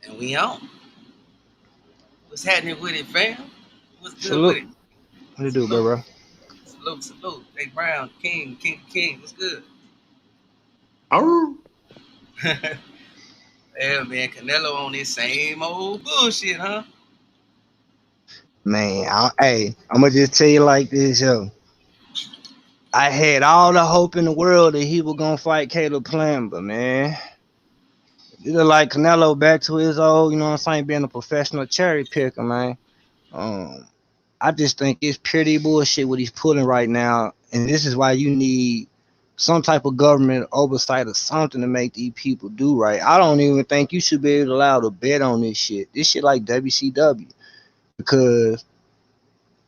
And we on. What's happening with it, fam? What's good with Salute. it? What you do, Salute. bro? Salute. Hey Brown, King. What's good? Oh, Yeah, man, Canelo on this same old bullshit, huh? Man, hey, I'm gonna just tell you like this, yo. I had all the hope in the world that he was gonna fight Caleb Plant, but man, it look like Canelo back to his old, you know what I'm saying, being a professional cherry picker, man. Um, I just think it's pretty bullshit what he's pulling right now, and this is why you need some type of government oversight or something to make these people do right. I don't even think you should be able to allow to bet on this shit. This shit like WCW because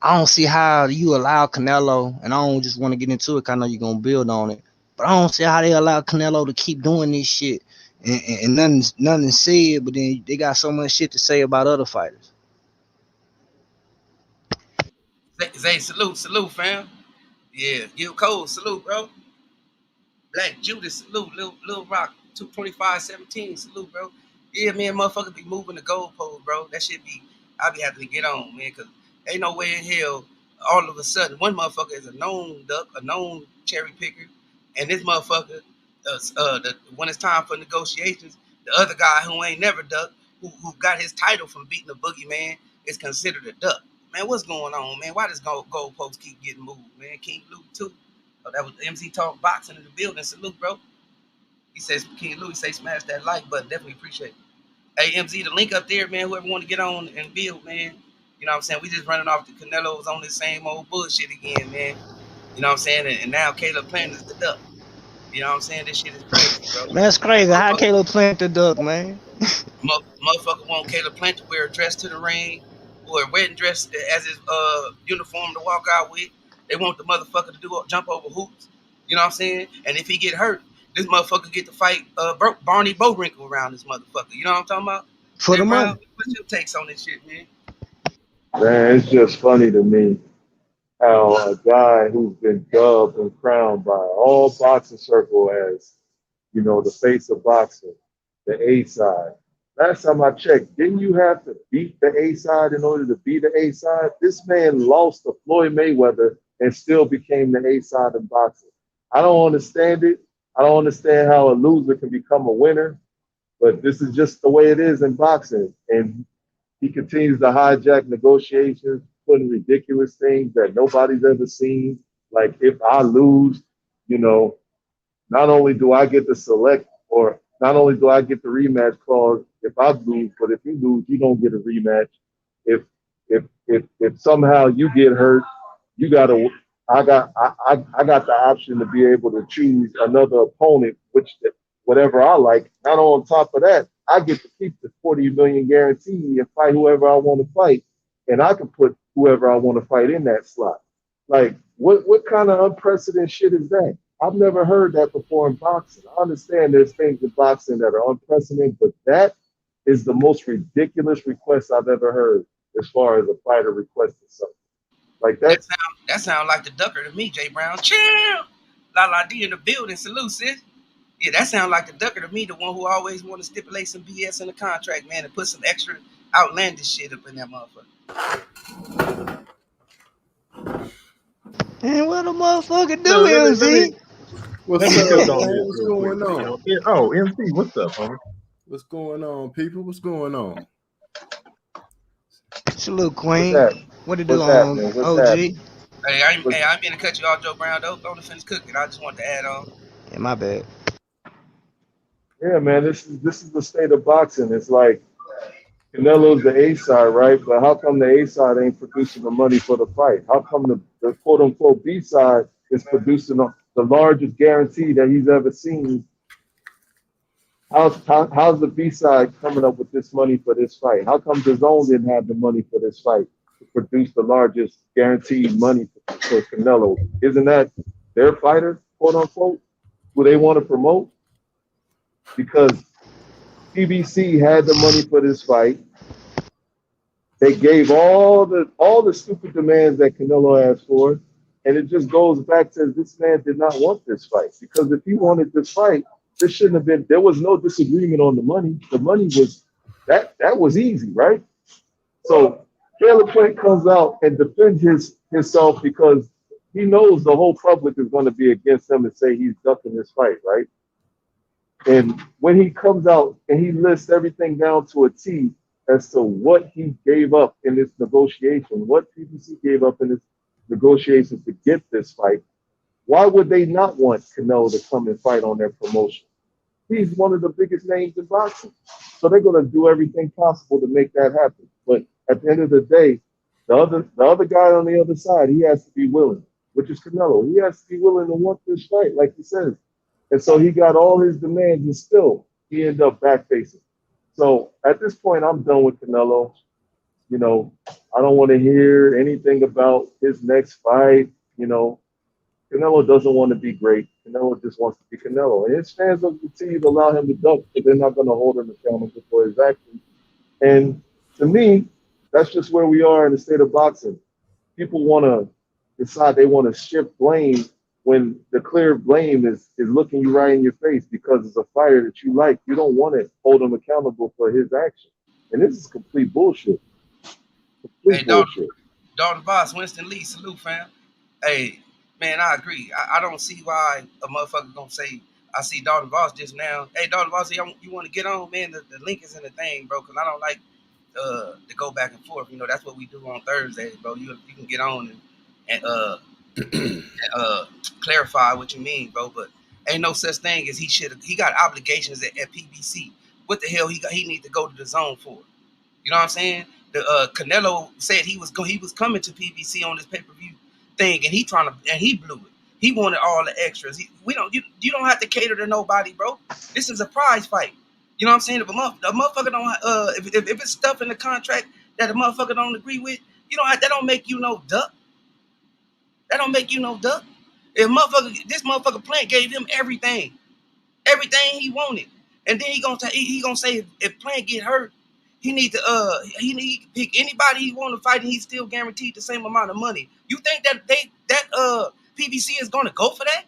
I don't see how you allow Canelo, and I don't just want to get into it. 'Cause I know you're gonna build on it, but I don't see how they allow Canelo to keep doing this shit, and nothing said. But then they got so much shit to say about other fighters. Zay, salute, fam. Yeah, Gil Cole, salute, bro. Black Judas, salute. Lil Rock, 22517, salute, bro. Yeah, man, motherfucker be moving the goalpost, bro. That shit be, I be having to get on, man, because ain't no way in hell all of a sudden one motherfucker is a known duck, a known cherry picker, and this motherfucker, when it's time for negotiations, the other guy who ain't never ducked, who got his title from beating the boogeyman, is considered a duck. Man, what's going on, man? Why does goalposts keep getting moved, man? King Luke, too. Oh, that was MC Talk Boxing in the building. Salute, bro. He says, King Louis say smash that like button. Definitely appreciate it. Hey, MZ, the link up there, man. Whoever want to get on and build, man. You know what I'm saying? We just running off the Canelo's on this same old bullshit again, man. You know what I'm saying? And now Caleb Plant is the duck. You know what I'm saying? This shit is crazy, bro. That's crazy. How Motherfucker, Caleb Plant the duck, man? motherfucker want Caleb Plant to wear a dress to the ring or a wedding dress as his uniform to walk out with. They want the motherfucker to do jump over hoops. You know what I'm saying? And if he get hurt, this motherfucker get to fight Barney Bowrinkle around this motherfucker. You know what I'm talking about? For Jay the Brown, money. what's your takes on this shit, man? man, it's just funny to me how a guy who's been dubbed and crowned by all boxing circle as, the face of boxing, the A side. Last time I checked, didn't you have to beat the A side in order to be the A side? This man lost to Floyd Mayweather and still became the A side in boxing. I don't understand it. I don't understand how a loser can become a winner, but this is just the way it is in boxing. And he continues to hijack negotiations, putting ridiculous things that nobody's ever seen. Like if I lose, you know, not only do I get to select, or not only do I get the rematch clause if I lose, but if you lose, you don't get a rematch. If if somehow you get hurt, you gotta I got the option to be able to choose another opponent, which whatever I like. Not on top of that, I get to keep the 40 million guarantee and fight whoever I want to fight, and I can put whoever I want to fight in that slot. Like what kind of unprecedented shit is that? I've never heard that before in boxing. I understand there's things in boxing that are unprecedented, but that is the most ridiculous request I've ever heard as far as a fighter requesting something. Like That that. sound like the ducker to me, Jay Brown. Chill. La La D in the building. Salute, sis. Yeah, that sounds like the ducker to me, the one who always want to stipulate some BS in the contract, man, and put some extra outlandish shit up in that motherfucker. And what a motherfucker No, do, let me. MZ? What's Let me up, build man? on this What's real quick. going on? Oh, MC, what's up, homie? What's going on, people? What's going on? Salute, What's Queen. happening? What to do What's on happening? What's OG? happening? Hey, What's, I ain't mean to cut you off, Joe Brown, though. Go to finish cooking. I just wanted to add on. Yeah, my bad. yeah, man, this is the state of boxing. It's like Canelo's the A side, right? But how come the A side ain't producing the money for the fight? How come the quote unquote B side is producing the largest guarantee that he's ever seen? How's the B side coming up with this money for this fight? How come the zone didn't have the money for this fight to produce the largest guaranteed money for Canelo? Isn't that their fighter, quote unquote, who they want to promote? Because PBC had the money for this fight. They gave all the stupid demands that Canelo asked for, and it just goes back to this man did not want this fight, because if he wanted this fight, there shouldn't have been. There was no disagreement on the money. The money was That was easy, right? So Caleb Plant comes out and defends himself because he knows the whole public is going to be against him and say he's ducking this fight, right? And when he comes out and he lists everything down to a T as to what he gave up in this negotiation, what PBC gave up in this negotiations to get this fight, why would they not want Canelo to come and fight on their promotion? He's one of the biggest names in boxing. So they're going to do everything possible to make that happen. But at the end of the day, the other guy on the other side, he has to be willing, which is Canelo. He has to be willing to want this fight, like he says. And so he got all his demands, and still he ended up back facing. So at this point, I'm done with Canelo. You know, I don't want to hear anything about his next fight. You know, Canelo doesn't want to be great. Canelo just wants to be Canelo. And his fans will continue to allow him to duck, but they're not going to hold him accountable for his actions. And to me, that's just where we are in the state of boxing. People want to decide they want to shift blame when the clear blame is looking you right in your face because it's a fighter that you like. You don't want to hold him accountable for his action. And this is complete bullshit. Hey, Complete bullshit. Dalton Boss, Winston Lee, salute, fam. Hey, man, I agree. I don't see why a motherfucker gonna say, I see Dalton Boss just now. Hey, Dalton Boss, you want to get on, man? The link is in the thing, bro, because I don't like to go back and forth. You know, that's what we do on Thursdays, bro. You can get on and clarify what you mean, bro. But ain't no such thing as he got obligations at PBC. What the hell he need to go to the zone for? You know what I'm saying? The Canelo said he was coming to PBC on this pay per view thing, and he blew it. He wanted all the extras. You don't have to cater to nobody, bro. This is a prize fight. You know what I'm saying? If a motherfucker don't if it's stuff in the contract that a motherfucker don't agree with, that don't make you no duck. That don't make you no duck. This motherfucker Plant gave him everything he wanted, and then he gonna say if Plant get hurt, he need to pick anybody he want to fight, and he's still guaranteed the same amount of money. You think that PBC is gonna go for that?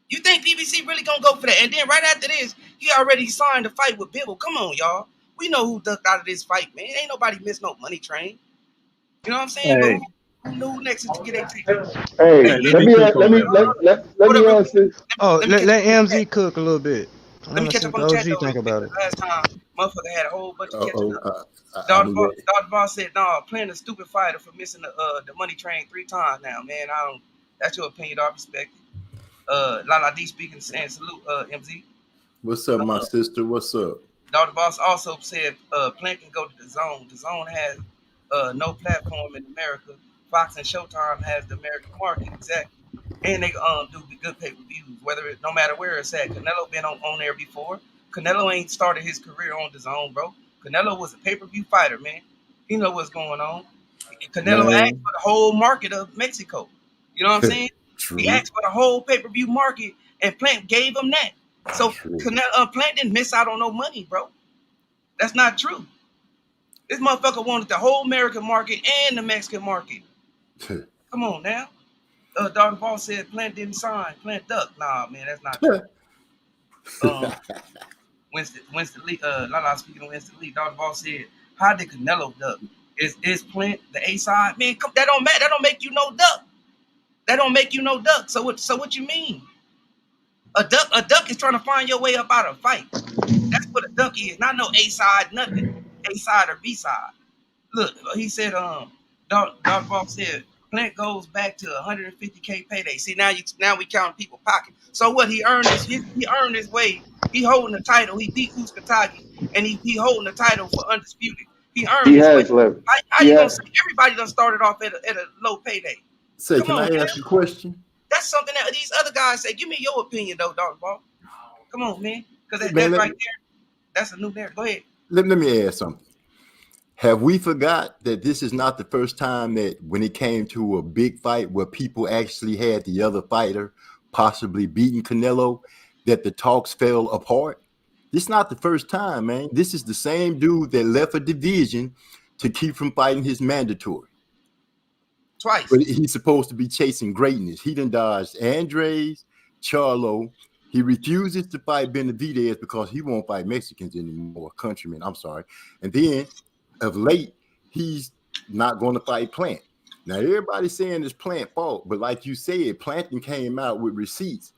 You think PBC really gonna go for that? And then right after this, he already signed a fight with Bibble. Come on, y'all. We know who ducked out of this fight, man. Ain't nobody missed no money train. You know what I'm saying? But Hey, who knew next to get a ticket? Hey, Hey, let let me me cook let on me that, let man. let Hold me up, real ask quick. this. oh, Let me let catch up on the chat. MZ cook a little bit. I Let me want to catch see up what on the the chat OG though, real think quick. about it. The last time, motherfucker had a whole bunch of catching up. I'm ready. Dodge Ball said, "No, playing a stupid fighter for missing the money train 3 times now, man. I don't. That's your opinion. I respect it." Lala D speaking, saying salute, MZ. What's up, my Uh, sister? What's up? Dr. Boss also said Plant can go to the zone. The zone has no platform in America. Fox and Showtime has the American market, exactly. And they do good pay per views, no matter where it's at. Canelo been on there before. Canelo ain't started his career on the zone, bro. Canelo was a pay per view fighter, man. He know what's going on. Canelo asked Man, for the whole market of Mexico. You know what I'm saying? He true, asked for the whole pay per view market, and Plant gave him that. So true. Plant didn't miss out on no money, bro. That's not true. This motherfucker wanted the whole American market and the Mexican market. Come on now. Dr. Ball said Plant didn't sign. Plant duck. Nah, man, that's not true. Um, Winston Lee, Lala speaking of Winston Lee, Dr. Ball said, how did Canelo duck? Is Plant the A side? Man, that don't matter. That don't make you no duck. That don't make you no duck. So what you mean? A duck is trying to find your way up out of a fight. That's what a duck is. Not no A side, nothing. A side or B side. Look, he said, Dr. Ball said, Plant goes back to 150K payday. See, now we counting people pocket. So what? He earned his way. He holding the title. He beat Uzkatagi, and he holding the title for undisputed. He earned He his way. has leverage. How He you gonna say has. everybody done started off at a low payday? Say, Come can on, I man. ask you a question? That's something that these other guys say. Give me your opinion, though, Dr. Ball. Come on, man. Because Man, that right there, that's a new narrative. Go ahead. let me ask something. Have we forgot that this is not the first time that when it came to a big fight where people actually had the other fighter possibly beating Canelo, that the talks fell apart? This is not the first time, man. This is the same dude that left a division to keep from fighting his mandatory. Twice. But he's supposed to be chasing greatness. He done dodged Andres, Charlo, He refuses to fight Benavidez because he won't fight Mexicans anymore, countrymen. I'm sorry. And then of late, he's not going to fight Plant. Now, everybody's saying it's Plant fault, but like you said, Planton came out with receipts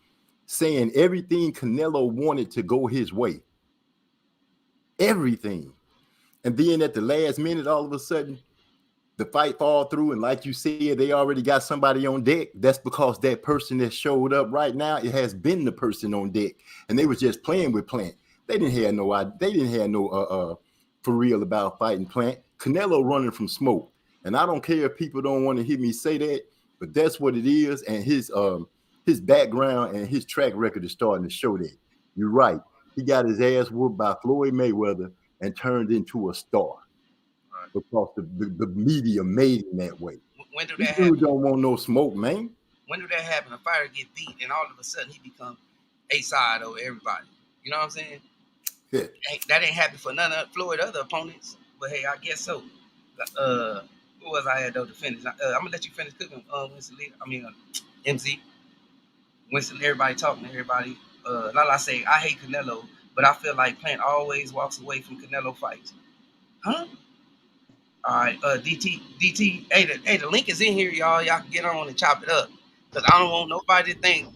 saying everything Canelo wanted to go his way. Everything. And then at the last minute, all of a sudden, the fight fall through, and like you said, they already got somebody on deck. That's because that person that showed up right now, it has been the person on deck, and they was just playing with Plant. They didn't have no for real about fighting Plant. Canelo running from smoke, and I don't care if people don't want to hear me say that, but that's what it is. And his background and his track record is starting to show that. You're right. He got his ass whooped by Floyd Mayweather and turned into a star. Because the media made him that way. When do This that dude happen? don't want no smoke, man. When do that happen? A fighter get beat and all of a sudden he become A-side over everybody. You know what I'm saying? Yeah. That ain't happened for none of Floyd other opponents. But hey, I guess so. Who was I at though to finish? I'm gonna let you finish cooking. Winston Lee. MZ. Winston. Everybody talking to everybody. Like I say, I hate Canelo, but I feel like Plant always walks away from Canelo fights. Huh? All right, DT, hey, the link is in here, y'all. Y'all can get on and chop it up. Cause I don't want nobody to think,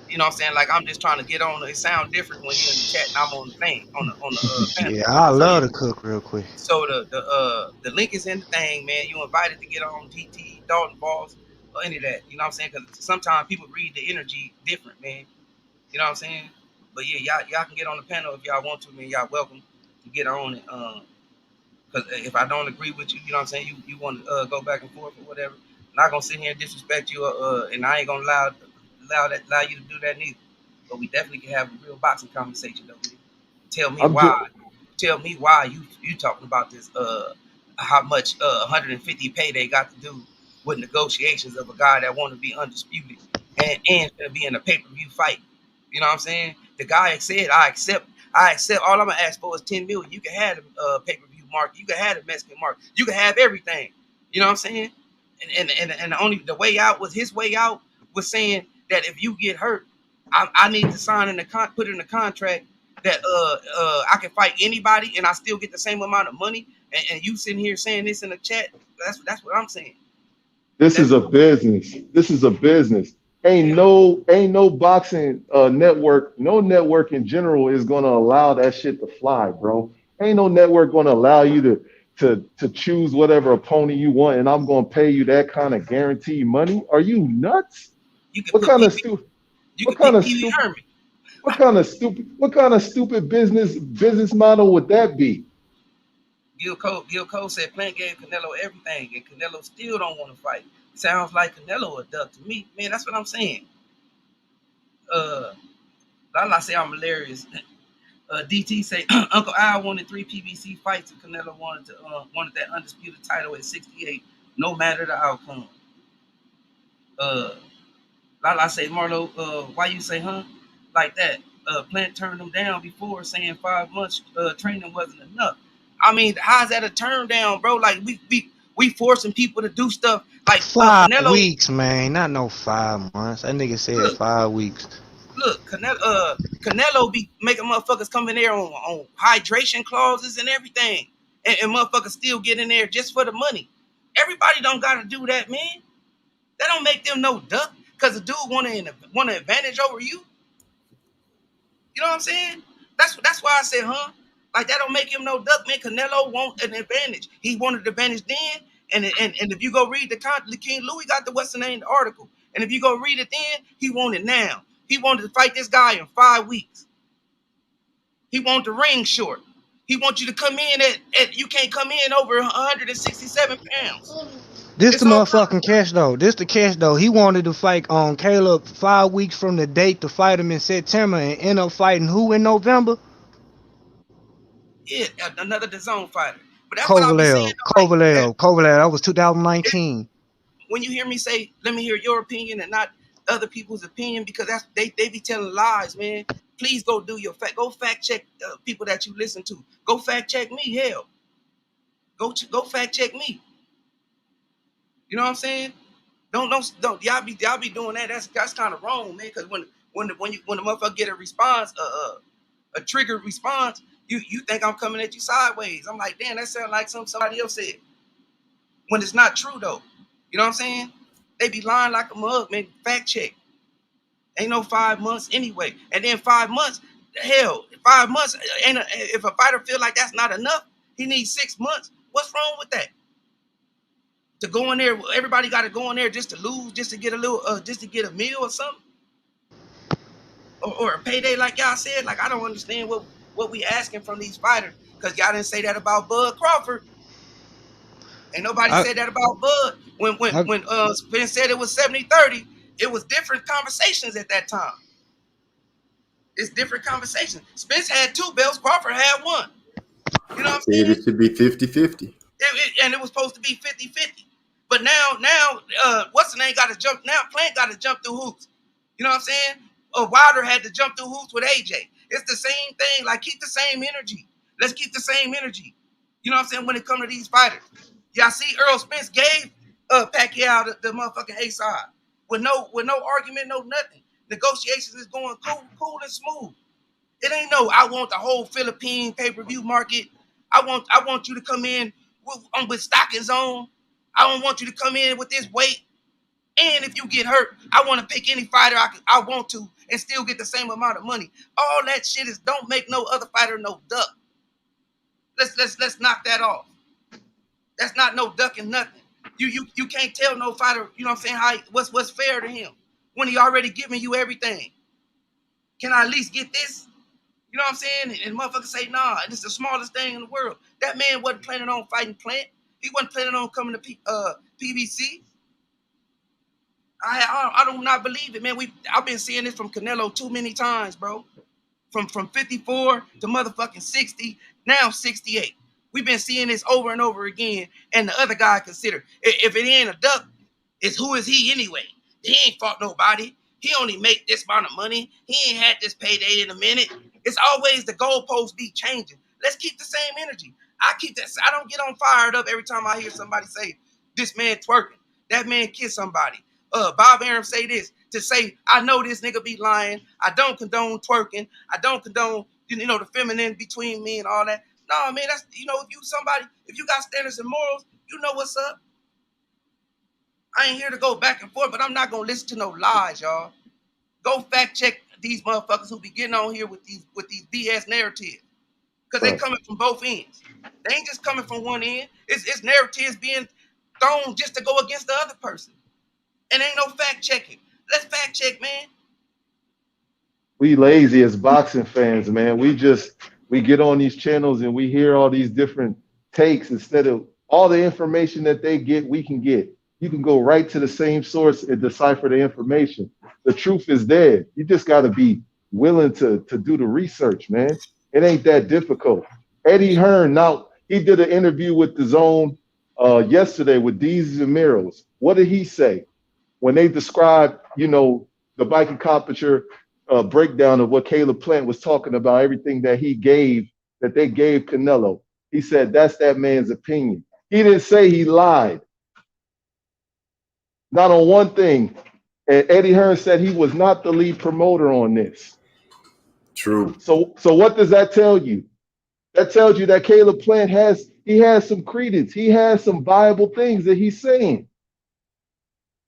you know what I'm saying, like I'm just trying to get on. It sound different when you're in the chat and I'm on the thing, on the panel. Yeah, I So yeah. love to cook real quick. So the link is in the thing, man. You invited to get on DT, Dalton Balls, or any of that. You know what I'm saying? Because sometimes people read the energy different, man. You know what I'm saying? But yeah, y'all can get on the panel if y'all want to, man. Y'all welcome to get on it. Because if I don't agree with you, you know what I'm saying, you want to go back and forth or whatever, I'm not gonna sit here and disrespect you, and I ain't gonna allow you to do that neither. But we definitely can have a real boxing conversation though. Man. Tell me I'm just why. Tell me why you talking about this. How much 150 pay they got to do with negotiations of a guy that want to be undisputed and be in a pay per view fight. You know what I'm saying? The guy said, I accept. All I'm gonna ask for is 10 million. You can have the pay per view market. You can have the Mexican market. You can have everything. You know what I'm saying? And the way out was his way out was saying that if you get hurt, I need to sign put in the contract that I can fight anybody and I still get the same amount of money. And you sitting here saying this in the chat, that's what I'm saying. This That's is a business. This is a business. yeah. Ain't no boxing network, no network in general is gonna allow that shit to fly, bro. Ain't no network gonna allow you to choose whatever opponent you want, and I'm gonna pay you that kind of guaranteed money. Are you nuts? You can What put kind of PB, stupid? you What can kind pick of Pee Wee stupid? Herman. What kind of stupid business model would that be? Gil Cole said Plant gave Canelo everything, and Canelo still don't want to fight. Sounds like Canelo a duck to me, man. That's what I'm saying. Uh, I say I'm hilarious. DT say Uncle Al wanted 3 PBC fights, and Canelo wanted that undisputed title at 68, no matter the outcome. Uh, Lala say Marlo, why you say huh like that? Plant turned him down before, saying 5 months training wasn't enough. I mean, how's that a turn down, bro? Like we forcing people to do stuff like 5 weeks, man. Not no 5 months. That nigga said Look, 5 weeks. Canelo be making motherfuckers come in there on hydration clauses and everything, and motherfuckers still get in there just for the money. Everybody don't gotta do that, man. That don't make them no duck because the dude want an advantage over you. You know what I'm saying? That's why I said, huh? Like that don't make him no duck, man. Canelo want an advantage. He wanted an advantage then, and if you go read the King Louis got the what's the name the article, and if you go read it then, he wanted now. He wanted to fight this guy in 5 weeks. He wanted the ring short. He wants you to come in at you can't come in over 167 pounds. This the It's over. motherfucking catch though. This the catch though. He wanted to fight on Caleb 5 weeks from the date to fight him in September and end up fighting who in November? Yeah, another DAZN fighter. But that's what I'll be saying. Kovalev. Though, like Kovalev. That was it, 2019. when you hear me say, let me hear your opinion and not other people's opinion, because that's they be telling lies, man. Please go do your go fact check people that you listen to. Go fact check me. Hell, go fact check me. You know what I'm saying? Don't y'all be doing that. That's kind of wrong, man. Because when the motherfucker get a response, a triggered response, you think I'm coming at you sideways. I'm like, damn, that sounds like somebody else said. When it's not true though. You know what I'm saying? They be lying like a mug, man. Fact check. Ain't no 5 months anyway. And then 5 months, hell, 5 months ain't if a fighter feel like that's not enough, he needs 6 months. What's wrong with that? To go in there, everybody got to go in there just to lose, just to get a little, just to get a meal or something, or a payday, like y'all said. Like I don't understand what we asking from these fighters, because y'all didn't say that about Bud Crawford. Ain't nobody said that about Bud. When Spence said it was 70-30, it was different conversations at that time. It's different conversations. Spence had 2 belts, Crawford had 1. You know what I'm saying? It should be 50-50. And it was supposed to be 50-50. But now, what's the name got to jump? Now Plant got to jump through hoops. You know what I'm saying? Wilder had to jump through hoops with AJ. It's the same thing. Like, keep the same energy. Let's keep the same energy. You know what I'm saying? When it comes to these fighters. Y'all see Earl Spence gave Pacquiao the motherfucking A side. With no argument, no nothing. Negotiations is going cool and smooth. It ain't no, I want the whole Philippine pay-per-view market. I want you to come in with stockings on. I don't want you to come in with this weight. And if you get hurt, I want to pick any fighter I want to and still get the same amount of money. All that shit don't make no other fighter no duck. Let's knock that off. That's not no ducking nothing. You can't tell no fighter, you know what I'm saying, what's fair to him when he already giving you everything. Can I at least get this? You know what I'm saying? And motherfuckers say, nah, it's the smallest thing in the world. That man wasn't planning on fighting Plant. He wasn't planning on coming to PBC. I do not believe it, man. I've been seeing this from Canelo too many times, bro. From 54 to motherfucking 60, now 68. We've been seeing this over and over again. And the other guy considered, if it ain't a duck, it's who is he anyway? He ain't fought nobody. He only make this amount of money. He ain't had this payday in a minute. It's always the goalposts be changing. Let's keep the same energy. I don't get on fired up every time I hear somebody say, this man twerking. That man kissed somebody. Bob Arum say this, to say, I know this nigga be lying. I don't condone twerking. I don't condone, the feminine between me and all that. No, man, that's, if you got standards and morals, you know what's up. I ain't here to go back and forth, but I'm not going to listen to no lies, y'all. Go fact check these motherfuckers who be getting on here with these BS narratives. Because they coming from both ends. They ain't just coming from one end. It's narratives being thrown just to go against the other person. And ain't no fact checking. Let's fact check, man. We lazy as boxing fans, man. We get on these channels and we hear all these different takes instead of all the information that they get, we can get. You can go right to the same source and decipher the information. The truth is there. You just got to be willing to do the research, man. It ain't that difficult. Eddie Hearn, now he did an interview with the Zone yesterday with Deez and Miros. What did he say when they described, the biking competition breakdown of what Caleb Plant was talking about, everything that they gave Canelo? He said that's that man's opinion. He didn't say he lied. Not on one thing. And Eddie Hearn said he was not the lead promoter on this. True. So what does that tell you? That tells you that Caleb Plant has some credence. He has some viable things that he's saying.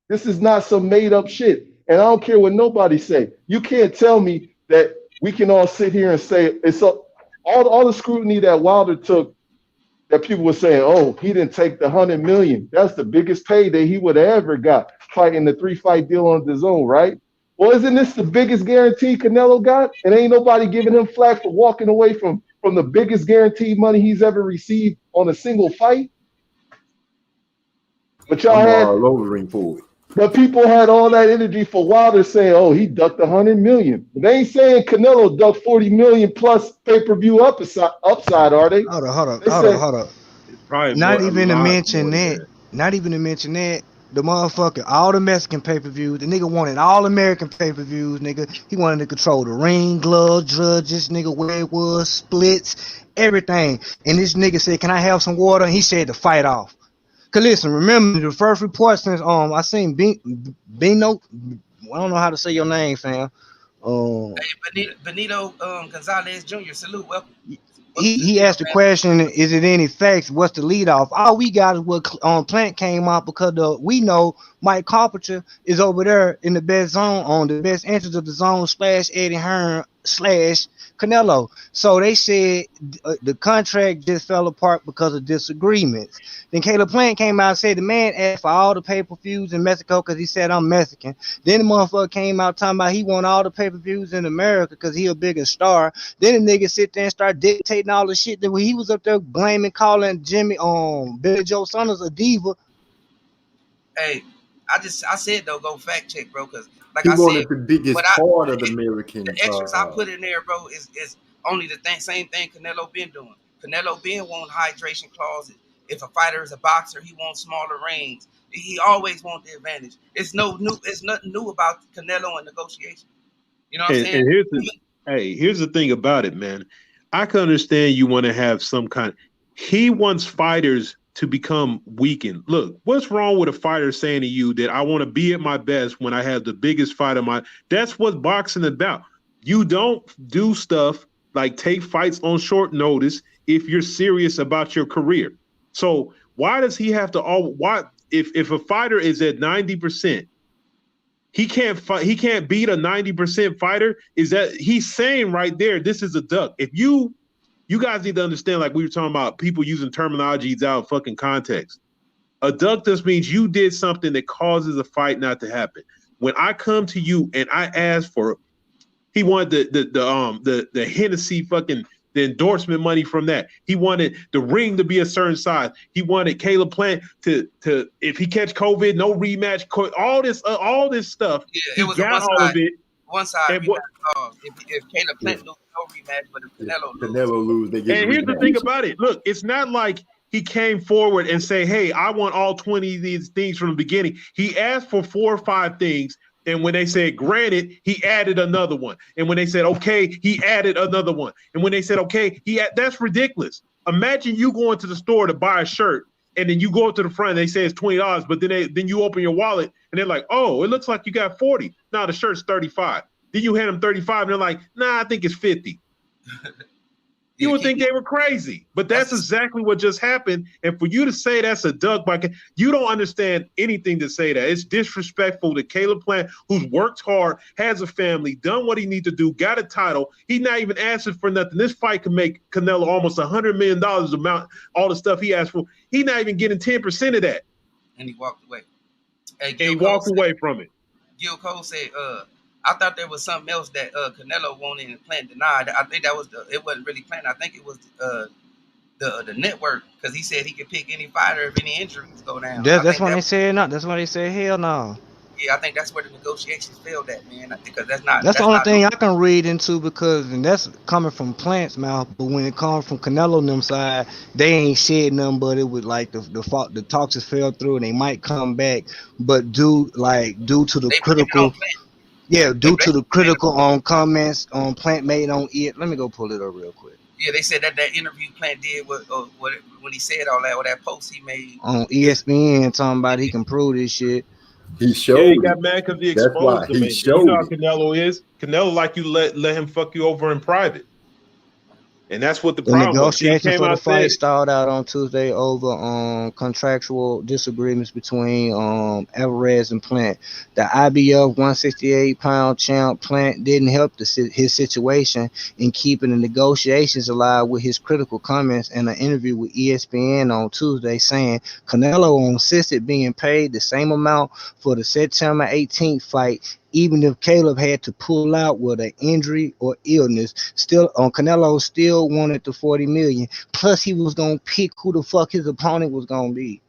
This is not some made up shit. And I don't care what nobody say. You can't tell me that we can all sit here and say it's all the scrutiny that Wilder took, that people were saying, oh, he didn't take the $100 million. That's the biggest payday he would have ever got fighting the 3-fight deal on the Zone, right? Well, isn't this the biggest guarantee Canelo got? And ain't nobody giving him flack for walking away from the biggest guaranteed money he's ever received on a single fight? But y'all had all over the ring for it. But people had all that energy for Wilder saying, oh, he ducked $100 million. But they ain't saying Canelo ducked $40 million plus pay-per-view upside, are they? Hold up. Not even to mention that. The motherfucker, all the Mexican pay-per-views, the nigga wanted all American pay-per-views, nigga. He wanted to control the ring, glove, judges, nigga, where it was, splits, everything. And this nigga said, can I have some water? And he said to fight off. Cause listen, remember the first report since I seen Bino, I don't know how to say your name, fam. Um, Hey, Benito Gonzalez Jr. Salute. Welcome. Welcome to the he deal, asked the question, is it any facts? What's the lead off? All we got is what Plant came out because we know Mike Carpenter is over there in the best zone on the best entrance of the zone / Eddie Hearn / Canelo. So they said the contract just fell apart because of disagreements. Then Caleb Plant came out and said the man asked for all the pay-per-views in Mexico because he said I'm Mexican. Then the motherfucker came out talking about he want all the pay-per-views in America because he a bigger star. Then the nigga sit there and start dictating all the shit that when he was up there blaming, calling Jimmy Billy Joe Saunders a diva. Hey, I said though, go fact check, bro, because like He I said, wanted the biggest what I part of the the American. extras I put in there, bro, is only the same thing Canelo been doing. Canelo been want hydration clauses. If a fighter is a boxer, he wants smaller rings. He always want the advantage. It's nothing new about Canelo and negotiation. You know what I'm saying? And here's the thing about it, man. I can understand you want to have some kind. He wants fighters to become weakened. Look, what's wrong with a fighter saying to you that I want to be at my best when I have the biggest fight of my? That's what boxing is about. You don't do stuff like take fights on short notice if you're serious about your career. So why does he have to all? Why if a fighter is at 90%? He can't fight. He can't beat a 90% fighter. Is that he's saying right there? This is a duck. If you guys need to understand, like we were talking about, people using terminologies out of fucking context. A duck just means you did something that causes a fight not to happen. When I come to you and I ask for, he wanted the Hennessy fucking the endorsement money from that. He wanted the ring to be a certain size. He wanted Caleb Plant to if he catch COVID, no rematch. All this stuff. Yeah, He it was a got all of it. one side And rematch. If Caleb Plant lose, no rematch, but if Canelo lose, Canelo lose, they get here's the rematch. thing about it. Look, it's not like he came forward and say, "Hey, I want all 20 of these things from the beginning." He asked for 4 or 5 things. And when they said granted, he added another one. And when they said okay, he added another one. And when they said okay, that's ridiculous. Imagine you going to the store to buy a shirt, and then you go up to the front and they say it's $20, but then you open your wallet and they're like, "Oh, it looks like you got 40. Now the shirt's 35." Then you hand them 35 and they're like, "Nah, I think it's 50." You would think they were crazy, but that's exactly what just happened. And for you to say that's a duck, you don't understand anything to say that. It's disrespectful to Caleb Plant, who's worked hard, has a family, done what he needs to do, got a title. He's not even asking for nothing. This fight can make Canelo almost $100 million amount, all the stuff he asked for. He's not even getting 10% of that. And he walked away. Hey, and he walked away from it. Gil Cole said, I thought there was something else that Canelo wanted and Plant denied. I think that was it wasn't really Plant. I think it was the network, because he said he could pick any fighter if any injuries go down. That's why they said no. That's why they said hell no. Yeah, I think that's where the negotiations failed at, man. Because that's the only thing I can read into, and that's coming from Plant's mouth. But when it comes from Canelo and them side, they ain't said nothing. But it was like the talks just fell through, and they might come back. But due to the critical, due to the critical comments on Plant made on it. Let me go pull it up real quick. Yeah, they said that interview Plant did when he said all that, or that post he made on ESPN talking about he can prove this shit. He showed. Yeah, he got mad because he exposed him. You know how Canelo is. Canelo like you let him fuck you over in private. And that's what the problem was. The negotiation for the fight started out on Tuesday over contractual disagreements between Alvarez and Plant. The IBF 168-pound champ Plant didn't help his situation in keeping the negotiations alive with his critical comments in an interview with ESPN on Tuesday, saying Canelo insisted being paid the same amount for the September 18th fight, even if Caleb had to pull out with an injury or illness. Still, Canelo still wanted the $40 million. Plus, he was gonna pick who the fuck his opponent was gonna be.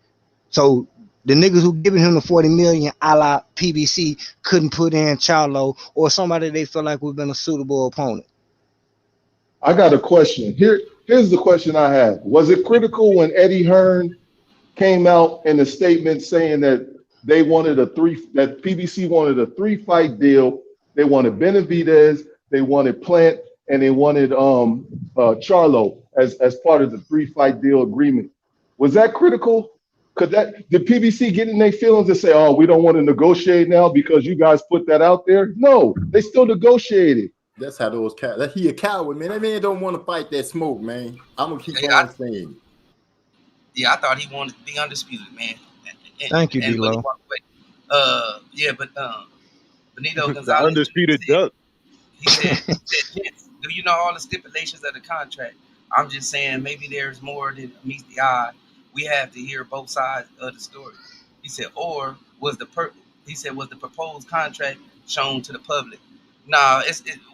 So the niggas who giving him the $40 million, a la PBC, couldn't put in Charlo or somebody they felt like would have been a suitable opponent. I got a question. Here's the question I have. Was it critical when Eddie Hearn came out in a statement saying that they wanted that PBC wanted a 3-fight deal? They wanted Benavidez, they wanted Plant, and they wanted Charlo as part of the 3-fight deal agreement. Was that critical? Could that did PBC get in their feelings and say, "Oh, we don't want to negotiate now because you guys put that out there"? No, they still negotiated. That's how those cowards. He a coward, man. That man don't want to fight that smoke, man. I'm gonna keep Yeah, on saying. I thought he wanted to be undisputed, man. Thank you, And Willie D-Lo. walked away. Yeah, but Benito The Gonzalez undisputed duck. he said, "Gents, do you know all the stipulations of the contract? I'm just saying maybe there's more than meets the eye. We have to hear both sides of the story." He said, "Or was the proposed contract shown to the public?" No,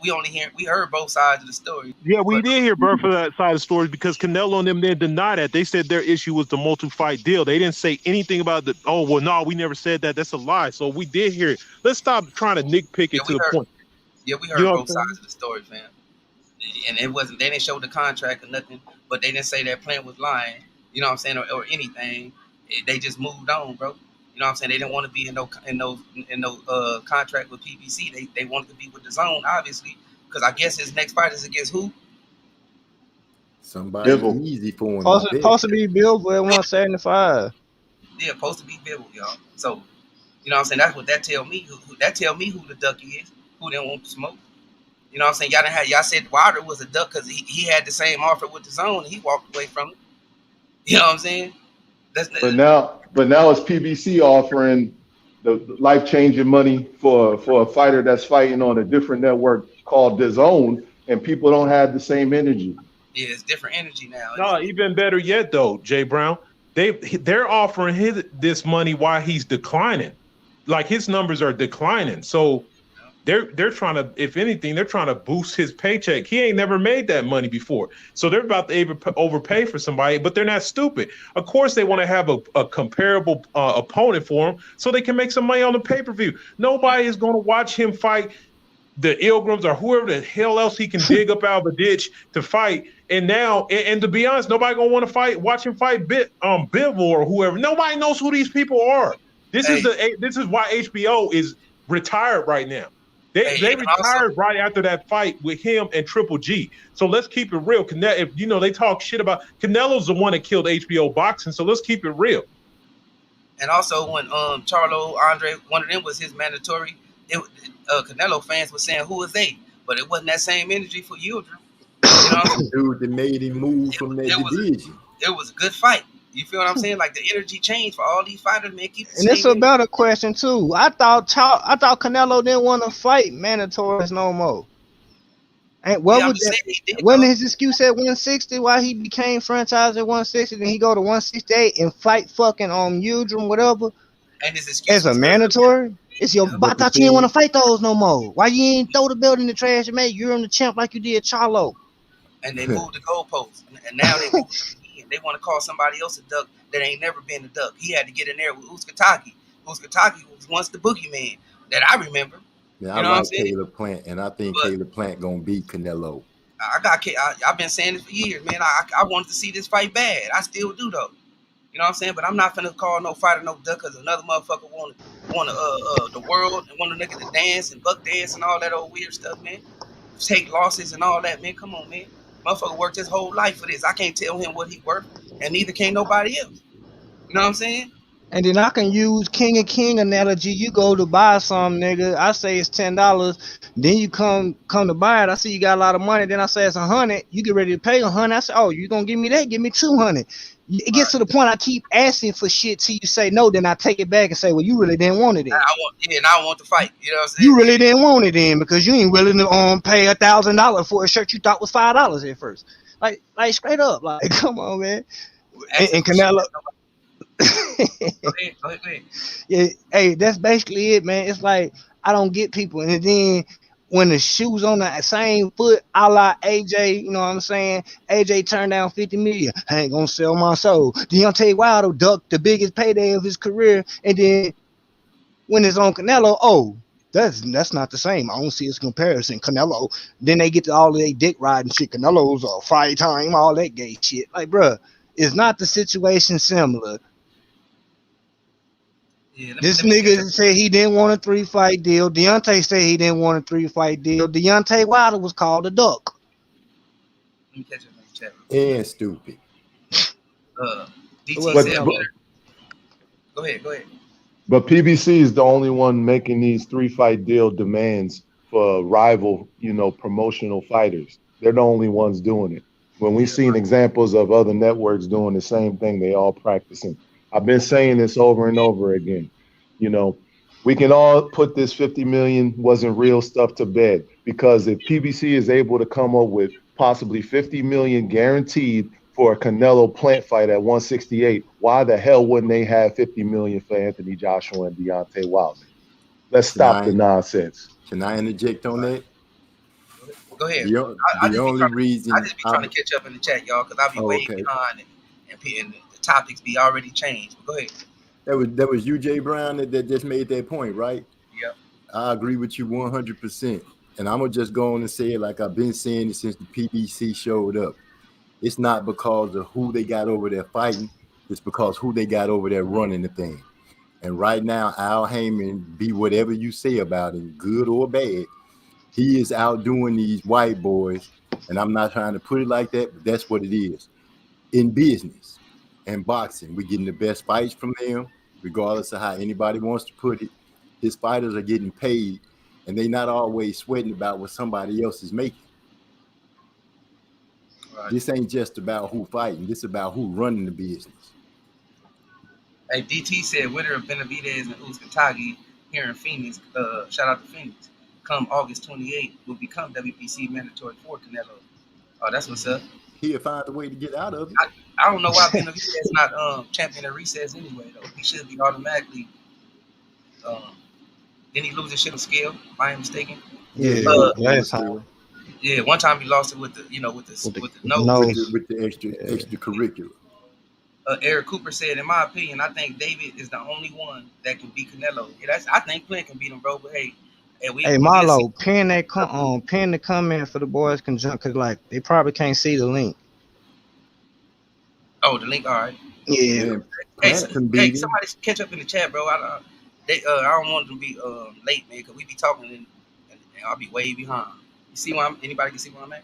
we heard both sides of the story, Yeah, we but did hear Bird for that side of the story because Canelo and them didn't deny that. They said their issue was the multi-fight deal. They didn't say anything about the. Oh well, no, we never said that. That's a lie. So we did hear it. Let's stop trying to nitpick yeah, it to the point. we You heard know what both I'm saying? sides of the story, fam. And it wasn't they didn't show the contract or nothing, but they didn't say that Plant was lying, you know what I'm saying, or anything. They just moved on, bro. You know what I'm saying? They didn't want to be in no contract with PBC. They wanted to be with the zone, obviously, because I guess his next fight is against who? Somebody Bivol. easy for him. I Supposed, bet. supposed to be Bill at 175. Yeah, supposed to be Bibble, y'all. So, you know what I'm saying? That's what that tell me. That tell me who the duck is, who didn't want to smoke. You know what I'm saying? Y'all said Wilder was a duck because he had the same offer with the zone and he walked away from it. You know what I'm saying? But now it's PBC offering the life changing money for a fighter that's fighting on a different network called DAZN, and people don't have the same energy. Yeah, it's different energy now. No, even better yet, though, Jay Brown, they're offering this money while he's declining. Like his numbers are declining. So they're trying to, if anything, they're trying to boost his paycheck. He ain't never made that money before. So they're about to overpay for somebody, but they're not stupid. Of course, they want to have a comparable opponent for him so they can make some money on the pay-per-view. Nobody is going to watch him fight the Ilgrams or whoever the hell else he can dig up out of a ditch to fight. And now, and to be honest, nobody gonna want to watch him fight Bivol or whoever. Nobody knows who these people are. This is why HBO is retired right now. They retired right after that fight with him and Triple G. So let's keep it real. If they talk shit about Canelo's the one that killed HBO boxing. So let's keep it real. And also when Charlo Andre, one of them was his mandatory. Canelo fans were saying, "Who is they?" But it wasn't that same energy for Yildirim. You know what I'm saying? Dude that made him move from that division. It was a good fight. You feel what I'm saying? Like the energy changed for all these fighters, man. And it's a better question too. I thought Canelo didn't want to fight mandatories no more. And wasn't his excuse at 160 why he became franchised at 160? Then he go to 168 and fight fucking Yildirim, whatever. And his excuse as a mandatory. It's your. But I thought you didn't want to fight those no more. Why you ain't throw the belt in the trash and make Yildirim the champ like you did Charlo? And they moved the goalposts, and now they want to call somebody else a duck that ain't never been a duck. He had to get in there with Uskataki. Uskataki was once the boogeyman that I remember. Yeah, I like Caleb Plant, and I think Caleb Plant gonna beat Canelo. I've been saying this for years, man. I wanted to see this fight bad. I still do though. You know what I'm saying? But I'm not finna call no fighter no duck because another motherfucker want the world and want a nigga to dance and buck dance and all that old weird stuff, man. Take losses and all that, man. Come on, man. Motherfucker worked his whole life for this. I can't tell him what he worth, and neither can nobody else. You know what I'm saying? And then I can use King of King analogy. You go to buy some, nigga. I say it's $10. Then you come to buy it. I see you got a lot of money. Then I say it's $100. You get ready to pay $100. I say, oh, you gonna give me that? Give me $200. It gets to the point I keep asking for shit till you say no. Then I take it back and say, well, you really didn't want it. Then. I want the fight. You know what I'm saying? You really didn't want it then because you ain't willing to pay $1,000 for a shirt you thought was $5 at first. Like straight up. Like, come on, man. And Canelo. Go ahead. Yeah, hey, that's basically it, man. It's like I don't get people, and then when the shoes on the same foot, a la AJ, you know what I'm saying? AJ turned down $50 million. I ain't gonna sell my soul. Deontay Wilder ducked the biggest payday of his career, and then when it's on Canelo, oh, that's not the same. I don't see its comparison. Canelo. Then they get to all of their dick riding shit. Canelo's fight time, all that gay shit. Like, bruh, is not the situation similar? Yeah, this nigga said he didn't want a 3-fight deal. Deontay said he didn't want a 3-fight deal. Deontay Wilder was called a duck. Let me catch it in the chat. And stupid. DT said Go ahead. Go ahead. But PBC is the only one making these 3 fight deal demands for rival, promotional fighters. They're the only ones doing it. When we've Yeah. seen examples of other networks doing the same thing, they all practicing. I've been saying this over and over again. You know, we can all put this 50 million wasn't real stuff to bed because if PBC is able to come up with possibly 50 million guaranteed for a Canelo Plant fight at 168, why the hell wouldn't they have 50 million for Anthony Joshua and Deontay Wilder? Let's Can stop the I nonsense. can I interject on that? Go ahead. I The just be only trying to reason trying to catch up in the chat, y'all, because I be oh, way okay. behind and the topics be already changed. But go ahead. That was you, Jay Brown, that just made that point, right? Yep. I agree with you 100%. And I'm gonna just go on and say it like I've been saying it since the PBC showed up. It's not because of who they got over there fighting. It's because who they got over there running the thing. And right now, Al Heyman, be whatever you say about him, good or bad, he is outdoing these white boys. And I'm not trying to put it like that, but that's what it is. In business and boxing, we're getting the best fights from them, regardless of how anybody wants to put it. His fighters are getting paid, and they're not always sweating about what somebody else is making. Right. This ain't just about who fighting. This is about who running the business. Hey, DT said winner of Benavidez and Uzcatagi here in Phoenix. Shout out to Phoenix. Come August 28th, will become WBC mandatory for Canelo. Oh, that's what's up. He'll find a way to get out of it. I don't know why Benavidez not champion of recess anyway though. He should be automatically. Um, didn't he lose his shit on scale? If I ain't mistaken. Yeah, he lost it on the last time scale Yeah, one time he lost it with the with the nose. nose. with the extracurricular. Eric Cooper said, in my opinion, I think David is the only one that can beat Canelo. Yeah, I think Clint can beat him, bro. But hey, Hey we'll see. Marlo, pin the comment for the boys can jump cause like they probably can't see the link. Oh, the link. All right. Yeah. Man, Hey, Plant can hey, beat him. somebody catch up in the chat, bro. I don't want them to be late, man, because we be talking and I'll be way behind. You see where anybody can see where I'm at?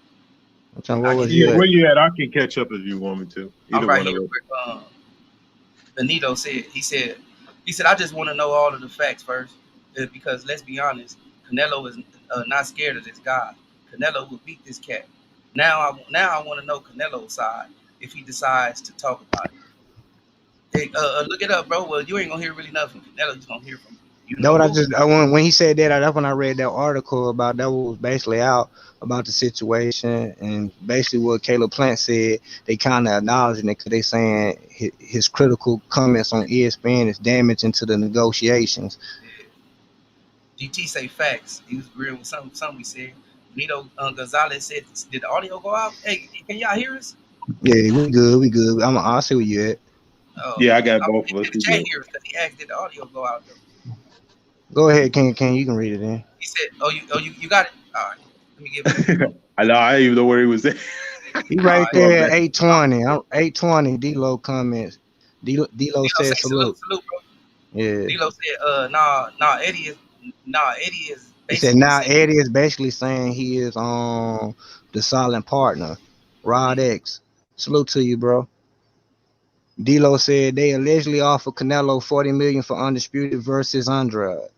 I'm trying, I what can was hear you Yeah, at? where you at? I can catch up if you want me to. I'm Either right one of here us. where Benito said. He said I just want to know all of the facts first, because let's be honest, Canelo is not scared of this guy. Canelo will beat this cat. Now I want to know Canelo's side if he decides to talk about it. Hey, look it up, bro. Well, you ain't gonna hear really nothing from Canelo. You're gonna hear from That what I who. just when he said that, that's when I read that article about that was basically out about the situation and basically what Caleb Plant said. They kind of acknowledging it because they saying his critical comments on ESPN is damaging to the negotiations. Yeah. DT say facts. He was agreeing with some we said. Nito Gonzalez said, "Did the audio go out? Hey, can y'all hear us?" Yeah, we good, we good. I'll see where you at. Yeah, I got I both of us. in the We chat good. here because he asked, "Did the audio go out?" Though. Go ahead, Ken, you can read it in. He said, you got it. All right, let me give it to you. I know. I didn't even know where he was at. He All right right, My there bad. at 820. I'm 820. D-Lo comments. D-Lo Dilo say says salute. salute, bro. Yeah. Dilo said, Eddie is He said basically now saying, Eddie is basically saying he is the silent partner. Rod X. Salute to you, bro. D-Lo said they allegedly offered Canelo 40 million for Undisputed versus Andrade.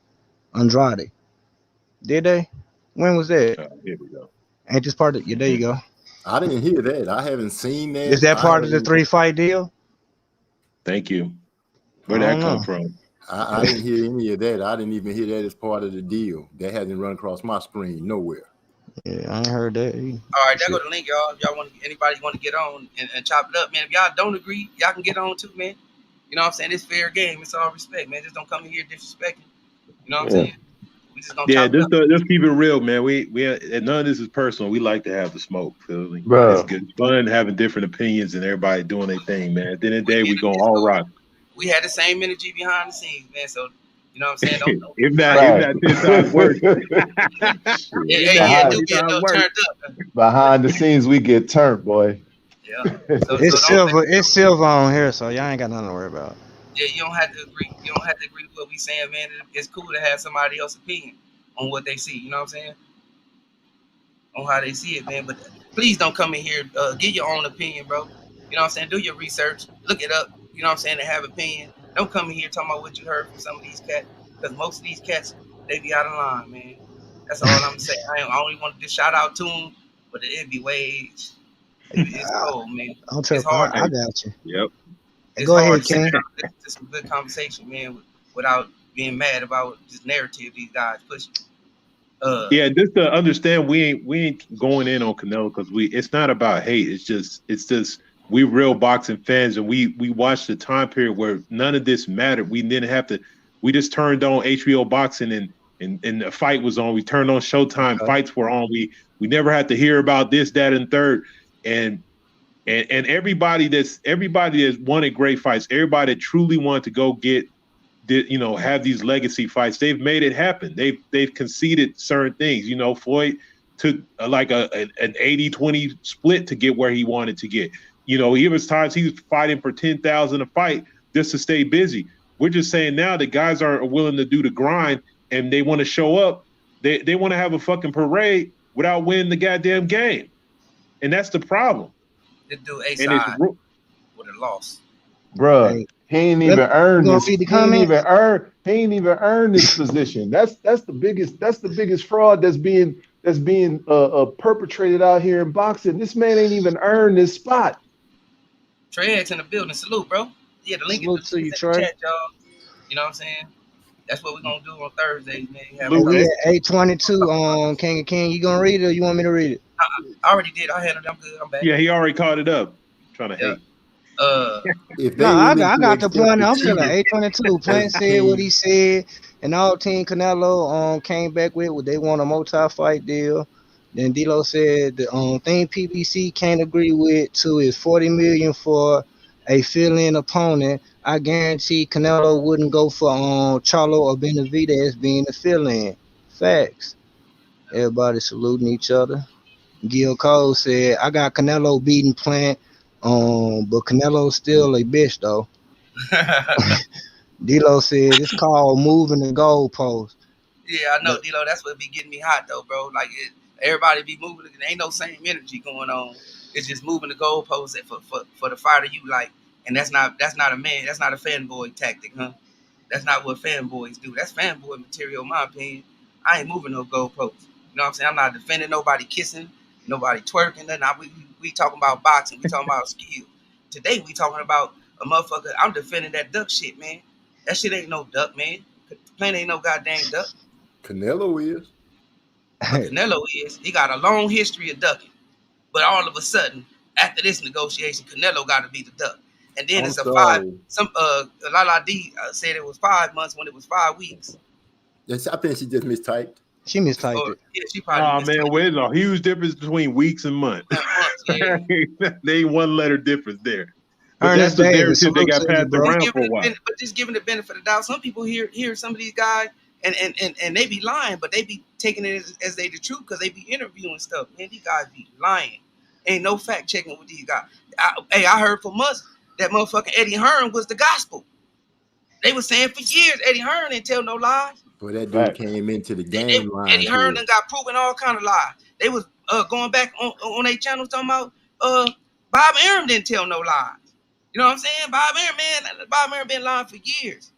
Did they? When was that? Here we go. Ain't this part of yeah, there you go. I didn't hear that. I haven't seen Is that. that part of the 3-fight deal? Thank you. I Where'd that don't come know. from? I didn't hear any of that. I didn't even hear that as part of the deal. That hasn't run across my screen nowhere. Yeah, I ain't heard that. all right, there go the link, y'all. If y'all anybody want to get on and chop it up, man. If y'all don't agree, y'all can get on too, man. You know what I'm saying? It's fair game. It's all respect, man. Just don't come in here disrespecting. You know what I'm Yeah. saying? We just gonna Yeah, chop it up. just keep it real, man. We none of this is personal. We like to have the smoke. Feel me? It's Bro. good, it's fun having different opinions and everybody doing their thing, man. At the end of the We day, get we it. going It's all cool. rock. We had the same energy behind the scenes, man. So you know what I'm saying? Don't if feel not, like if Right. not 10 times worse. Shit. if hey, not yeah, it Behind do 20 get a times little worse. turned up. behind the scenes we get turned, boy. Yeah. So It's don't silver. It's silver on here, so y'all ain't got nothing to worry about. yeah, you don't have to agree. You don't have to agree with what we saying, man. It's cool to have somebody else's opinion on what they see. You know what I'm saying? On how they see it, man. But please don't come in here. Get your own opinion, bro. You know what I'm saying? Do your research. Look it up. You know what I'm saying? And have opinion. Don't come in here talking about what you heard from some of these cats, because most of these cats, they be out of line, man. That's all I'm saying. I only wanted to shout out to them, but it be wage. It's cold, man. I'm It's tripping. hard. I got you. Yep. Hey, It's go hard ahead, to sit King. down and listen to some good conversation, man, without being mad about this narrative these guys pushing. Yeah, just to understand, we ain't going in on Canelo because it's not about hate. It's just we real boxing fans, and we watched the time period where none of this mattered. We didn't have to. We just turned on HBO boxing and the fight was on. We turned on Showtime, Okay. fights were on. We never had to hear about this, that, and third. And and everybody that's wanted great fights, everybody that truly wanted to go get have these legacy fights. They've made it happen. They've conceded certain things. Floyd took like an 80-20 split to get where he wanted to get. He was times he was fighting for 10,000 a fight just to stay busy. We're just saying now that guys are willing to do the grind and they want to show up. They want to have a fucking parade without winning the goddamn game, and that's the problem. This dude A And it's side with a loss. Bruh. Hey, He ain't let even you earned gonna this. read the He ain't even comments? earn. He ain't even earned this position. That's the biggest. That's the biggest fraud that's being perpetrated out here in boxing. This man ain't even earned this spot. Trey X in the building. Salute, bro. Yeah, the Salute link to is you, in the Trey. chat, y'all. You know what I'm saying? That's what we're gonna do on Thursdays, man. Have Hey, Salute, we Rick. at 822 on King of King. You gonna read it or you want me to read it? I already did. I handled it. I'm good. I'm back. Yeah, he already caught it up. Trying to Yeah. hate. If No, they I willing got, I to got the accept point. the I'm still at cheated 822. as Plant said what King, he said, and all Team Canelo came back with what they want a multi-fight deal. Then D'Lo said the thing PBC can't agree with too is 40 million for a fill-in opponent. I guarantee Canelo wouldn't go for Charlo or Benavidez being the fill-in. Facts. Everybody saluting each other. Gil Cole said, "I got Canelo beating Plant, but Canelo's still a bitch though." D'Lo said it's called moving the goalpost. Yeah, I know, But D-Lo. That's what be getting me hot though, bro. Like everybody be moving. There ain't no same energy going on. It's just moving the goalposts for the fighter you like, and that's not a man. That's not a fanboy tactic, huh? That's not what fanboys do. That's fanboy material, in my opinion. I ain't moving no goalposts. You know what I'm saying? I'm not defending nobody kissing, nobody twerking. Nothing. We talking about boxing. We talking about skill. Today we talking about a motherfucker. I'm defending that duck shit, man. That shit ain't no duck, man. Plant ain't no goddamn duck. Canelo is. But Canelo he got a long history of ducking. But all of a sudden, after this negotiation, Canelo got to be the duck. And then I'm it's a five. sorry. Lala D said it was 5 months when it was 5 weeks. I think she just mistyped. she mistyped Or it. yeah, she probably Oh missed man, well, there's a huge difference between weeks and months. months. Yeah. There ain't one letter difference there. But that's Ernest the Davis, narrative that salute got to you, passed bro. around for a while. But just giving the benefit of the doubt. Some people hear some of these guys and they be lying, but they be taking it as they the truth because they be interviewing stuff. Man, these guys be lying. Ain't no fact checking with these guys. I heard for months that motherfucking Eddie Hearn was the gospel. They were saying for years Eddie Hearn didn't tell no lies. But that dude Facts. came into the game Eddie lying Hearn to done us. got proven all kind of lies. They was going back on their channels talking about Bob Arum didn't tell no lies. You know what I'm saying? Bob Arum been lying for years.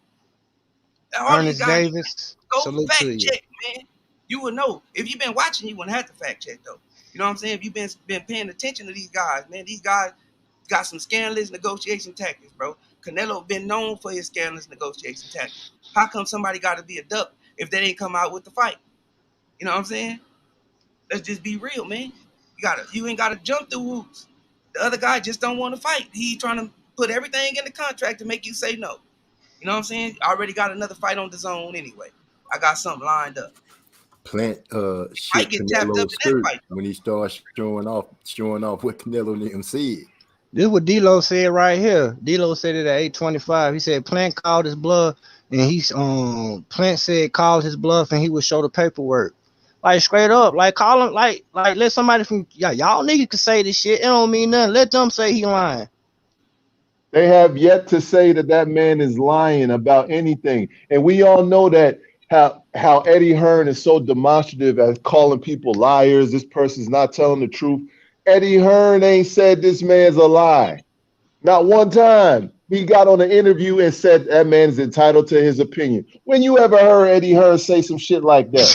All these Ernest guys Davis, go salute to fact you. check, man. You would know if you've been watching. You wouldn't have to fact check though. You know what I'm saying? If you've been paying attention to these guys, man, these guys got some scandalous negotiation tactics, bro. Canelo been known for his scandalous negotiation tactics. How come somebody got to be a duck if they didn't come out with the fight? You know what I'm saying? Let's just be real, man. You ain't gotta jump through hoops. The other guy just don't want to fight. He trying to put everything in the contract to make you say no. You know what I'm saying? I already got another fight on the zone anyway. I got something lined up. Plant Might shit get tapped up Canelo's in that skirt fight. when he started showing off what Canelo and him said. This is what D'Lo said right here. D'Lo said it at 825. He said Plant called his bluff, and Plant said called his bluff, and he would show the paperwork. Like straight up, like call him, like let somebody from y'all niggas can say this shit. It don't mean nothing. Let them say he lying. They have yet to say that that man is lying about anything, and we all know that how Eddie Hearn is so demonstrative at calling people liars. This person's not telling the truth. Eddie Hearn ain't said this man's a lie, not one time. he got on an interview and said that man is entitled to his opinion. When you ever heard Eddie Hearn say some shit like that?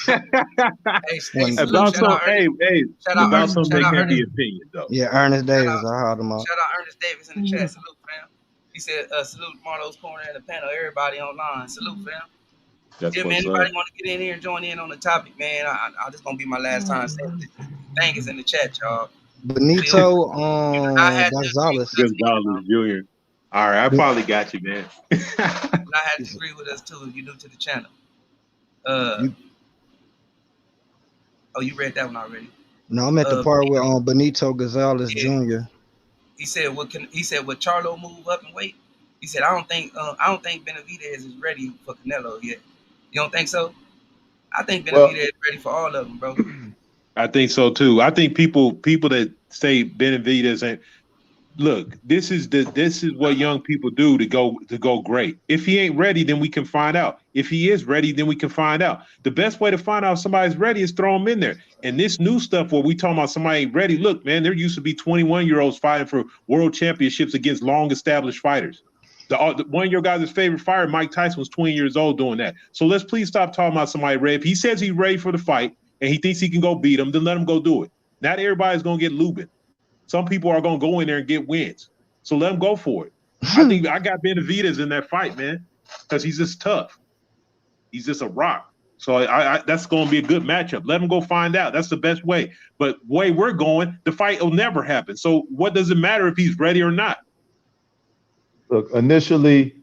Hey, when salute. About Shout some, out Ernest. hey, Shout out about Ernest. some Shout they out can't be Ernest. opinions though. yeah, Ernest Shout Davis, out. I heard him out. Shout out Ernest Davis in the chat. Salute, fam. He said, salute Marlo's Corner and the panel. Everybody online. Salute, fam. That's Yeah, man. what's Anybody up. want to get in here and join in on the topic, man? This gonna be my last time saying this. Thing is in the chat, y'all. Feel me? Benito You do not have to agree Gonzalez. with us neither, bro. Gonzalez Jr. All right, I finally got you, man. You do not have to agree with us too if you're new to the channel. You, Oh, you read that one already. no, I'm at the part with Benito Gonzalez Yeah. Jr. He said, would Charlo move up and wait? He said, I don't think Benavidez is ready for Canelo yet. You don't think so? I think Benavidez is ready for all of them, bro. I think so too. I think people that say Benavidez ain't look. This is what young people do to go great. If he ain't ready, then we can find out. If he is ready, then we can find out. The best way to find out if somebody's ready is throw him in there. And this new stuff where we talking about somebody ain't ready. Look, man, there used to be 21-year-olds fighting for world championships against long-established fighters. One of your guys' favorite fighter, Mike Tyson, was 20 years old doing that. So let's please stop talking about somebody ready. If he says he's ready for the fight and he thinks he can go beat him, then let him go do it. Not everybody's going to get Lubin. Some people are going to go in there and get wins. So let him go for it. I think I got Benavidez in that fight, man, because he's just tough. He's just a rock. So that's going to be a good matchup. Let him go find out. That's the best way. But the way we're going, the fight will never happen. So what does it matter if he's ready or not? Look, initially,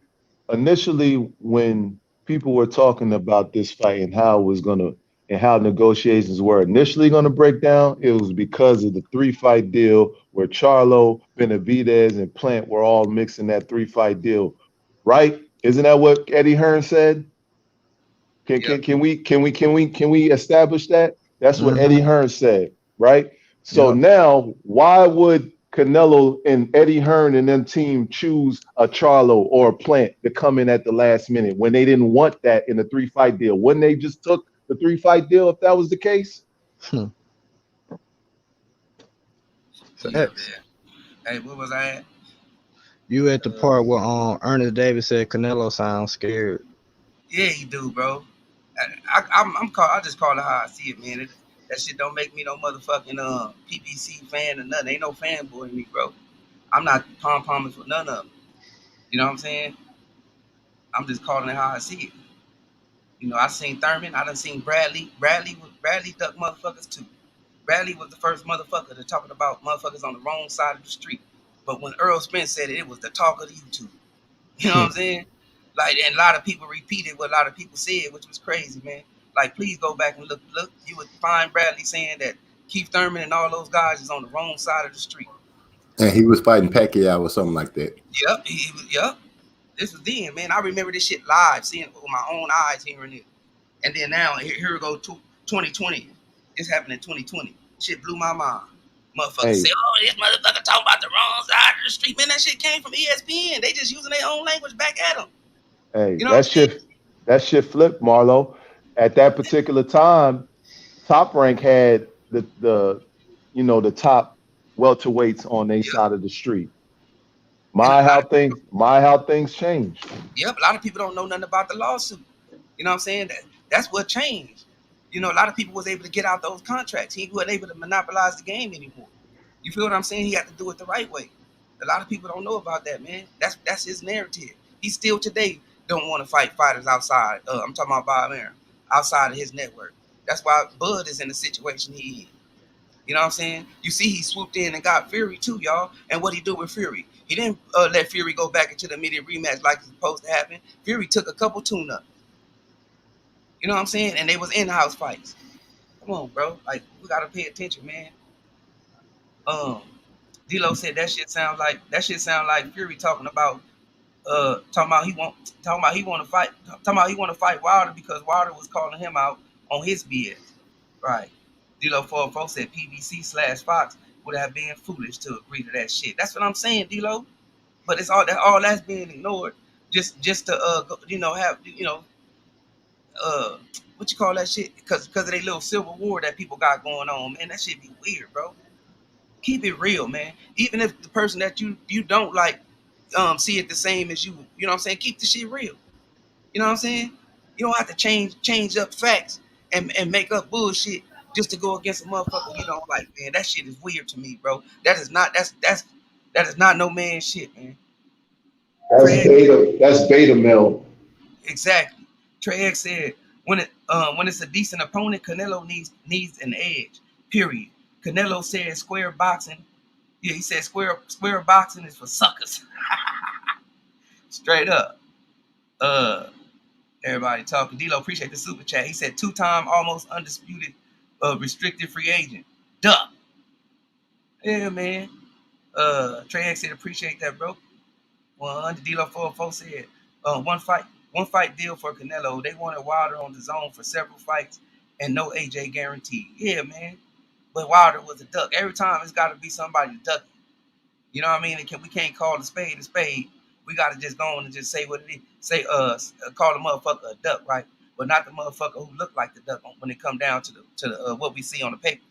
when people were talking about this fight and how it was gonna and how negotiations were initially gonna break down, it was because of the 3-fight deal where Charlo, Benavidez, and Plant were all mixing that 3-fight deal, right? Isn't that what Eddie Hearn said? Can we establish that? That's what Eddie Hearn said, right? So now, why would Canelo and Eddie Hearn and them team choose a Charlo or a Plant to come in at the last minute when they didn't want that in the 3-fight deal? Wouldn't they just took the 3-fight deal if that was the case? So Yeah, man. Hey, where was I at? You at the part where Ernest Davis said Canelo sounds scared. Yeah, he do, bro. I just call it how I see it, man. That shit don't make me no motherfucking PPC fan or nothing. Ain't no fanboy in me, bro. I'm not pom-pomming for none of them. You know what I'm saying? I'm just calling it how I see it. You know, I seen Thurman. I done seen Bradley. Bradley duck motherfuckers too. Bradley was the first motherfucker to talking about motherfuckers on the wrong side of the street. But when Earl Spence said it, it was the talk of the YouTube. You know what I'm saying? Like, and a lot of people repeated what a lot of people said, which was crazy, man. Like, please go back and look. You would find Bradley saying that Keith Thurman and all those guys is on the wrong side of the street. And he was fighting Pacquiao or something like that. Yep, he was. Yep. This was then, man. I remember this shit live, seeing it with my own eyes, hearing it. And then now, here we go, 2020. This happened in 2020. Shit blew my mind. Motherfuckers say, oh, this motherfucker talking about the wrong side of the street. Man, that shit came from ESPN. They just using their own language back at them. Hey, You know that shit flipped, Marlo. At that particular time, Top Rank had the top welterweights on their side of the street. How things changed. Yep, a lot of people don't know nothing about the lawsuit. You know what I'm saying? That's what changed. You know, a lot of people was able to get out those contracts. He wasn't able to monopolize the game anymore. You feel what I'm saying? He had to do it the right way. A lot of people don't know about that, man. That's his narrative. He still today don't want to fight fighters outside. I'm talking about Bob Arum, outside of his network. That's why Bud is in the situation he in. You know what I'm saying? You see, he swooped in and got Fury too, y'all. And what he do with Fury? He didn't let Fury go back into the immediate rematch like it's supposed to happen. Fury took a couple tune-ups. You know what I'm saying? And they was in-house fights. Come on, bro. Like, we gotta pay attention, man. D-Lo said that shit sound like Fury talking about he want to fight Wilder because Wilder was calling him out on his BS. Right. D-Lo 404 said PBC/Fox would have been foolish to agree to that shit. That's what I'm saying, D-Lo. But it's all that's being ignored just to have what you call that shit? Because of their little civil war that people got going on, man. That shit be weird, bro. Keep it real, man. Even if the person that you don't like see it the same as you. You know what I'm saying? Keep the shit real. You know what I'm saying? You don't have to change up facts and make up bullshit just to go against a motherfucker you don't like, man. That shit is weird to me, bro. That is not no man shit, man. That's Craig, beta. That's beta male. exactly. Craig said when it's a decent opponent, Canelo needs an edge. Period. Canelo said square boxing. Yeah, he said square boxing is for suckers. Straight up. Uh Everybody talking. D'Lo, appreciate the super chat. He said two-time almost undisputed restricted free agent. Duh. Yeah, man. Trey X said appreciate that, bro. 100 D'Lo 404 said one fight deal for Canelo. They wanted Wilder on the zone for several fights and no AJ guaranteed. Yeah, man. But Wilder was a duck. Every time it's got to be somebody to duck. You know what I mean? We can't call a spade a spade. We got to just go on and just say what it is. Say call the motherfucker a duck, right? But not the motherfucker who look like the duck when it come down to the what we see on the paper.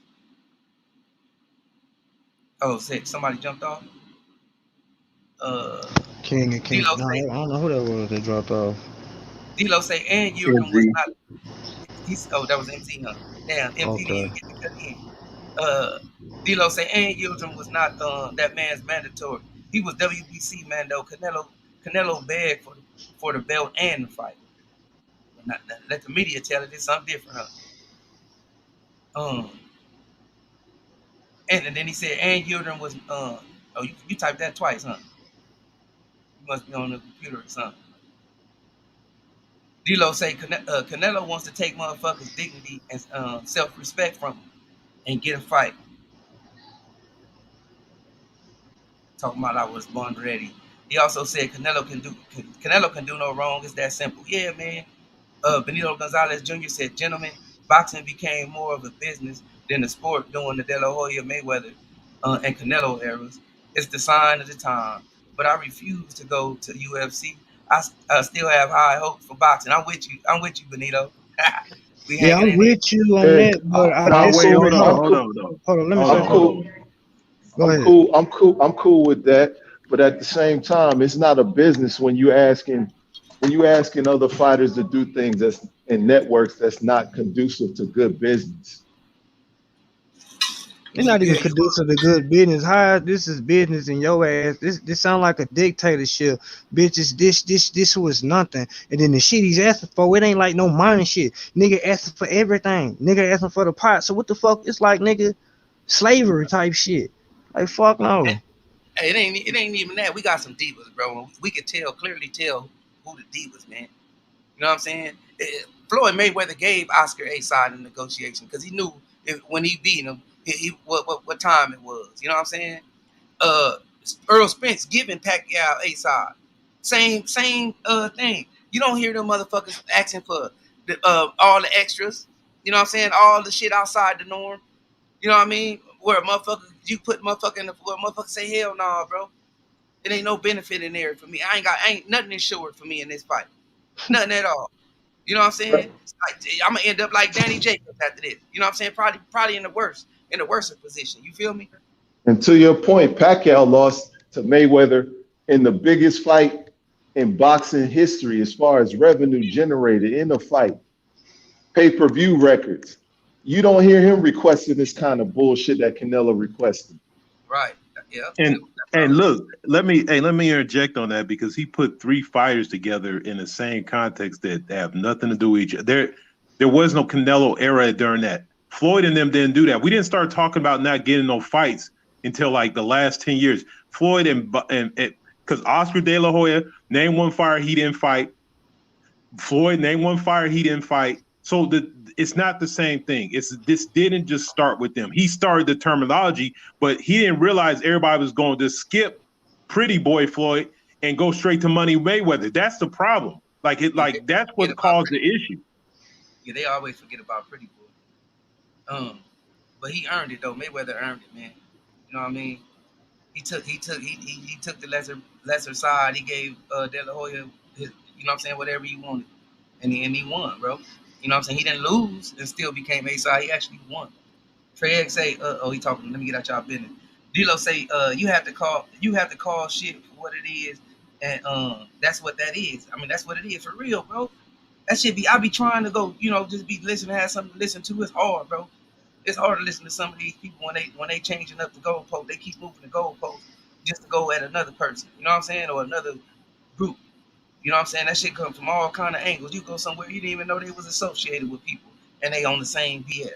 Oh, somebody jumped off. King and King. D'Lo No, say I don't know who that was that dropped off. D'Lo say and Yildirim was MG. not. That was MC, huh? Damn, MP didn't Okay. even get to cut in. D'Lo say and Yildirim was not that man's mandatory. He was WBC man though. Canelo begged for the belt and the fight. Not, let the media tell it. It's something different, huh? Um, and then he said, and Yildirim was, oh, you typed that twice, huh? You must be on the computer or something. D'Lo say Canelo wants to take motherfuckers' dignity and self-respect from them and get a fight. Talking about I was born ready. He also said Canelo can do no wrong. It's that simple. Yeah, man. Benito Gonzalez Jr. said, gentlemen, boxing became more of a business than a sport during the De La Hoya Mayweather and Canelo eras. It's the sign of the time. But I refuse to go to UFC. I still have high hopes for boxing. I'm with you. I'm with you, Benito. We Yeah, hanging I'm in there. with you on And that, but I No, I'm wait, cool. disagree. hold on, I'm Hold on, hold cool. on, though. hold on. Let me Hold say I'm on, hold something. on. cool. Go I'm ahead. cool. I'm cool with that. But at the same time, it's not a business when you asking other fighters to do things that's in networks that's not conducive to good business. It's not Yeah, even you conducive to good business. How this is business in your ass. This sound like a dictatorship. Bitches, this was nothing. And then the shit he's asking for, it ain't like no money shit. Nigga asking for everything. Nigga asking for the pot. So what the fuck? It's like nigga slavery type shit. Like fuck no. Hey, it ain't even that. We got some divas, bro. We could clearly tell who the divas, man. You know what I'm saying? Floyd Mayweather gave Oscar a side in the negotiation because he knew when he beat him, what time it was. You know what I'm saying? Uh, Earl Spence giving Pacquiao a side. Same thing. You don't hear them motherfuckers asking for all the extras. You know what I'm saying? All the shit outside the norm. You know what I mean? Where a motherfucker you put motherfucker in the where a motherfucker say hell nah, bro. It ain't no benefit in there for me. I ain't nothing insured for me in this fight. Nothing at all. You know what I'm saying? It's like, I'm gonna end up like Danny Jacobs after this. You know what I'm saying? Probably in the worst position. You feel me? And to your point, Pacquiao lost to Mayweather in the biggest fight in boxing history as far as revenue generated in a fight, pay-per-view records. You don't hear him requesting this kind of bullshit that Canelo requested. Right. Yeah. And That's what and I'm saying. look, let me interject on that because he put three fighters together in the same context that have nothing to do with each other. There was no Canelo era during that. Floyd and them didn't do that. We didn't start talking about not getting no fights until like the last 10 years. Floyd and because Oscar De La Hoya named one fighter he didn't fight. Floyd named one fighter he didn't fight. So it's not the same thing. This didn't just start with them. He started the terminology, but he didn't realize everybody was going to skip Pretty Boy Floyd and go straight to Money Mayweather. That's the problem. Yeah, they That's forget what about caused Pretty the Boy. issue. Yeah, they always forget about Pretty Boy. But he earned it though. Mayweather earned it, man. You know what I mean? He took the lesser side. He gave De La Hoya his, you know what I'm saying, whatever he wanted. And he won, bro. You know what I'm saying? He didn't lose and still became A side. He actually won. Trey X say, oh, he talking. Let me get out y'all business. D'Lo say, you have to call shit for what it is And that's what that is. I mean, that's what it is for real, bro. That shit be I be trying to go, just be listening, have something to listen to. It's hard, bro. It's hard to listen to some of these people when they changing up the goalpost. They keep moving the goalpost just to go at another person. You know what I'm saying? Or another group. You know what I'm saying? That shit comes from all kind of angles. You go somewhere you didn't even know they was associated with people and they on the same BS.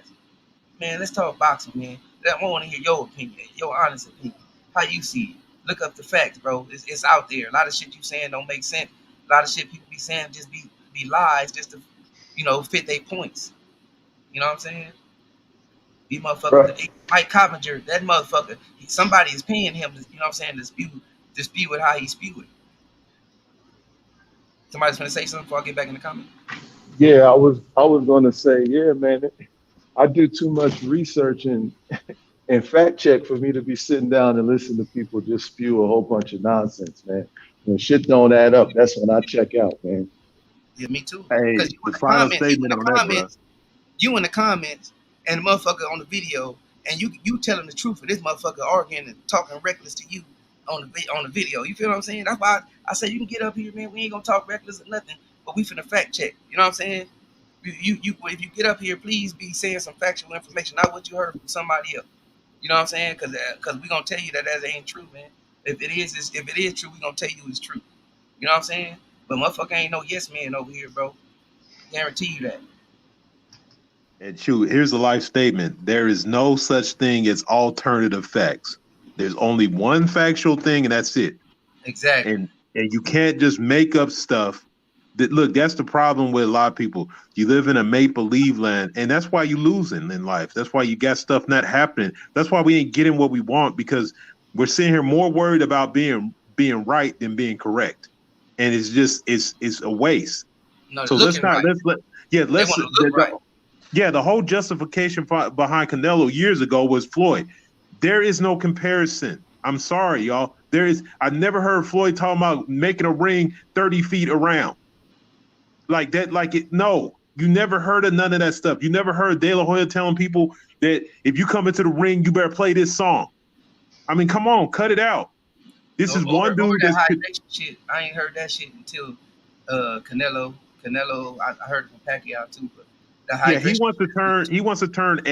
Man, let's talk boxing, man. I want to hear your opinion, your honest opinion. How you see it? Look up the facts, bro. It's out there. A lot of shit you saying don't make sense. A lot of shit people be saying just be lies just to, fit their points. You know what I'm saying? These Right. motherfuckers, Mike Coppinger, that motherfucker, somebody is paying him, you know what I'm saying, to spew it how he spew it. Somebody's gonna say something before I get back in the comment. Yeah, I was gonna say, yeah, man. I do too much research and fact check for me to be sitting down and listen to people just spew a whole bunch of nonsense, man. When shit don't add up, that's when I check out, man. Yeah, me too. Hey, Because the final statement on that, bro. you in the comments, and the motherfucker on the video, and you telling the truth, and this motherfucker arguing and talking reckless to you on the video. You feel what I'm saying? That's why I say you can get up here, man. We ain't gonna talk reckless or nothing, but we finna fact check. You know what I'm saying? You if you get up here, please be saying some factual information, not what you heard from somebody else. You know what I'm saying? Because we gonna tell you that ain't true, man. If it is true, we gonna tell you it's true. You know what I'm saying? But motherfucker ain't no yes man over here, bro. Guarantee you that. And shoot, here's a life statement. There is no such thing as alternative facts. There's only one factual thing, and that's it. Exactly. And you can't just make up stuff. That look, that's the problem with a lot of people. You live in a make believe land, and that's why you losing in life. That's why you got stuff not happening. That's why we ain't getting what we want because we're sitting here more worried about being right than being correct, and it's just it's a waste. No, So looking right. They let's want to look right. yeah, the whole justification behind Canelo years ago was Floyd. There is no comparison. I'm sorry, y'all. I never heard Floyd talking about making a ring 30 feet around like that. No, you never heard of none of that stuff. You never heard De La Hoya telling people that if you come into the ring, you better play this song. I mean, come on, cut it out. This is Or one dude that that's high nation shit. I ain't heard that shit until Canelo. I heard from Pacquiao too, but the yeah, hydration. he wants to turn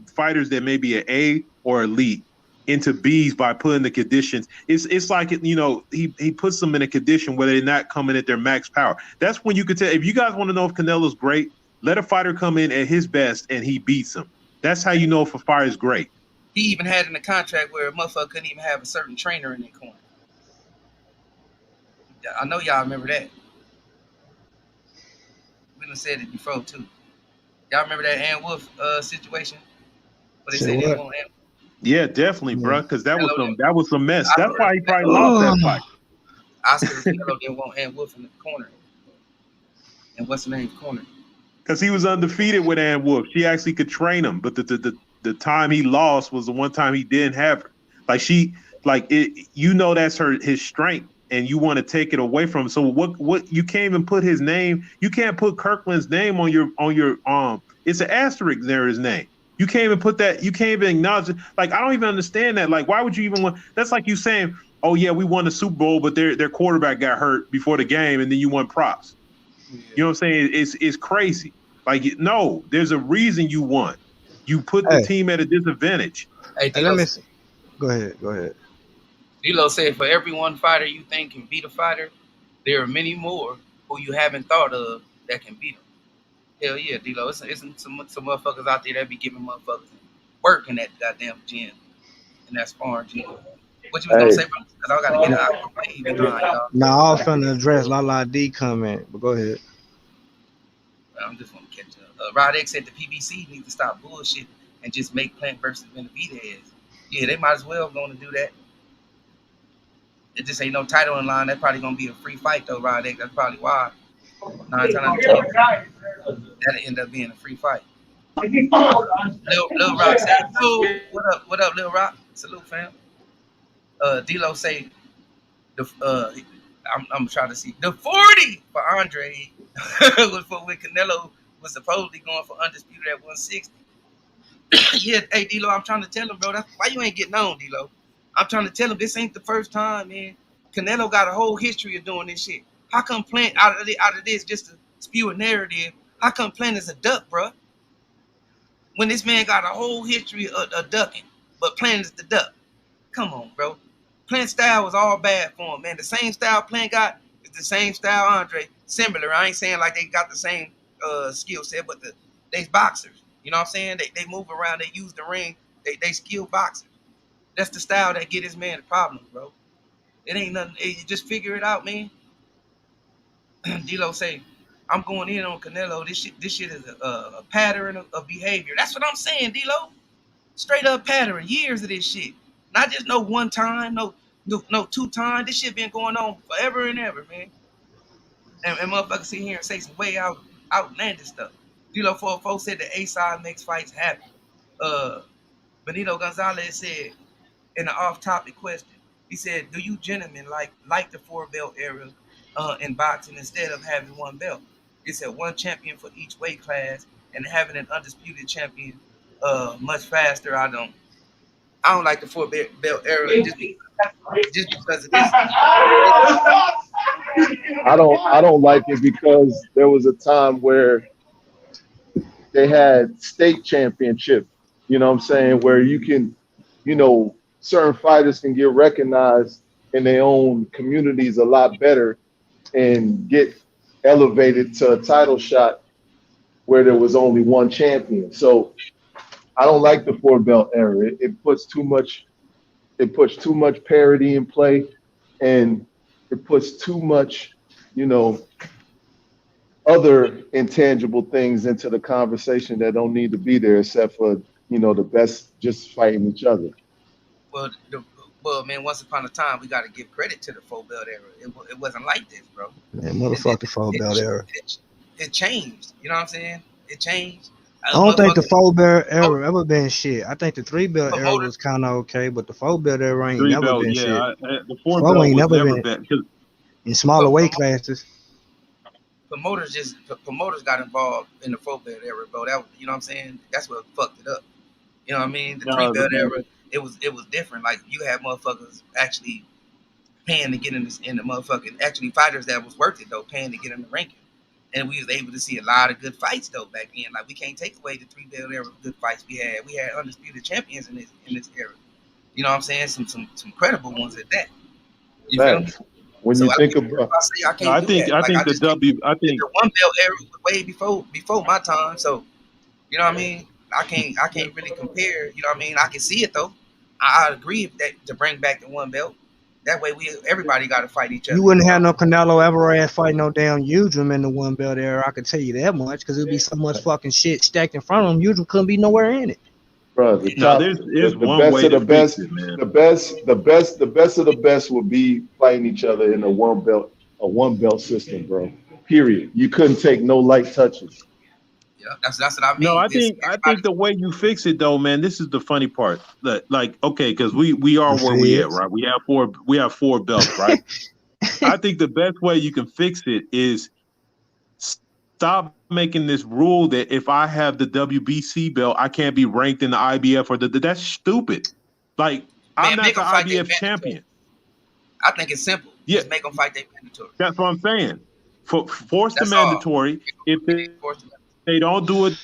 fighters that may be an A or elite into B's by putting the conditions. It's like he puts them in a condition where they're not coming at their max power. That's when you could tell if you guys want to know if Canelo's great, let a fighter come in at his best and he beats him. That's how you know if a fighter is great. He even had in the contract where a motherfucker couldn't even have a certain trainer in their corner. I know y'all remember that. We done said it before too. Y'all remember that Ann Wolf situation where they Say said they didn't what? want Ann. Yeah, definitely, Yeah. bro. Because that Canelo was some mess. That's why he probably lost Oh, that fight. Oscar and Canelo didn't want Ann Wolf in the corner. And what's the name's corner? Because he was undefeated with Ann Wolf. She actually could train him, but the time he lost was the one time he didn't have her. That's his strength, and you want to take it away from him. So what you can't even put his name. You can't put Kirkland's name on your It's an asterisk there. His name. You can't even put that. You can't even acknowledge it. Like I don't even understand that. Like why would you even want? That's like you saying, oh yeah, we won the Super Bowl, but their quarterback got hurt before the game, and then you won props. Yeah. You know what I'm saying? It's crazy. Like no, there's a reason you won. You put the hey, team at a disadvantage. Hey, hey, let me see. Go ahead. Go ahead. D'Lo said, for every one fighter you think can beat a fighter, there are many more who you haven't thought of that can beat them. Hell yeah, D'Lo. It's some motherfuckers out there that be giving motherfuckers work in that goddamn gym, in that sparring gym. What you was gonna Hey, say, bro? Because I gotta get out. I'm way behind, y'all. Now, I'm finna address Lala D comment, but go ahead. I'm just gonna catch up. Rod X said the PBC needs to stop bullshit and just make Plant versus Benavidez. Yeah, they might as well going to do that. It just ain't no title in line. That's probably gonna be a free fight though, Rod X. That's probably why. 9 times out of 10, that'll end up being a free fight. Lil Rock say, "Oh, what up, Lil Rock? Salute, fam." D'Lo say the I'm trying to see the 40 for Andre was for when Canelo was supposedly going for undisputed at 160. Yeah, hey D'Lo, I'm trying to tell him, bro. That's why you ain't getting on, D'Lo. I'm trying to tell him this ain't the first time, man. Canelo got a whole history of doing this shit. How come Plant out of this just to spew a narrative? How come Plant is a duck, bro? When this man got a whole history of ducking, but Plant is the duck. Come on, bro. Plant style was all bad for him, man. The same style Plant got is the same style Andre. Similar. I ain't saying like they got the same skill set, but they boxers. You know what I'm saying? They move around. They use the ring. They skilled boxers. That's the style that get this man the problems, bro. It ain't nothing. You just figure it out, man. D-Lo say, I'm going in on Canelo. This shit is a pattern of behavior. That's what I'm saying, D-Lo. Straight up pattern. Years of this shit. Not just no one time, no 2 times. This shit been going on forever and ever, man. And motherfuckers sit here and say some way outlandish stuff. D-Lo 404 said the A side makes fights happen. Benito Gonzalez said in an off-topic question, he said, "Do you gentlemen like the 4-belt era in boxing instead of having 1 belt?" He said 1 champion for each weight class and having an undisputed champion much faster. I don't like the 4-belt era just because of this. I don't like it because there was a time where they had state championship, you know what I'm saying, where you can, certain fighters can get recognized in their own communities a lot better and get elevated to a title shot where there was only 1 champion. So I don't like the 4-belt era. It puts too much parity in play, and it puts too much, other intangible things into the conversation that don't need to be there, except for the best just fighting each other. Well, man, once upon a time, we got to give credit to the 4-belt era. It wasn't like this, bro. Man, motherfucking 4-belt era. It changed. You know what I'm saying? It changed. I don't think the 4-belt era ever been shit. I think the 3-belt era was kind of okay, but the 4-belt era ain't never been shit. The 4-belt ain't never been in smaller weight classes. Promoters got involved in the 4-belt era, bro. That, you know what I'm saying? That's what fucked it up. You know what I mean? The 3-belt era, it was different. Like, you had motherfuckers actually paying to get in the motherfucking, actually fighters that was worth it though, paying to get in the ranking. And we was able to see a lot of good fights though back then. Like, we can't take away the 3-belt era of good fights we had. We had undisputed champions in this era. You know what I'm saying? Some credible ones at that. You feel me? When you think about, I think the 1-belt era was way before my time. So, you know what I mean? I can't really compare. You know what I mean? I can see it though. I agree that to bring back the 1-belt. That way everybody got to fight each other. You wouldn't have no Canelo Alvarez fight no damn Udrum in the 1-belt era. I could tell you that much, because it'd be so much fucking shit stacked in front of him. Udrum couldn't be nowhere in it. Bro, the best of the best would be fighting each other in a 1-belt system, bro. Period. You couldn't take no light touches. Yeah, that's what I mean. No, I think the way you fix it though, man. This is the funny part. Like, okay, because we are where we at, right? We have 4 belts, right? I think the best way you can fix it is stop making this rule that if I have the WBC belt, I can't be ranked in the IBF or that's stupid. Like, I'm not the IBF champion. I think it's simple. Yeah. Just make them fight their mandatory. That's what I'm saying. Force the mandatory. If they don't do it,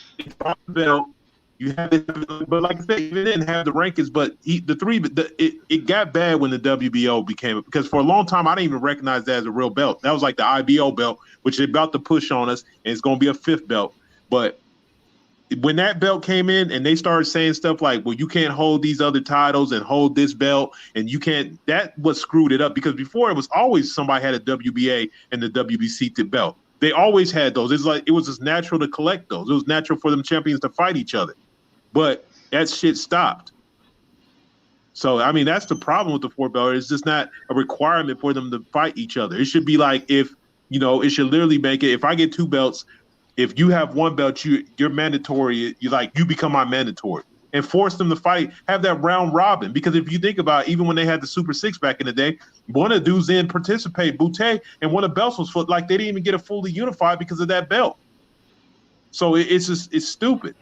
belt. You have it, but like I said, even didn't have the rankings. But it got bad when the WBO became, because for a long time I didn't even recognize that as a real belt. That was like the IBO belt, which they're about to push on us, and it's going to be a 5th belt. But when that belt came in and they started saying stuff like, well, you can't hold these other titles and hold this belt, and you can't, that was screwed it up, because before it was always somebody had a WBA and the WBC belt. They always had those. It's like, it was just natural to collect those. It was natural for them champions to fight each other. But that shit stopped. So, I mean, that's the problem with the 4-belt. It's just not a requirement for them to fight each other. It should be like, if, it should literally make it, if I get 2 belts, if you have 1 belt, you're mandatory. You become my mandatory, and force them to fight. Have that round robin, because if you think about it, even when they had the Super 6 back in the day, one of the dudes didn't participate, Boutte, and one of the belts was like they didn't even get it fully unified because of that belt. So it's stupid.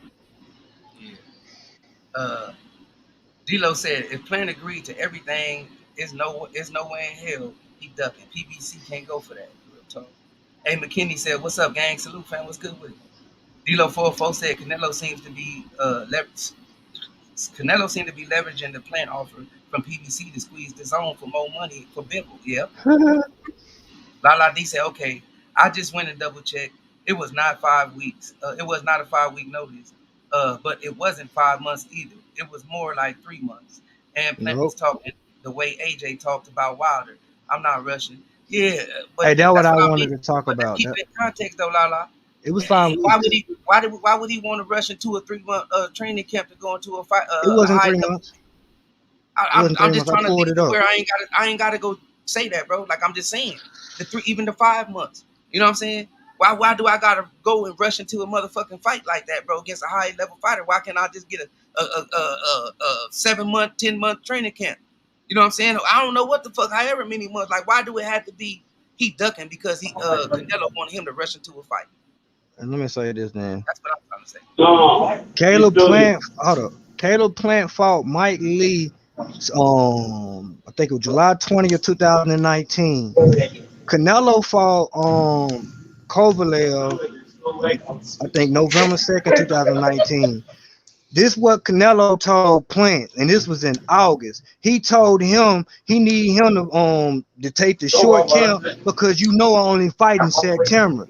D-Lo said, if Plant agreed to everything, is no way in hell He ducking. PBC can't go for that. Real talk. Hey, McKinney said, "What's up, gang? Salute, fam. What's good with it?" D'Lo 44 said Canelo seems to be Canelo seemed to be leveraging the plant offer from PBC to squeeze the zone for more money for Bibble. Yep. Lala D said, okay, I just went and double checked. It was not 5 weeks. It was not a 5 week notice. But it wasn't 5 months either. It was more like 3 months. And Plant was Nope. talking the way AJ talked about Wilder. I'm not rushing. Yeah, Hey, but that's what that's I what I wanted mean. to talk But let's about. keep it in context though, Lala. It was 5 weeks. Why would he want to rush into a 3 month training camp to go into a fight It a wasn't high three level? months. It wasn't I'm three just months. I trying to pulled leave it it up. where I ain't gotta go say that, bro. Like I'm just saying even the 5 months. You know what I'm saying? Why do I gotta go and rush into a motherfucking fight like that, bro, against a high level fighter? Why can't I just get a 7 month, 10 month training camp? You know what I'm saying? I don't know what the fuck, however many months. Like why do it have to be he ducking because he Canelo wanted him to rush into a fight? And let me say this then. That's what I'm trying to say. Caleb Plant, hold up. Caleb Plant fought Mike Lee. I think it was July 20th, 2019. Canelo fought Kovalev, I think November 2nd, 2019. This what Canelo told Plant, and this was in August. He told him he need him to take the short camp because I only fight in September.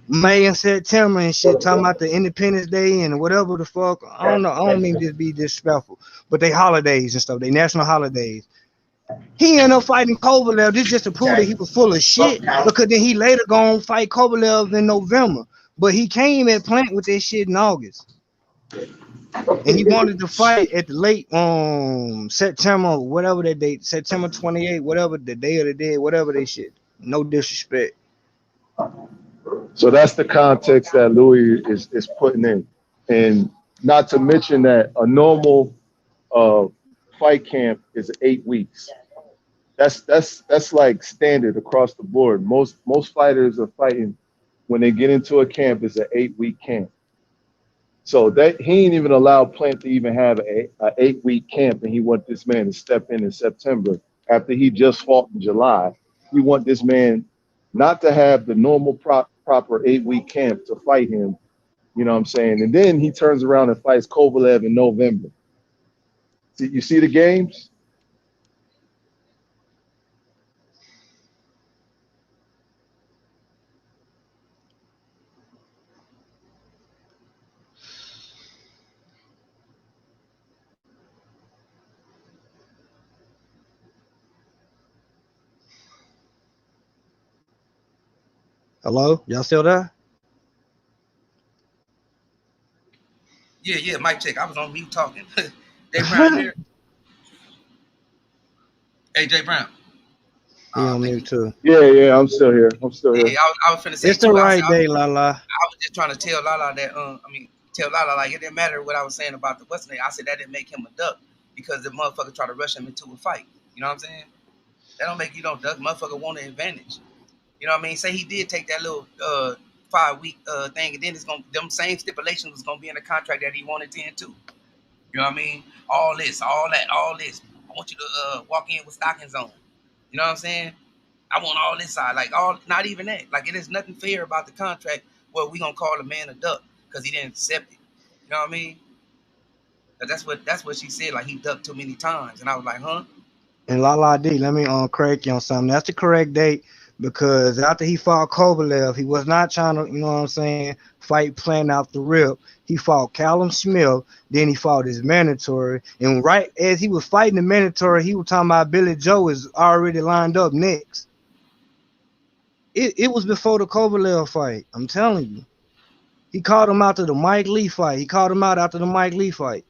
May and September and shit, talking about the Independence Day and whatever the fuck. I don't know. I don't mean to be disrespectful, but they holidays and stuff, they national holidays. He ended up fighting Kovalev. This just to prove that he was full of shit. Because then he later gonna fight Kovalev in November. But he came at Plant with this shit in August. And he wanted to fight at the late September, whatever that date, September 28th, whatever the day of the day, whatever they shit. No disrespect. So that's the context that Louis is putting in. And not to mention that a normal uh, fight camp is 8 weeks. That's like standard across the board. Most fighters are fighting when they get into a camp is an 8 week camp. So that he ain't even allowed Plant to even have a 8 week camp, and he want this man to step in September after he just fought in July. He want this man not to have the normal proper 8 week camp to fight him. You know what I'm saying? And then he turns around and fights Kovalev in November. You see the games? Hello? Y'all still there? Yeah, mic check. I was on mute talking. Jay Brown there. Hey, Jay Brown. He I on think mute too. Yeah, I'm still here. I'm still here. yeah, I was finna say It's the too. right day, Lala. I was just trying to tell Lala that tell Lala like it didn't matter what I was saying about the what's name. I said that didn't make him a duck because the motherfucker tried to rush him into a fight. You know what I'm saying? That don't make you don't duck. Motherfucker want an advantage. You know what I mean? Say he did take that little 5 week thing, and then it's gonna them same stipulations was gonna be in the contract that he wanted then too. You know what I mean? All this, all that, all this. I want you to walk in with stockings on. You know what I'm saying? I want all this side, like all, not even that. Like it is nothing fair about the contract where we gonna call a man a duck because he didn't accept it. You know what I mean? But that's what she said. Like he ducked too many times, and I was like, huh? And Lala D, let me correct you on something. That's the correct date because after he fought Kovalev, he was not trying to, fight Plant out the rip. He fought Callum Smith, then he fought his mandatory. And right as he was fighting the mandatory, he was talking about Billy Joe is already lined up next. It was before the Kovalev fight. I'm telling you. He called him out to the Mike Lee fight. He called him out after the Mike Lee fight.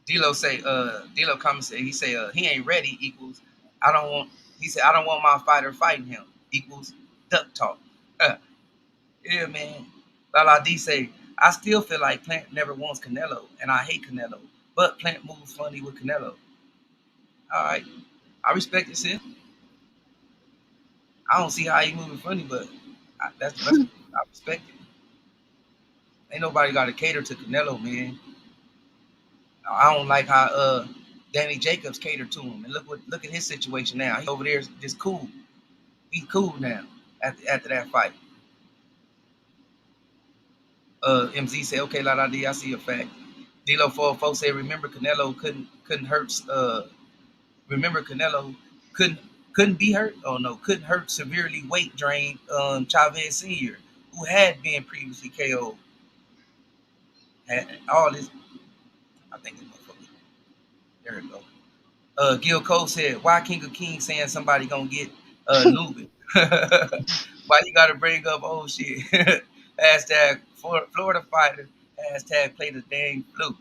D'Lo say, D'Lo comment say he say, he ain't ready equals, I don't want. He said I don't want my fighter fighting him equals duck talk. Yeah, man. Lala D say I still feel like Plant never wants Canelo, and I hate Canelo, but Plant moves funny with Canelo. All right, I respect it, sis. I don't see how he moving funny, but that's I respect it. Ain't nobody got to cater to Canelo, man. I don't like how Danny Jacobs catered to him, and look at his situation now. He over there just cool. He's cool now after that fight. MZ said, okay, La D, I see a fact. D-Lo 404 said, remember Canelo couldn't hurt. Remember Canelo couldn't be hurt. Oh no, couldn't hurt severely weight drained Chavez Senior, who had been previously KO'd. Had all this, I think this motherfucker. There we go. Gil Cole said, why King of Kings saying somebody gonna get Nubin? Why you gotta bring up old shit? Hashtag Florida fighter. Hashtag play the dang flute.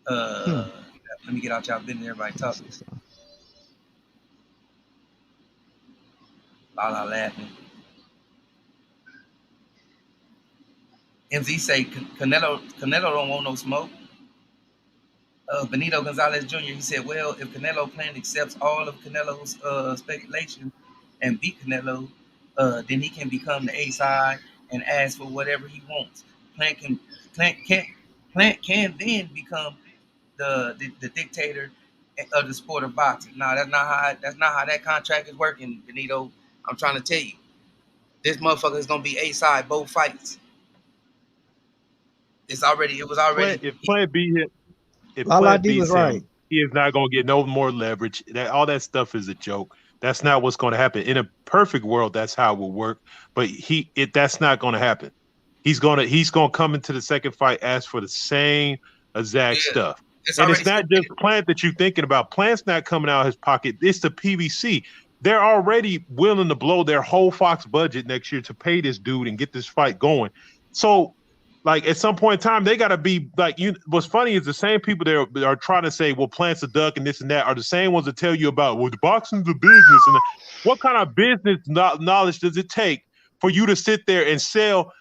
Let me get out y'all business. Everybody talking. Lala laughing. MZ say Canelo don't want no smoke. Benito Gonzalez Jr. He said, well, if Canelo plan accepts all of Canelo's speculation and beat Canelo, then he can become the A side and ask for whatever he wants. Plant can then become the dictator of the sport of boxing. No, that's not how that contract is working, Benito. I'm trying to tell you, this motherfucker is gonna be A side both fights. It was already. If Plant beat him, if Lala Plant D was beats right. him, he is not going to get no more leverage. All that stuff is a joke. That's not what's going to happen. In a perfect world, that's how it will work. But that's not going to happen. He's gonna come into the second fight, ask for the same exact stuff. It's not just Plant that you're thinking about. Plant's not coming out of his pocket. It's the PBC. They're already willing to blow their whole Fox budget next year to pay this dude and get this fight going. So, like, at some point in time, they got to be like, what's funny is the same people that are trying to say, well, Plant's a duck and this and that are the same ones that tell you about, well, the boxing's a business. And what kind of business knowledge does it take for you to sit there and sell,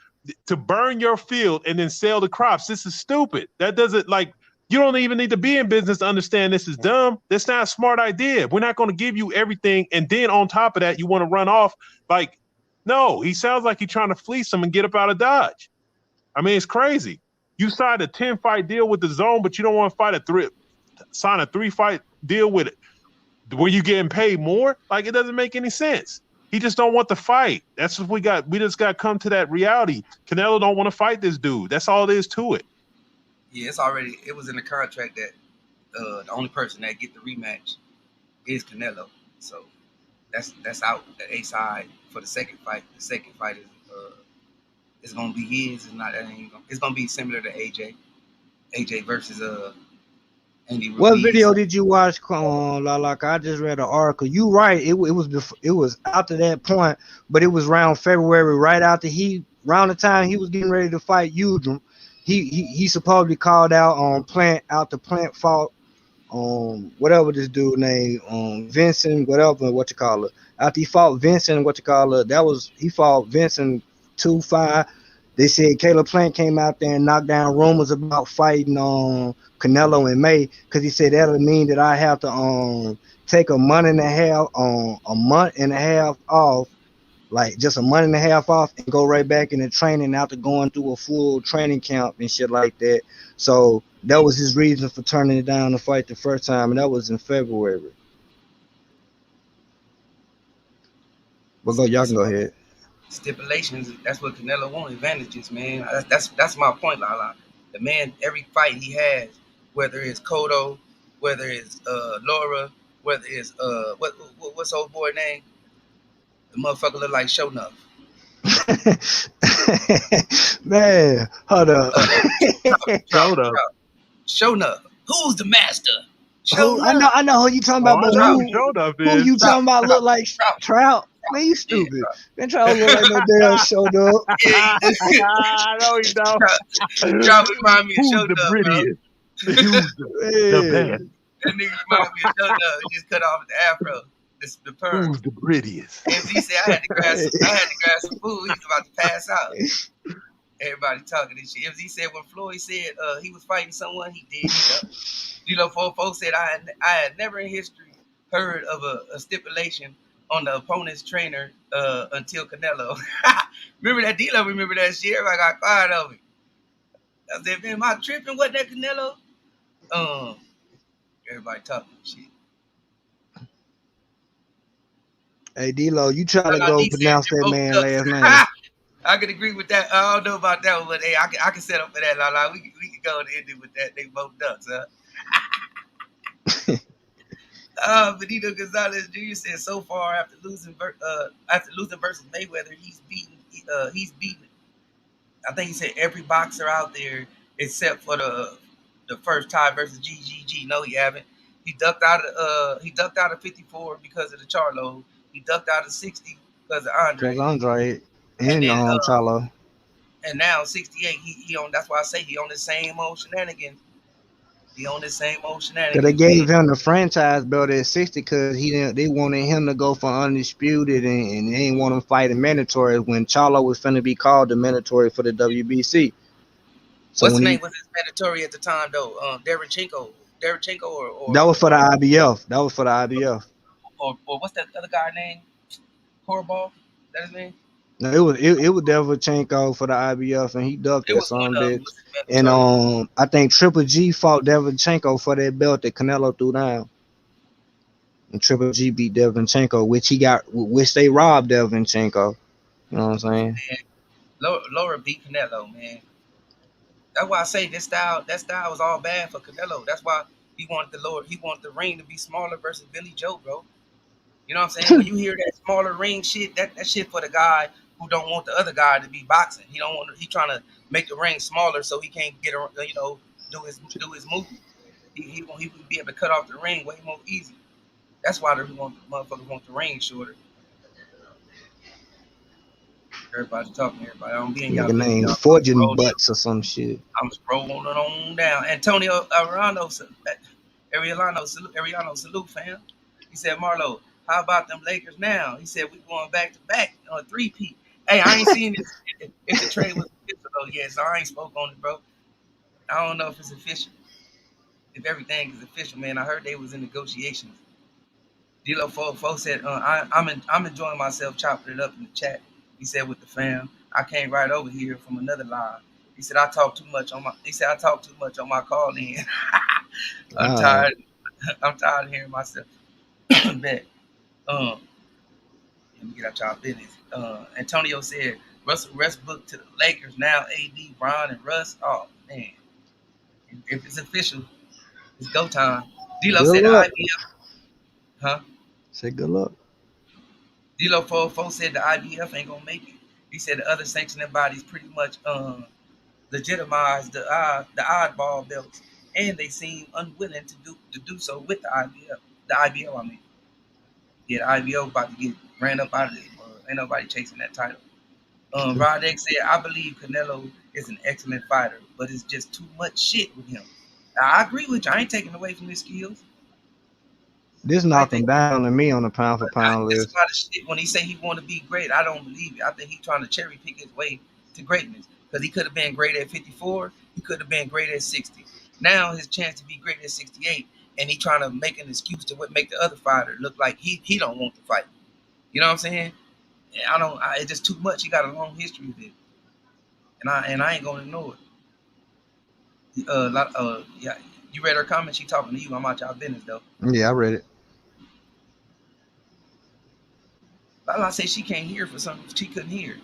to burn your field and then sell the crops? This is stupid. That doesn't, like, you don't even need to be in business to understand this is dumb. That's not a smart idea. We're not going to give you everything. And then on top of that, you want to run off. Like, no, he sounds like he's trying to fleece him and get up out of Dodge. I mean, it's crazy. You signed a 10-fight deal with the Zone, but you don't want to sign a 3-fight deal with it where you getting paid more. Like, it doesn't make any sense. He just don't want to fight. That's what we got. We just got to come to that reality. Canelo don't want to fight this dude. That's all there is to it. Yeah, it was in the contract that the only person that get the rematch is Canelo. So that's out the A side for the second fight. The second fight is gonna be his. It's gonna be similar to AJ. AJ versus Andy Ruiz. What video did you watch, like I just read an article. You right, it was after that point, but it was around February, right after around the time he was getting ready to fight Udrum. He supposedly called out on Plant out the Plant fought whatever this dude named Vincent, whatever what you call it. After he fought Vincent, he fought Vincent 2-5. They said Caleb Plant came out there and knocked down rumors about fighting Canelo in May, because he said that'll mean that I have to take a month and a half off, like just a month and a half off, and go right back into training after going through a full training camp and shit like that. So that was his reason for turning it down to fight the first time, and that was in February. But y'all can go ahead. Stipulations, that's what Canelo wants, advantages, man. That's my point, Lala. The man, every fight he has, whether it's Cotto, whether it's Laura, whether it's what's old boy name? The motherfucker look like Show Enough. Man, hold up. Show Enough. Who's the master? I know who you talking about, but who you talking about look like Trout? Man, you stupid. Yeah, man, Trout look like no damn Show Enough. I know you don't. Trout remind me of Show Enough, bro. Who's the best? That nigga remind me of Show Enough. He just cut off the afro. The perm. Who's the prettiest? MZ said I had to grab some food. He was about to pass out. Everybody talking this shit. MZ said when Floyd said he was fighting someone, he did. D-Lo 404 said I had never in history heard of a stipulation on the opponent's trainer until Canelo. Remember that D-Lo? Remember that shit? Everybody got quiet of it. I said, man, am I tripping? Wasn't that Canelo? Everybody talking shit. Hey, D-Lo, you try to Like go he said, pronounce they that both man ducks. last name. I can agree with that. I don't know about that one, but hey, I can set up for that. La. We can go and end it with that. They both ducks, huh? Benito Gonzalez Jr. said so far after losing versus Mayweather, he's beaten. I think he said every boxer out there except for the first tie versus GGG. No, he haven't. He ducked out of 54 because of the Charlo. He ducked out of 60 because of Cause Andre. Andre And and then Charlo. and now 68, he on. That's why I say he on the same old shenanigans. He on the same old Cause they shenanigans, man. gave him the franchise belt at 60 because they wanted him to go for undisputed and they didn't want him fighting mandatory when Charlo was finna be called the mandatory for the WBC. So What's when the he name was his mandatory at the time though? Derevchenko, that was for the IBF. That was for the IBF. or what's that other guy name? Korbal? That his name? No, it was Deverchenko for the IBF and he ducked It that was son one of them. bitch. Was his And mandatory? I think Triple G fought Deverchenko for that belt that Canelo threw down. And Triple G beat Deverchenko, which they robbed Deverchenko. You know what I'm saying? Man, Laura beat Canelo, man. That's why I say that style was all bad for Canelo. That's why he wanted the ring to be smaller versus Billy Joe, bro. You know what I'm saying? When you hear that smaller ring shit, that shit for the guy who don't want the other guy to be boxing. He trying to make the ring smaller so he can't do his move. He would be able to cut off the ring way more easy. That's why the motherfuckers want the ring shorter. Everybody talking, everybody. I don't be in y'all Nigga business, named y'all. Fortune Butts or some shit. I'm scrolling on down. Antonio Ariano, salute, fam. He said, Marlo, how about them Lakers now? He said, we going back to back on a three-peat. Hey, I ain't seen this. If the trade was official, though, yeah, so I ain't spoke on it, bro. I don't know if it's official. If everything is official, man, I heard they was in negotiations. D-Lo Fo said, I'm enjoying myself chopping it up in the chat. He said, with the fam, I came right over here from another live. He said, I talk too much on my call in. I'm Alright. tired. I'm tired of hearing myself. Bet. Um, Let me get out y'all business. Antonio said Russell Westbrook to the Lakers now. AD, Bron, and Russ. Oh man, if it's official, it's go time. D'Lo Good said the luck. IBF, huh? Say good luck. D'Lo Fo said the IBF ain't gonna make it. He said the other sanctioning bodies pretty much legitimized the oddball belts, and they seem unwilling to do so with the IBF. The IBO, I mean, yeah, the IBO about to get ran up out of this. Ain't nobody chasing that title. Rod X said, I believe Canelo is an excellent fighter, but it's just too much shit with him. I agree with you. I ain't taking away from his skills. This I knock him think down to me on the pound for pound it's list. a lot of shit. When he say he want to be great, I don't believe it. I think he's trying to cherry pick his way to greatness because he could have been great at 54. He could have been great at 60. Now his chance to be great at 68, and he trying to make an excuse to make the other fighter look like he don't want to fight. You know what I'm saying? It's just too much. He got a long history with it, and I ain't gonna ignore it. Yeah. You read her comment. She talking to you. I'm out y'all business though. Yeah, I read it. Lala said she can't hear for something she couldn't hear.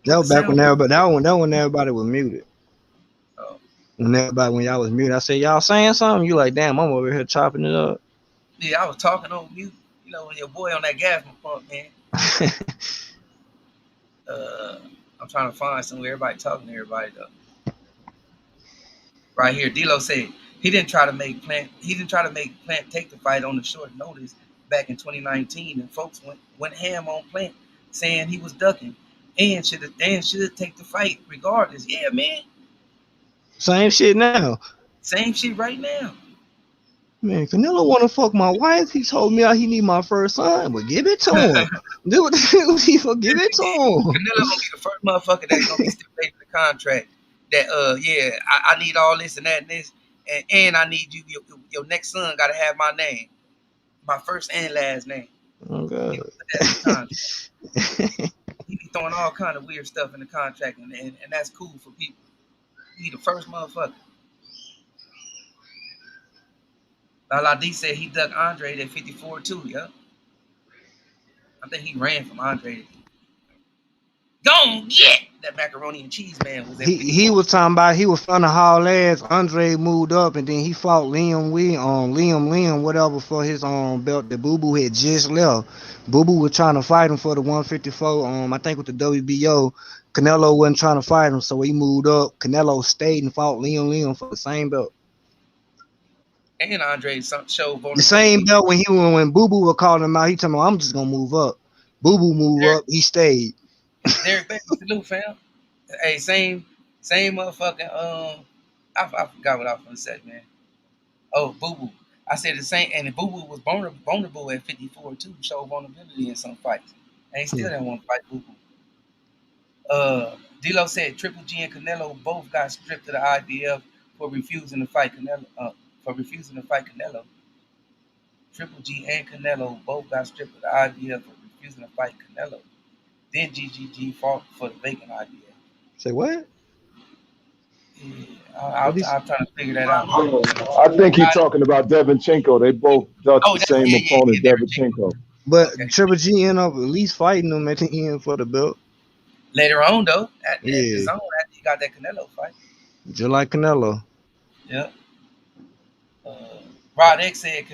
That Was was the back when sound? everybody that one everybody was muted. Oh, When y'all was muted, I said y'all saying something. You like, damn, I'm over here chopping it up. yeah, I was talking on mute. You know, when your boy on that gas pump, man. Uh, I'm trying to find somewhere everybody talking to everybody though. Right here, D'Lo said he didn't try to make Plant. He didn't try to make Plant take the fight on the short notice back in 2019, and folks went ham on Plant, saying he was ducking and should take the fight regardless. Yeah, man, Same shit now. same shit right now. Man, Canelo wanna fuck my wife. He told me he need my first son, but give it to him. Do what the hell he for give it to him. Canelo gonna be the first motherfucker that's gonna be stipulating the contract that yeah, I need all this and that and this, and I need your next son gotta have my name, my first and last name. Oh He god. put that in the contract. He be throwing all kind of weird stuff in the contract, and that's cool for people. He the first motherfucker. Lala D said he ducked Andre at 54 too. Yep. I think he ran from Andre. Don't get that macaroni and cheese man was at He 54. was talking about he was finna haul ass. Andre moved up and then he fought Liam whatever for his belt that Boo Boo had just left. Boo Boo was trying to fight him for the 154. I think with the WBO. Canelo wasn't trying to fight him, so he moved up. Canelo stayed and fought Liam for the same belt. And Andre showed The same vulnerability. belt when Boo Boo was calling him out, he told me, I'm just gonna move up. Boo Boo move Derek, up, he stayed. Derek Bailey, salute, fam. Hey, same motherfucking I forgot what I was gonna say, man. Oh, Boo Boo. I said the same, and Boo Boo was vulnerable at 54 too. Showed vulnerability in some fights, and he still didn't want to fight Boo Boo. D'Lo said Triple G and Canelo both got stripped of the IBF for refusing to fight Canelo. Triple G and Canelo both got stripped of the IBF for refusing to fight Canelo. Then GGG fought for the vacant IBF. Say what? Yeah, What is I'm trying to figure that out. I think he's talking about Devinchenko. They both ducked Oh, the that's same yeah, opponent, there, Chico. Devinchenko. but Okay. Triple G ended up at least fighting him at the end for the belt. Later on, though, at the Yeah, zone, after he got that Canelo fight. just like Canelo. Yeah. Uh, Rod X said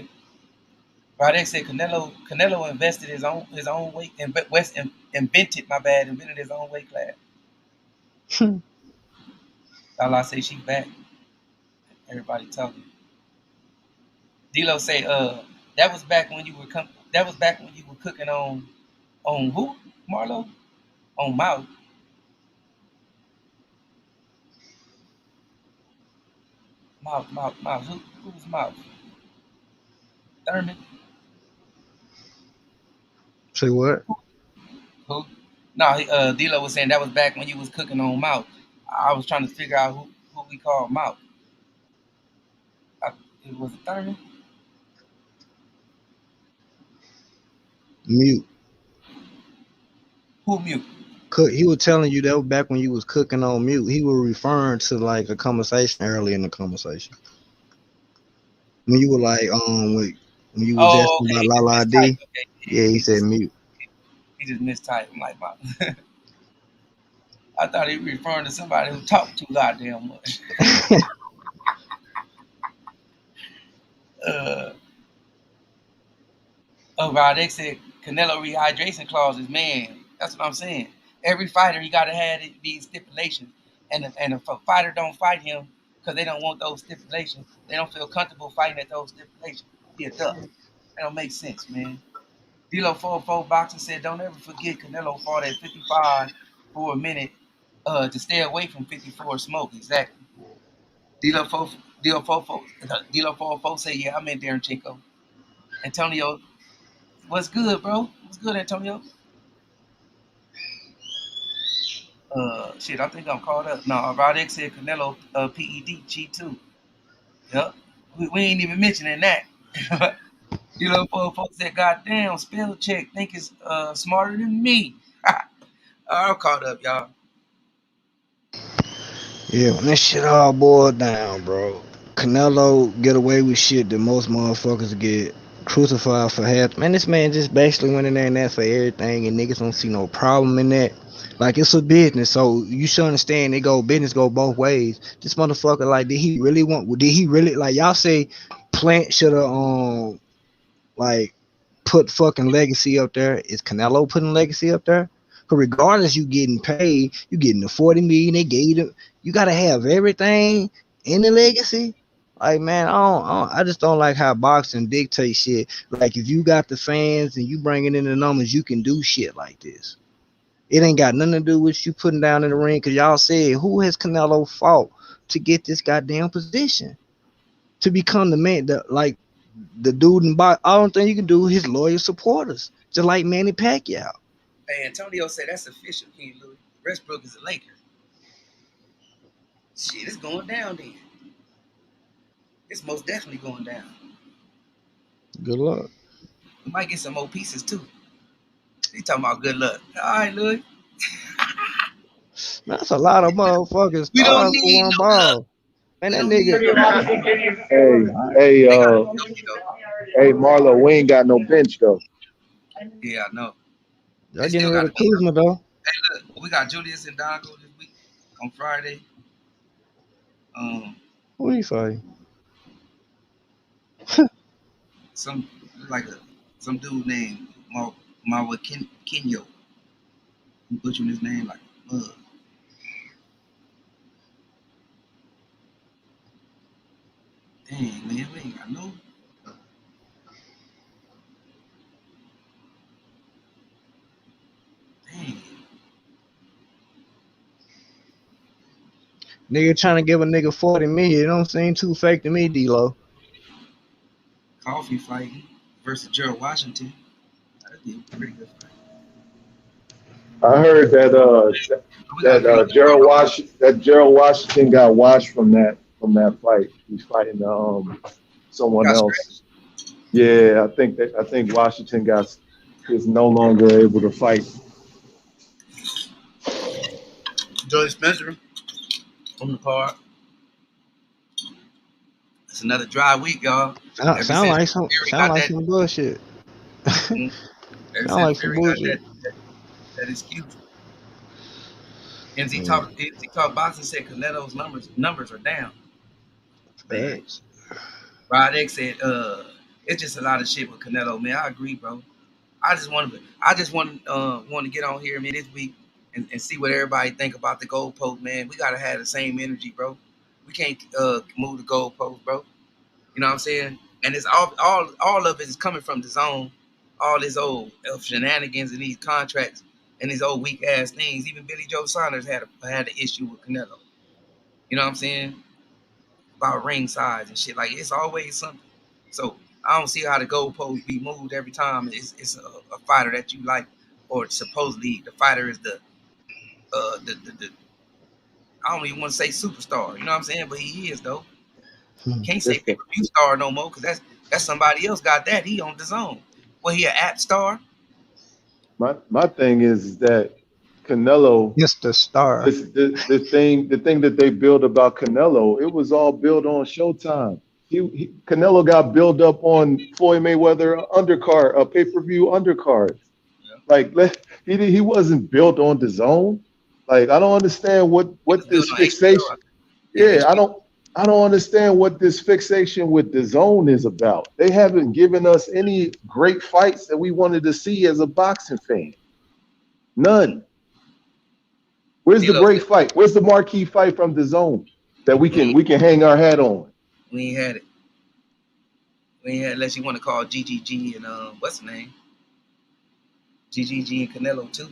Canelo invested his own weight and West invented his own weight class. Lala say she back. Everybody talking. D'Lo say that was back when you were cooking on who, Marlo, on Mouth. Mouth. Who was Mouth? Thurman. Say what? Who? No, D'Lo was saying that was back when you was cooking on Mouth. I was trying to figure out who we call Mouth. It was it Thurman. Mute. Who Mute? He was telling you that was back when you was cooking on mute. He was referring to like a conversation early in the conversation. When you were like when you was Oh, asking okay. about He La just La mistyped. D. Okay, Yeah, yeah, he said mute. he just mistyped. I'm like, wow. I thought he was referring to somebody who talked too goddamn much. Uh, Rod X said Canelo rehydration clauses. Man, that's what I'm saying. Every fighter he gotta have these stipulations, and if a fighter don't fight him because they don't want those stipulations, they don't feel comfortable fighting at those stipulations. He a duck. That don't make sense, man. D'Lo 4-4 boxing said, don't ever forget Canelo fought at 55 for a minute to stay away from 54 smoke. Exactly. D'Lo 4 D'Lo 4 said, yeah, I'm in there, Chico. Antonio, what's good, bro? What's good, Antonio? Shit, I think I'm caught up. No, Roddick said Canelo PED G2. Yep. We ain't even mentioning that. D'Lo 4 said, goddamn, spell check. Think it's smarter than me. I'm caught up, y'all. Yeah, when this shit all boiled down, bro. Canelo get away with shit that most motherfuckers get crucified for half. Man, this man just basically went in there and asked for everything, and niggas don't see no problem in that. Like it's a business, so you should understand. Business go both ways. This motherfucker, like, did he really want? Did he really like? Y'all say Plant should have like put fucking Legacy up there. Is Canelo putting Legacy up there? Because regardless, you getting paid, you getting the 40 million they gave you. You gotta have everything in the Legacy. Like, man, I just don't like how boxing dictates shit. Like, if you got the fans and you bringing in the numbers, you can do shit like this. It ain't got nothing to do with you putting down in the ring. Cause y'all said, who has Canelo fought to get this goddamn position? To become the man, like the dude in box, all thing you can do is his loyal supporters, just like Manny Pacquiao. Hey, Antonio said that's official, King Louis. Westbrook is a Laker. Shit, it's going down then. It's most definitely going down. Good luck. We might get some more pieces too. He talking about good luck. All right, Louis. Man, that's a lot of motherfucking We don't stars for need one no luck. ball. Man, We that don't need nigga. Hey, they got though. hey, Marlo, we ain't got no bench though. Yeah, I know. Y'all They getting still rid got to of be. Kuzma though. Hey, look, we got Julius and Dago this week on Friday. Um, Who he fighting? some like some dude named Mawa Kenyo. I'm butchering his name like mud. Dang man, we ain't got no. Dang, Nigga trying to give a nigga 40 million. It don't seem too fake to me, D-Lo. Coffee fighting versus Gerald Washington. That'd be a pretty good fight. I heard We got Greek. that Gerald Washington got washed from that fight. He's fighting We someone got else. Yeah, I think Washington is no longer able to fight. Joey Spencer on the card. It's another dry week, y'all. Ever Sound since like some Fury sound got like that, some bullshit. mm, ever Sound since like some Fury got bullshit. that excuse. NZ Man, talk boxing said Canelo's numbers are down. Man, facts. Rod X said, it's just a lot of shit with Canelo, man. I agree, bro. I just want to get on here, man, this week and see what everybody think about the goalpost, man. We gotta have the same energy, bro. We can't move the goalpost, bro. You know what I'm saying? And it's all of it is coming from the zone. All this old shenanigans and these contracts and these old weak ass things. Even Billy Joe Saunders had an issue with Canelo. You know what I'm saying? About ring size and shit. Like it's always something. So I don't see how the goalposts be moved every time. It's a fighter that you like, or supposedly the fighter is the I don't even want to say superstar. You know what I'm saying? But he is though. Hmm. Can't say It's pay the per view star no more because that's somebody else got that. He on the zone. Well, he an app star. my thing is that Canelo, Mr. Star. the thing that they built about Canelo, it was all built on Showtime. Canelo got built up on Floyd Mayweather undercard, pay-per-view undercards. Yeah. Like he wasn't built on the zone. Like I don't understand He was what built this on HBO. fixation. Yeah, Yeah, HBO. I don't understand what this fixation with the zone is about. They haven't given us any great fights that we wanted to see as a boxing fan. None. Where's the D-Lo great said fight? Where's the marquee fight from the zone that we ain't, we can hang our hat on? we ain't had it. We ain't had it unless you want to call GGG and what's the name? GGG and Canelo too.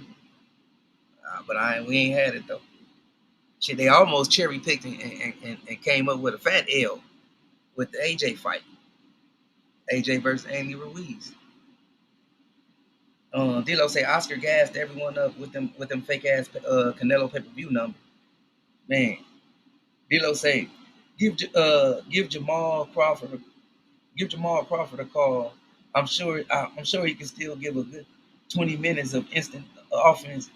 But we ain't had it though. Shit, they almost cherry picked and came up with a fat L with the AJ fight. AJ versus Andy Ruiz. D'Lo say Oscar gassed everyone up with them fake ass Canelo pay per view number. Man, D'Lo say give Jamal Crawford a call. I'm sure he can still give a good 20 minutes of instant offense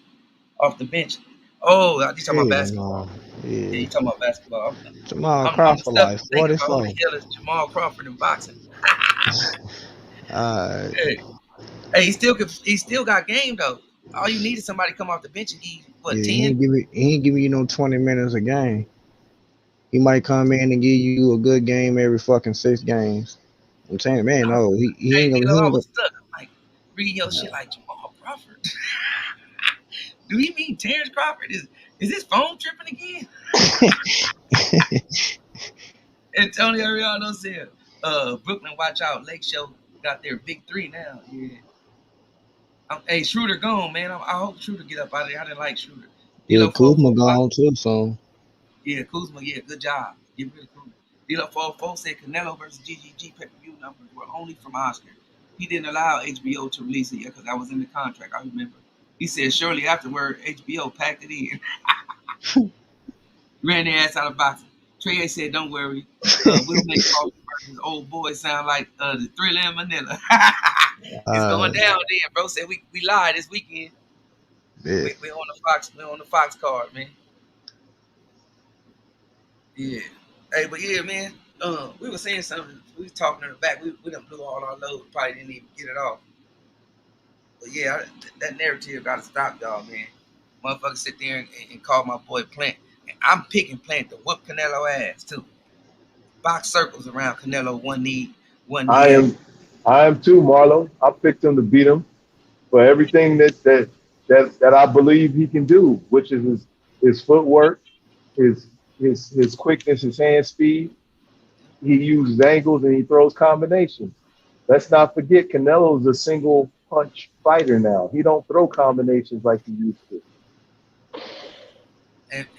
off the bench. Oh, you talking about Hell basketball? no. Yeah, Yeah. you talking about basketball? Jamal I'm Crawford stuck like thinking about who 44. the hell is Jamal Crawford in boxing. Alright. Hey, he still got game though. All you need is somebody to come off the bench and give what Yeah, 10. he ain't giving you no 20 minutes a game. He might come in and give you a good game every fucking 6 games. I'm saying, man, no, he Hey, ain't gonna, D'Lo, he I ain't was gonna. stuck. I'm like reading your shit like Jamal Crawford. Do he mean Terrence Crawford? Is his phone tripping again? Antonio Ariano said, Brooklyn, watch out. Lake Show got their big three now. Yeah. Hey, Schroeder gone, man. I hope Schroeder get up out of there. I didn't like Schroeder. Yeah, D'Lo Kuzma 445. gone too, so Yeah, Kuzma, yeah, good job. Get rid of Kuzma. D'Lo 404 said Canelo versus GGG pay-per-view numbers were only from Oscar. He didn't allow HBO to release it yet because that was in the contract. I remember. He said shortly afterward, HBO packed it in. Ran their ass out of boxing. Trey said, "Don't worry, we'll make Crawford versus old boy sound like the Thriller in Manila." It's uh, going down there, bro. Said we live this weekend. yeah. We on the Fox card, man. Yeah. Hey, but yeah, man. We were saying something. We was talking in the back. We done blew all our load. Probably didn't even get it off. But yeah, that narrative got to stop, y'all, man. Motherfuckers sit there and call my boy Plant. And I'm picking Plant to whoop Canelo ass, too. Box circles around Canelo, one I knee up. am, I am too, Marlo. I picked him to beat him for everything that I believe he can do, which is his footwork, his his quickness, his hand speed. He uses angles and he throws combinations. Let's not forget Canelo's a single punch fighter now. He don't throw combinations like he used to.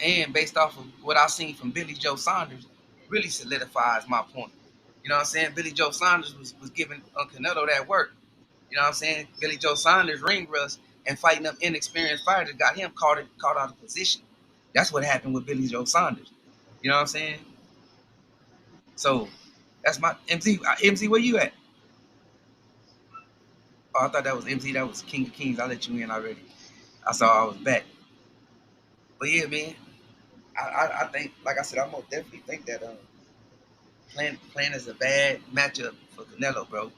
And based off of what I seen from Billy Joe Saunders, really solidifies my point. You know what I'm saying? Billy Joe Saunders was giving Canelo that work. You know what I'm saying? Billy Joe Saunders ring rust and fighting them inexperienced fighters got him caught out of position. That's what happened with Billy Joe Saunders. You know what I'm saying? So that's my MZ. MZ, where you at? Oh, I thought that was MZ. That was King of Kings. I let you in already. I saw I was back. But yeah, man. I think, like I said, I most definitely think that playing is a bad matchup for Canelo, bro.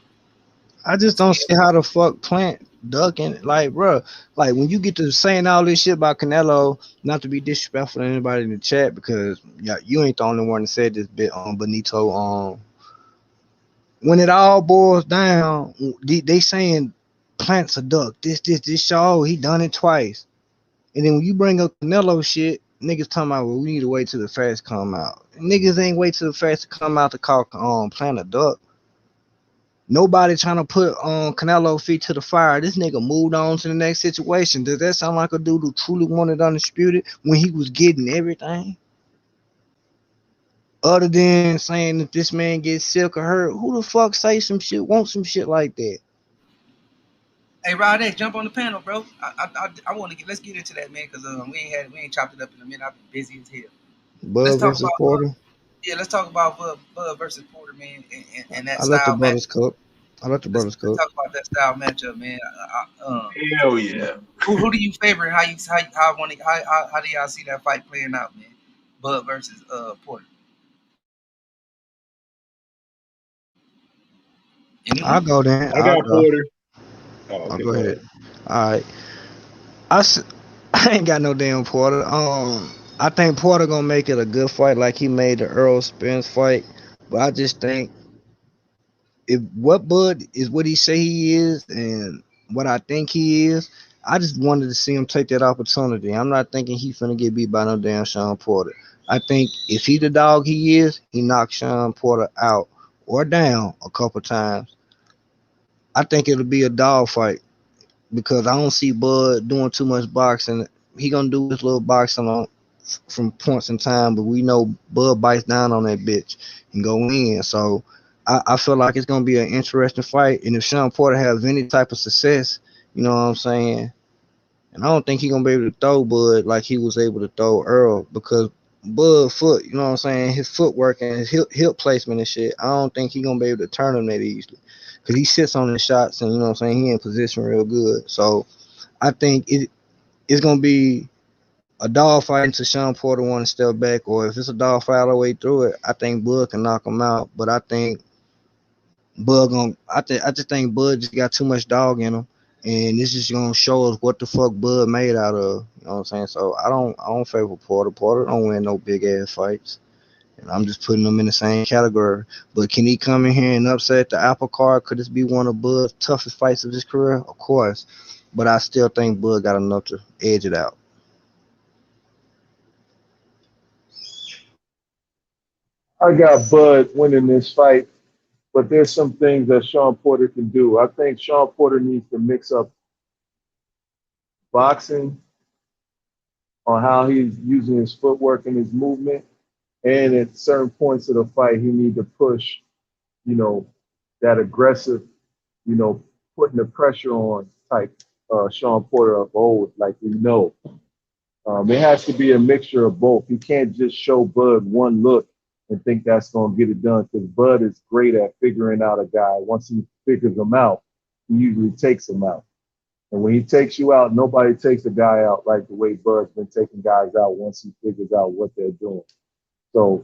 I just To don't be see how the fuck Plant ducking. Like, bro, like when you get to saying all this shit about Canelo, not to be disrespectful to anybody in the chat, because yeah, you ain't the only one that said this bit on Benito. When it all boils down, they saying Plant's a duck. This show, he done it twice. And then when you bring up Canelo shit, niggas talking about, well, we need to wait till the facts come out. Niggas ain't wait till the facts come out to call Plant a duck. Nobody trying to put Canelo feet to the fire. This nigga moved on to the next situation. Does that sound like a dude who truly wanted undisputed when he was getting everything? Other than saying if this man gets sick or hurt, who the fuck say some shit, want some shit like that? Hey, Rod, jump on the panel, bro. I want to let's get into that, man, because we ain't chopped it up in a minute. I've been busy as hell. Let's Bud talk versus about Porter. yeah, let's talk about Bud versus Porter, man, and that I let the style match. brothers cook. I let the brothers Let's cook. talk about that style matchup, man. Hell yeah. Who do you favor? How do y'all see that fight playing out, man? Bud versus Porter. I'll Anyone? go then. I I'll got go. Porter. Oh, I'll okay, go go ahead. ahead. All right. I ain't got no damn Porter. I think Porter gonna make it a good fight, like he made the Earl Spence fight. But I just think if what Bud is what he say he is, and what I think he is, I just wanted to see him take that opportunity. I'm not thinking he finna get beat by no damn Sean Porter. I think if he the dog he is, he knocks Sean Porter out or down a couple times. I think it'll be a dog fight because I don't see Bud doing too much boxing. He gonna do his little boxing on from points in time, but we know Bud bites down on that bitch and go in. So I feel like it's gonna be an interesting fight. And if Sean Porter has any type of success, you know what I'm saying. And I don't think he's gonna be able to throw Bud like he was able to throw Earl because Bud foot, you know what I'm saying, his footwork and his hip placement and shit. I don't think he's gonna be able to turn him that easily because he sits on his shots and you know what I'm saying, he in position real good. So I think it's gonna be a dog fight until Sean Porter want to step back, or if it's a dog fight all the way through it, I think Bud can knock him out. But I think I just think Bud just got too much dog in him, and this is gonna show us what the fuck Bud made out of. You know what I'm saying? So I don't favor Porter. Porter don't win no big ass fights, and I'm just putting them in the same category. But can he come in here and upset the apple cart? Could this be one of Bud's toughest fights of his career? Of course, but I still think Bud got enough to edge it out. I got Bud winning this fight, but there's some things that Sean Porter can do. I think Sean Porter needs to mix up boxing on how he's using his footwork and his movement, and at certain points of the fight, he need to push, you know, that aggressive, you know, putting the pressure on type Sean Porter of old, like we know. It has to be a mixture of both. You can't just show Bud one look and think that's going to get it done because Bud is great at figuring out a guy. Once he figures him out, he usually takes him out. And when he takes you out, nobody takes a guy out like the way Bud's been taking guys out once he figures out what they're doing. So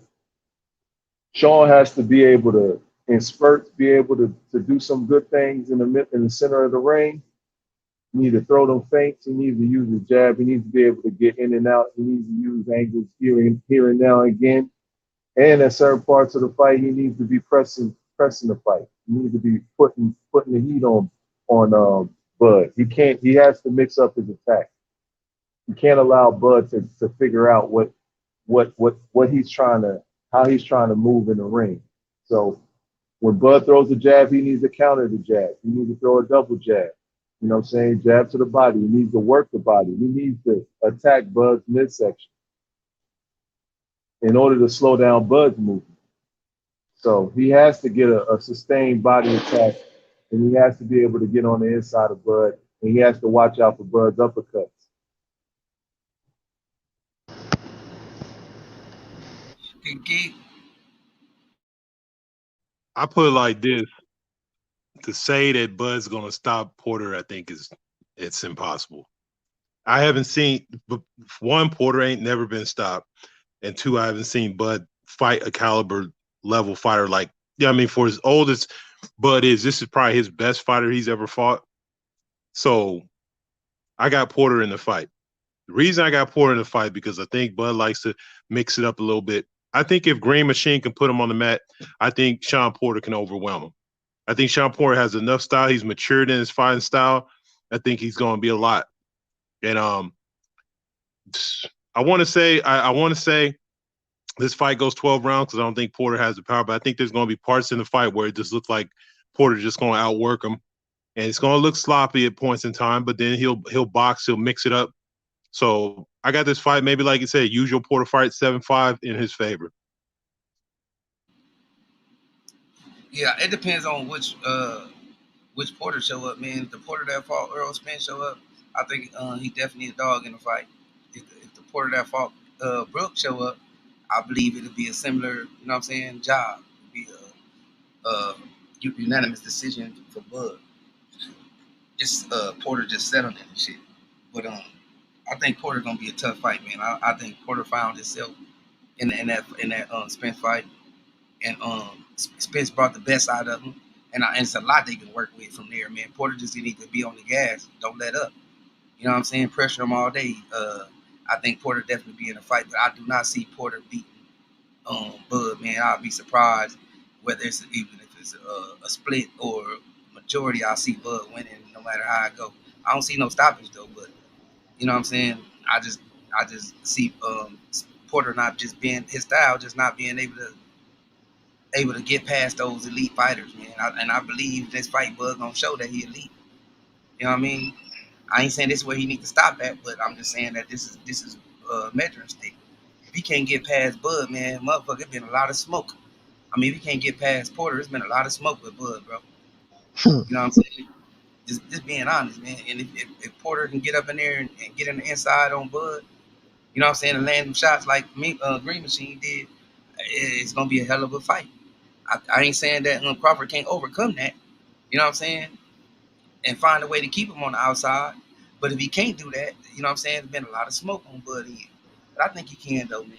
Sean has to be able to, in spurts, be able to do some good things in the center of the ring. He needs to throw them feints. He needs to use the jab. He needs to be able to get in and out. He needs to use angles here and now and again. And at certain parts of the fight, he needs to be pressing the fight. He needs to be putting the heat on Bud. He has to mix up his attack. You can't allow Bud to figure out what he's trying to, how he's trying to move in the ring. So when Bud throws a jab, he needs to counter the jab. He needs to throw a double jab. You know what I'm saying? Jab to the body. He needs to work the body. He needs to attack Bud's midsection in order to slow down Bud's movement. So he has to get a sustained body attack, and he has to be able to get on the inside of Bud, and he has to watch out for Bud's uppercuts. Geek. I put it like this: to say that Bud's going to stop Porter, I think it's impossible. I haven't seen, one, Porter ain't never been stopped, and two, I haven't seen Bud fight a caliber level fighter like, yeah, I mean, for as old as Bud is, this is probably his best fighter he's ever fought. So I got Porter in the fight. The reason I got Porter in the fight because I think Bud likes to mix it up a little bit. I think if Green Machine can put him on the mat, I think Sean Porter can overwhelm him. I think Sean Porter has enough style. He's matured in his fighting style. I think he's going to be a lot. And I want to say this fight goes 12 rounds because I don't think Porter has the power, but I think there's going to be parts in the fight where it just looks like Porter just going to outwork him, and it's going to look sloppy at points in time. But then he'll box, he'll mix it up. So I got this fight, maybe like you said, usual Porter fight, 7-5 in his favor. Yeah, it depends on which Porter show up, man. If the Porter that fought Earl Spence show up, I think he definitely a dog in the fight. If the Porter that fought Brooks show up, I believe it'll be a similar, you know what I'm saying, job. It'll be a unanimous decision for Bud. Just Porter just settled it and shit. But I think Porter gonna be a tough fight, man. I think Porter found himself in that Spence fight, and Spence brought the best out of him, and it's a lot they can work with from there, man. Porter just need to be on the gas, don't let up. You know what I'm saying? Pressure him all day. I think Porter definitely be in a fight, but I do not see Porter beating Bud, man. I'll be surprised whether it's even if it's a split or majority. I'll see Bud winning no matter how it go. I don't see no stoppage though, but you know what I'm saying? I just see Porter not just being his style, just not being able to get past those elite fighters, man. And I believe this fight Bud gonna show that he elite. You know what I mean? I ain't saying this is where he need to stop at, but I'm just saying that this is measuring stick. If he can't get past Bud, man, motherfucker, it's been a lot of smoke. I mean, if he can't get past Porter, it's been a lot of smoke with Bud, bro. You know what I'm saying? Just being honest, man. And if Porter can get up in there and get in the inside on Bud, you know what I'm saying, and land them shots like Green Machine did, it's gonna be a hell of a fight. I ain't saying that Crawford can't overcome that. You know what I'm saying? And find a way to keep him on the outside. But if he can't do that, you know what I'm saying, there's been a lot of smoke on Bud End. But I think he can, though, man.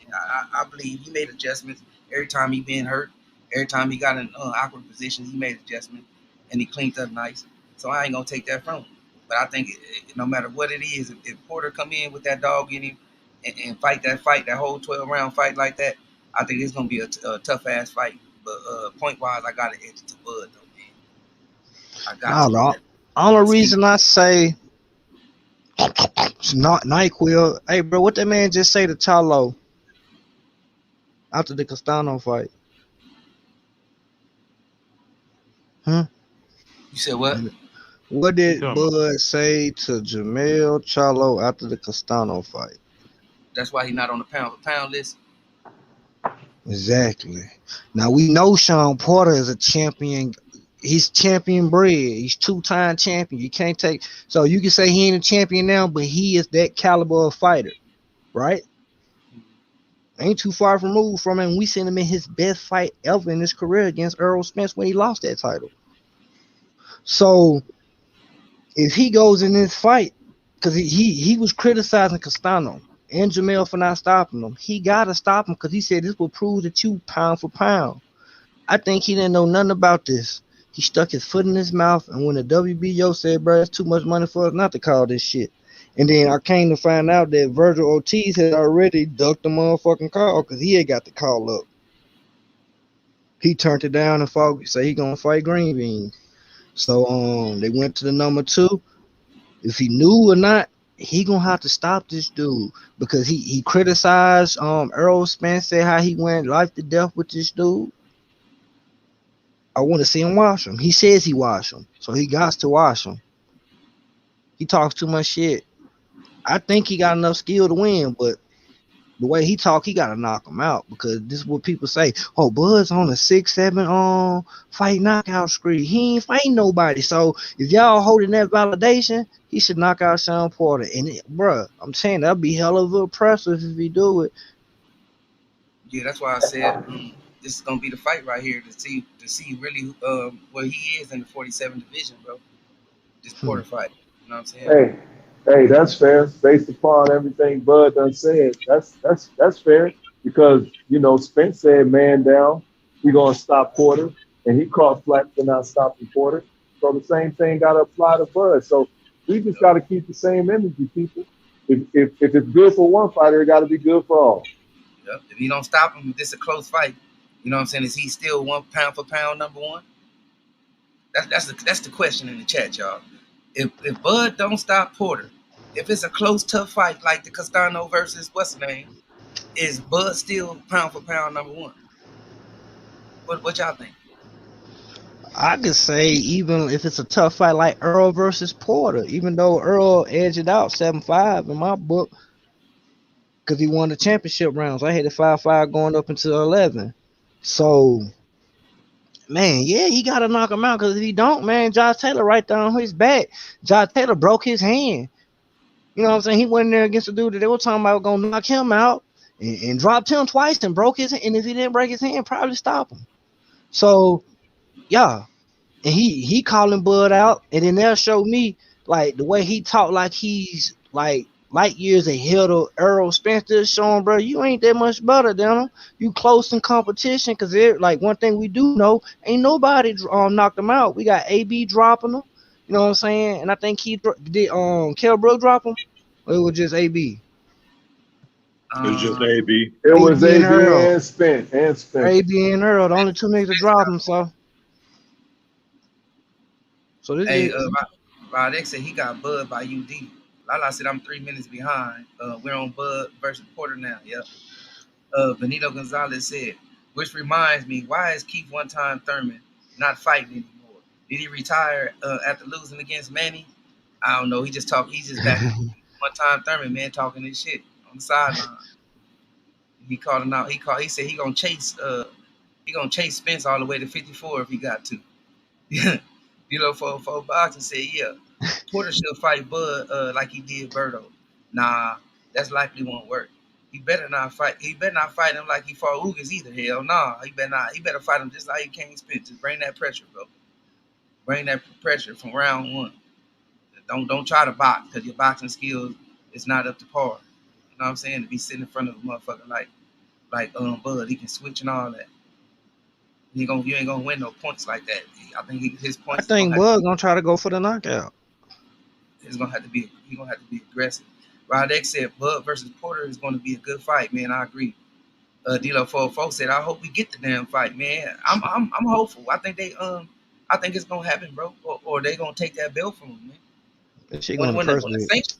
I believe he made adjustments every time he been hurt. Every time he got in awkward position, he made adjustments, and he cleaned up nice. So I ain't going to take that from him. But I think no matter what it is, if Porter come in with that dog in him and fight, that whole 12-round fight like that, I think it's going to be a tough-ass fight. But point-wise, I got to edge it to Bud, though, man. I got No, to. the only reason I say it's not NyQuil. Hey, bro, what that man just say to Charlo after the Castano fight? Huh? You said what? What did Bud say to Jamel Charlo after the Castano fight? That's why he's not on the pound list. Exactly. Now we know Sean Porter is a champion. He's champion bred. He's 2-time champion. You can't take, so you can say he ain't a champion now, but he is that caliber of fighter, right? Ain't too far removed from him. We seen him in his best fight ever in his career against Earl Spence when he lost that title. So if he goes in this fight, because he was criticizing Castano and Jamel for not stopping him, he gotta stop him because he said this will prove that you pound for pound. I think he didn't know nothing about this. He stuck his foot in his mouth, and when the WBO said, "Bro, it's too much money for us not to call this shit," and then I came to find out that Virgil Ortiz had already ducked the motherfucking call because he had got the call up. He turned it down and fought. Say he gonna fight Green Bean. So they went to the number two. If he knew or not, he gonna have to stop this dude because he criticized Errol Spence, said how he went life to death with this dude. I want to see him wash him. He says he wash him, so he got to wash him. He talks too much shit. I think he got enough skill to win, but the way he talk, he gotta knock him out because this is what people say. Oh, Bud's on a 6-7 fight knockout streak. He ain't fighting nobody. So if y'all holding that validation, he should knock out Sean Porter. And bruh, I'm saying that'd be hell of a impressive if he do it. Yeah, that's why I said this is gonna be the fight right here to see really where he is in the 47 division, bro. This Hmm. Porter fight. You know what I'm saying? Hey, hey, that's fair. Based upon everything Bud done said, that's fair because Spence said man down, he gonna stop Porter, and he caught flack for not stopping Porter. So the same thing got to apply to Bud. So we just got to keep the same energy, people. If it's good for one fighter, it got to be good for all. Yep. If he don't stop him, if this is a close fight, you know what I'm saying? Is he still one pound for pound number one? That's the question in the chat, y'all. If Bud don't stop Porter, if it's a close, tough fight like the Castano versus what's the name, is Bud still pound for pound number one? What y'all think? I could say even if it's a tough fight like Earl versus Porter, even though Earl edged it out 7-5 in my book because he won the championship rounds. I had it 5-5 going up into 11. So man, yeah, he gotta knock him out because if he don't, man, Josh Taylor right down his back. Josh Taylor broke his hand. You know what I'm saying? He went in there against the dude that they were talking about gonna knock him out and dropped him twice and broke his hand. And if he didn't break his hand, probably stop him. So yeah, and he calling Bud out, and then they'll show me like the way he talk, like he's like light years ahead of Errol Spencer, showing bro, you ain't that much better than him. You close in competition because like one thing we do know, ain't nobody knocked him out. We got AB dropping him. You know what I'm saying? And I think he did Kell Brook drop him. Or it was just AB. It's just Um, AB. It was AB and AB Earl. and Spencer. AB and Earl, the only two niggas to drop him. So this hey, is Rod said he got Bud by UD. Lala said I'm 3 minutes behind. We're on Bud versus Porter now. Yep. Benito Gonzalez said, which reminds me, why is Keith One Time Thurman not fighting anymore? Did he retire after losing against Manny? I don't know. He just talk. He's just back to One Time Thurman, man, talking this shit on the sideline. He called him out. He said he gonna chase. He gonna chase Spence all the way to 54 if he got to. For boxing said, yeah, Porter should fight Bud like he did Berto. Nah, that's likely won't work. He better not fight. He better not fight him like he fought Ugas either. Hell nah. He better not. He better fight him just like he came Spence. Just bring that pressure, bro. Bring that pressure from round one. Don't try to box because your boxing skills is not up to par. You know what I'm saying? To be sitting in front of a motherfucker like Bud, he can switch and all that. You ain't gonna win no points like that. I think his I points is gonna think have to Bud gonna try to go for the knockout. It's gonna have to be He's gonna have to be aggressive. Rod X said Bud versus Porter is gonna be a good fight, man. I agree. D'Lo 44 said, I hope we get the damn fight, man. I'm hopeful. I think it's gonna happen, bro. Or they gonna take that belt from him, man. That shit When gonna when the, when the personally. sanction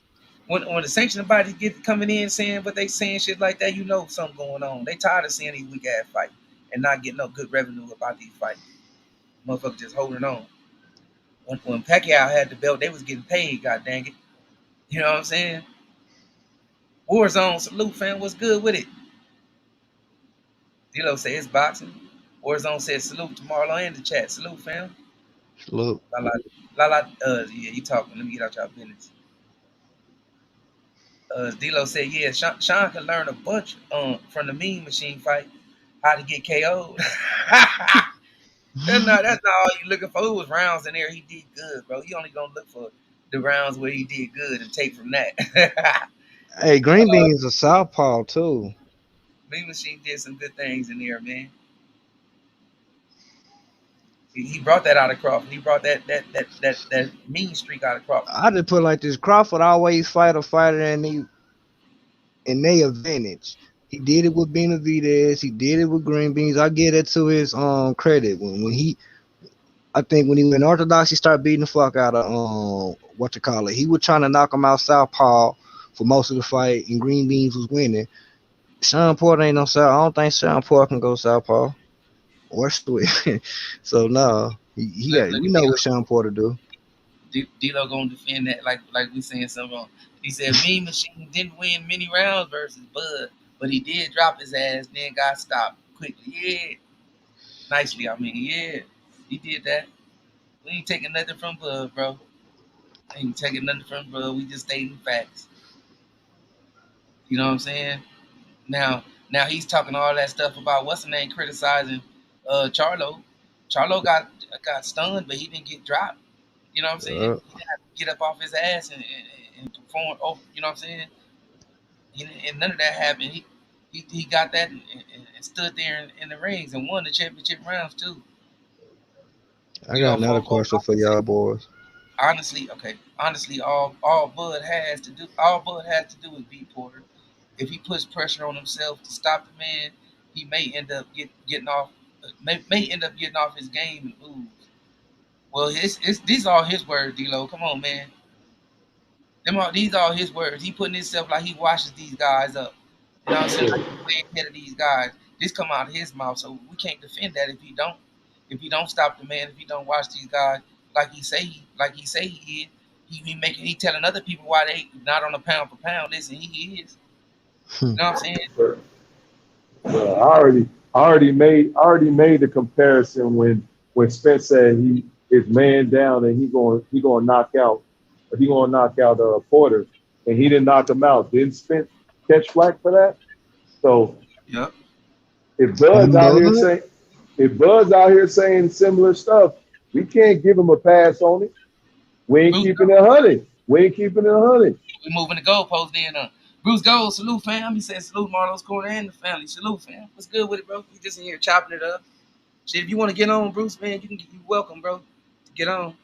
when the sanctioning bodies get coming in saying what they saying shit like that, you know something going on. They tired of seeing these weak ass fights and not getting no good revenue about these fights. Motherfuckers just holding on. When Pacquiao had the belt, they was getting paid, god dang it. You know what I'm saying? Warzone, salute, fam. What's good with it? D'Lo say it's boxing. Warzone said salute to Marlo in the chat. Salute, fam. Look, La la la la. Yeah, you talking? Let me get out y'all business. D'Lo said, yeah, Sean can learn a bunch from the Mean Machine fight how to get KO'd. That's not all you looking for. It was rounds in there. He did good, bro. You only gonna look for the rounds where he did good and take from that. hey, Green Bean's a southpaw too. Mean Machine did some good things in there, man. He brought that out of Crawford. He brought that mean streak out of Crawford. I just put like this: Crawford always fight a fighter and they advantage. He did it with Benavidez. He did it with Green Beans. I give it to his credit when he. I think when he went orthodox, he started beating the fuck out of what to call it. He was trying to knock him out southpaw for most of the fight, and Green Beans was winning. Sean Porter ain't no south. I don't think Sean Porter can go southpaw or switch. So no, he got. Look We at know what Sean Porter do. D-Lo gonna defend that like we saying something wrong. He said Mean Machine didn't win many rounds versus Bud, but he did drop his ass, then got stopped quickly. Yeah, nicely. I mean, yeah, he did that. We ain't taking nothing from Bud, bro. Ain't taking nothing from Bud. We just stating facts. You know what I'm saying? Now he's talking all that stuff about what's the name criticizing Charlo. Charlo got stunned, but he didn't get dropped. You know what I'm saying? Uh, He didn't have to get up off his ass and perform. Oh, you know what I'm saying? And none of that happened. He got that and stood there in the rings and won the championship rounds too. I You got know, another question for y'all boys. honestly, okay. Honestly, all Bud has to do is beat Porter. If he puts pressure on himself to stop the man, he may end up getting off. May end up getting off his game and lose. Well, it's these are his words, D-Lo. Come on, man. These are his words. He putting himself like he washes these guys up. You know what I'm saying? Like he's way ahead of these guys. This come out of his mouth, so we can't defend that if he don't. If he don't stop the man, if he don't watch these guys like he say he is, he telling other people why they not on a pound for pound list, and he is. You know what I'm saying? But, I already made the comparison when Spence said he is man down and he going to knock out Porter, and he didn't knock him out. Didn't Spence catch flack for that? So Yep. if Bud's On out here Bud, saying if Bud's out here saying similar stuff, we can't give him a pass on it. We ain't Bruce, keeping it 100. We ain't keeping it 100. we moving the goalpost then. Bruce Gold, salute fam. He said salute Marlo's corner and the family. Salute fam. What's good with it, bro? We just in here chopping it up. Shit, if you want to get on, Bruce, man, you welcome, bro. To get on.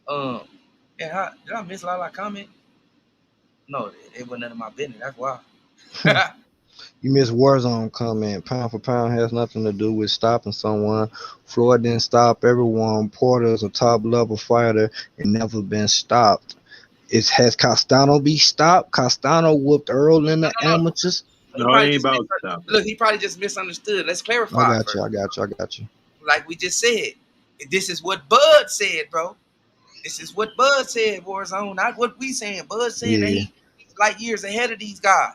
Um, did I miss Lala comment? No, it wasn't none of my business. That's why. you missed Warzone comment. Pound for pound has nothing to do with stopping someone. Floyd didn't stop everyone. Porter is a top level fighter and never been stopped. Has Castano be stopped? Castano whooped Earl in the No, no, no. amateurs. He No, it probably ain't just about stopping. look. He probably just misunderstood. Let's I clarify got you. first. I got you. I got you. Like we just said, this is what Bud said, bro. This is what Bud said, Warzone, not what we saying. Bud saying that Yeah. he's like years ahead of these guys.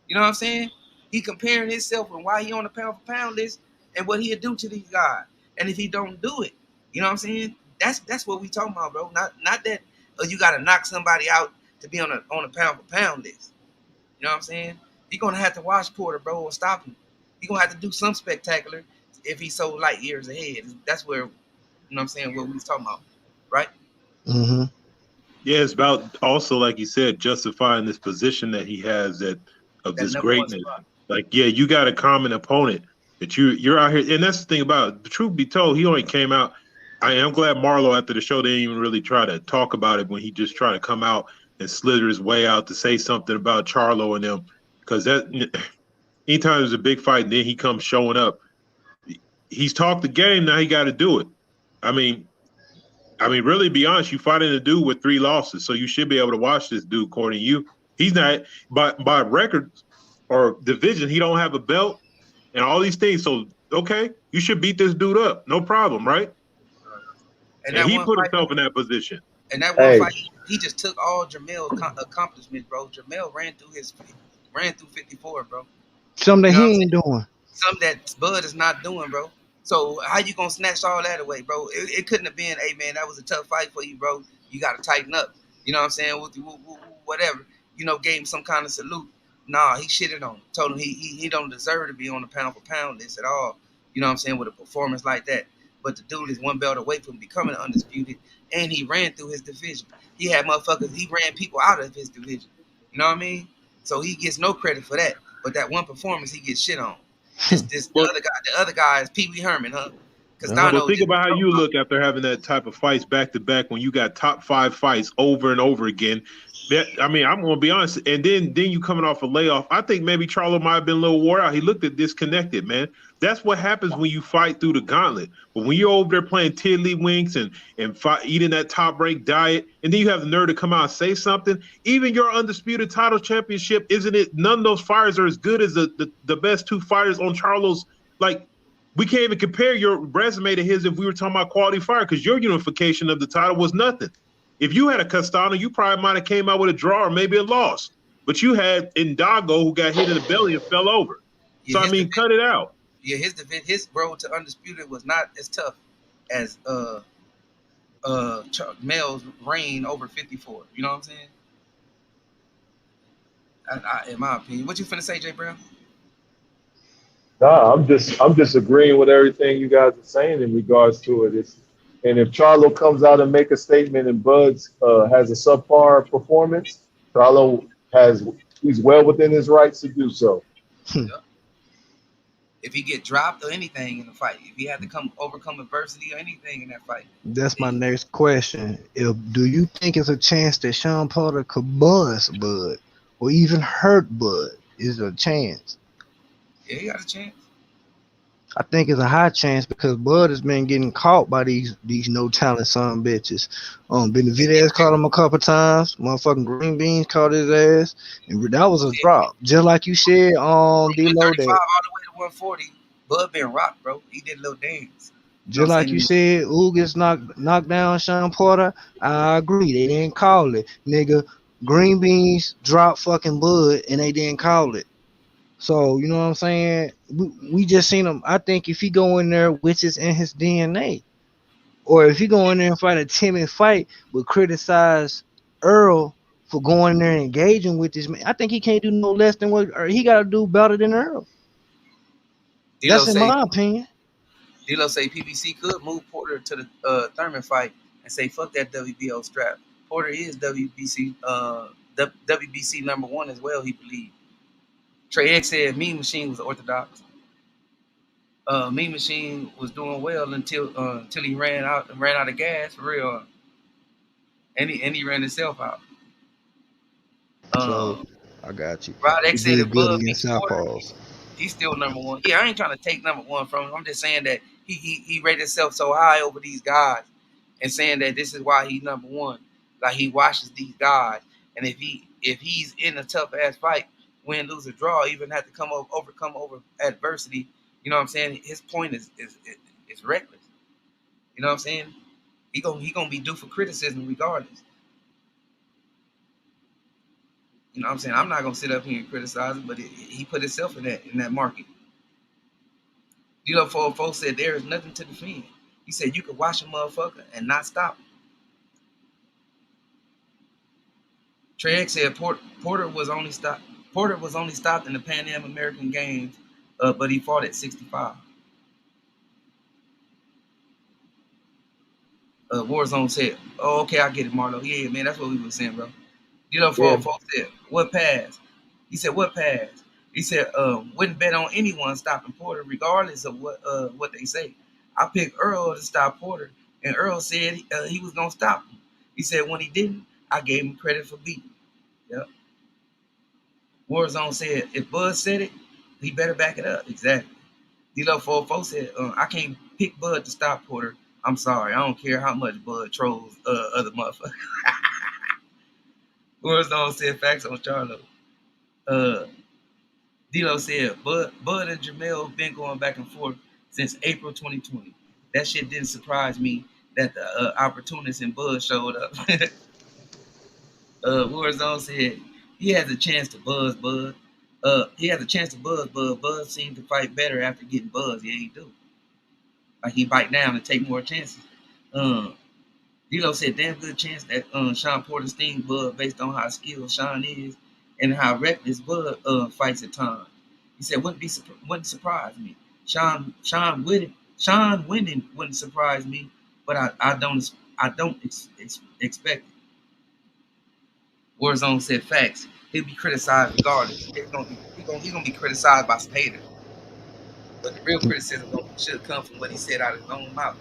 You know what I'm saying? He comparing himself and why he on the pound for pound list and what he'll do to these guys. And if he don't do it, you know what I'm saying? That's what we talking about, bro. Not that you got to knock somebody out to be on a pound for pound list. You know what I'm saying? You're gonna have to watch Porter, bro, or stop him. You're gonna have to do some spectacular if he's so light years ahead. That's where you know what I'm saying, what we was talking about. Right? Mm-hmm. Yeah, it's about also, like you said, justifying this position that he has of That this number one greatness. spot. Like, yeah, you got a common opponent that you're out here, and that's the thing about it. The truth be told, he only came out. I am glad Marlo after the show they didn't even really try to talk about it when he just tried to come out and slither his way out to say something about Charlo and them, because that anytime there's a big fight and then he comes showing up, he's talked the game. Now he got to do it. I mean, really, be honest. You fighting a dude with 3 losses, so you should be able to watch this dude. According to you, he's not by record or division. He don't have a belt and all these things. So okay, you should beat this dude up, no problem, right? And And that he one put fight, himself in that position. Hey, he just took all Jamel's accomplishments, bro. Jamel ran through 54, bro. Something You know what I'm he saying? ain't doing. Something that Bud is not doing, bro. So how you gonna snatch all that away, bro? It couldn't have been, hey man, that was a tough fight for you, bro. You got to tighten up. You know what I'm saying? Whatever. You know, gave him some kind of salute. Nah, he shitted on him. Told him he don't deserve to be on the pound for pound list at all. You know what I'm saying? With a performance like that. But the dude is one belt away from becoming undisputed, and he ran through his division. He had motherfuckers. He ran people out of his division. You know what I mean? So he gets no credit for that. But that one performance, he gets shit on. This Well, the other guy is Pee Wee Herman, huh? Castano Think is about how you look after having that type of fights back to back when you got top 5 fights over and over again. I'm going to be honest. And then you coming off a layoff. I think maybe Charlo might have been a little wore out. He looked at disconnected, man. That's what happens when you fight through the gauntlet. But when you're over there playing tiddlywinks and eating that top rank diet, and then you have the nerve to come out and say something, even your undisputed title championship, isn't it? None of those fighters are as good as the best 2 fighters on Charlo's. Like, we can't even compare your resume to his if we were talking about quality fire, because your unification of the title was nothing. If you had a Castano, you probably might have came out with a draw or maybe a loss. But you had Indago, who got hit in the belly and fell over. So, cut it out. Yeah, his road to undisputed was not as tough as Mel's reign over 54. You know what I'm saying? In my opinion. What you finna say, Jay Brown? Nah, I'm just agreeing with everything you guys are saying in regards to it. And if Charlo comes out and make a statement and Buds has a subpar performance, Charlo he's well within his rights to do so. Yeah. If he get dropped or anything in the fight, if he had to overcome adversity or anything in that fight. That's my next question. Do you think it's a chance that Sean Porter could buzz Bud or even hurt Bud? Is there a chance? Yeah, he got a chance. I think it's a high chance because Bud has been getting caught by these no talent son bitches. Benavidez caught him a couple times. Motherfucking Green Beans caught his ass, and that was a drop. Just like you said, D-Lo, all the way to 140. Bud been rocked, bro. He did a little dance. Just like you said, Ugas knocked down Sean Porter. I agree. They didn't call it, nigga. Green Beans dropped fucking Bud, and they didn't call it. So, you know what I'm saying? We just seen him. I think if he go in there, which is in his DNA, or if he go in there and fight a timid fight, but criticize Earl for going in there and engaging with this man, I think he can't do no less than what he got to do better than Earl. That's in my opinion. D-Lo say PBC could move Porter to the Thurman fight and say fuck that WBO strap. Porter is WBC #1 as well, he believed. Trey X said Mean Machine was orthodox. Mean Machine was doing well until he ran out of gas for real, and he ran himself out. So I got you. Rod X said if Bud beats Porter, Southpaws, he's still #1. Yeah, I ain't trying to take #1 from him. I'm just saying that he rated himself so high over these guys, and saying that this is why he's #1. Like he watches these guys, and if he's in a tough ass fight, win, lose, or draw, even have to overcome adversity. You know what I'm saying? His point is reckless. You know what I'm saying? He gonna be due for criticism regardless. You know what I'm saying? I'm not gonna sit up here and criticize him, but he put himself in that market. D-Lo said there is nothing to defend. He said you could watch a motherfucker and not stop him. Trey X said Porter was only stopped in the Pan American Games, but he fought at 65. Warzone said, "Oh, okay, I get it, Marlo. Yeah, man, that's what we were saying, bro." D-Lo said, "What pass?" He said, "What pass?" He said, "Wouldn't bet on anyone stopping Porter, regardless of what they say. I picked Earl to stop Porter, and Earl said he was gonna stop him. He said when he didn't, I gave him credit for beating." Yep. Warzone said, "If Bud said it, he better back it up." Exactly. D-Lo said, "I can't pick Bud to stop Porter. I'm sorry. I don't care how much Bud trolls other motherfuckers." Warzone said, "Facts on Charlo." D-Lo said, Bud and Jamel been going back and forth since April 2020. That shit didn't surprise me that the opportunists in Bud showed up." Warzone said, he has a chance to buzz Bud. He has a chance to buzz Bud. Bud seemed to fight better after getting buzzed. Yeah, he do. Like he bite down and take more chances. D-Lo said, damn good chance that Sean Porter sting Bud based on how skilled Sean is and how reckless Bud fights at times. He said, wouldn't surprise me. Sean winning wouldn't surprise me, but I don't expect it. Warzone said, facts. He'll be criticized regardless. He's gonna be criticized by some haters. But the real criticism should come from what he said out of his own mouth.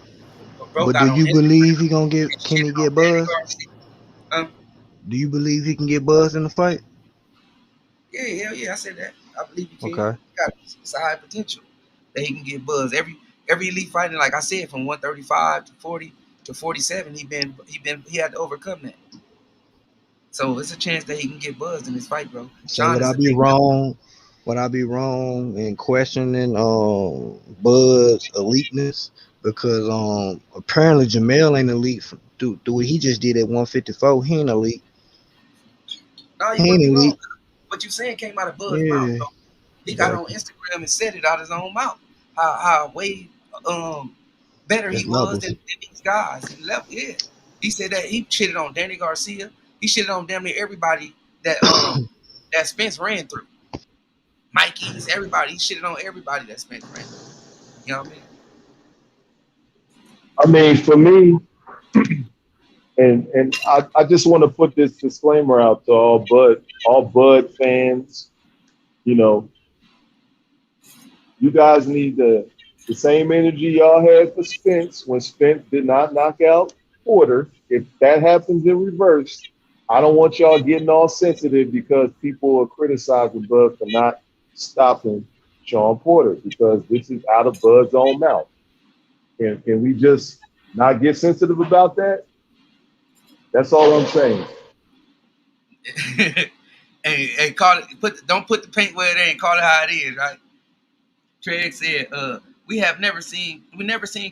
But bro But do got on you Instagram believe he gonna get? and Can shit he on get Danny buzzed? Garcia. Um, Do you believe he can get buzzed in the fight? yeah, hell yeah, I said that. I believe he can. Okay. He got it's a high potential that he can get buzzed. Every elite fighter, like I said, from 135 to 40 to 47, he had to overcome that. So it's a chance that he can get buzzed in this fight, bro. So Sean would is I a be big guy. wrong? Would I be wrong in questioning Bud's eliteness? Because apparently Jamel ain't elite through what he just did at 154. He ain't elite. No, you He wouldn't ain't be wrong. elite. What you saying came out of Bud's mouth, Yeah, bro. He got on exactly. Instagram and said it out his own mouth. How way better he It's was levels. than these guys. He left, yeah. He said that he shitted on Danny Garcia. He shitted on damn near everybody that Spence ran through. Mikey's, everybody. He shitted on everybody that Spence ran through. You know what I mean? I mean, for me, and I just want to put this disclaimer out to all Bud fans. You know, you guys need the same energy y'all had for Spence when Spence did not knock out Porter. If that happens in reverse, I don't want y'all getting all sensitive because people are criticizing Bud for not stopping Sean Porter because this is out of Bud's own mouth. Can we just not get sensitive about that? That's all I'm saying. Hey, call it. Don't put the paint where it ain't. Call it how it is, right? Craig said, we never seen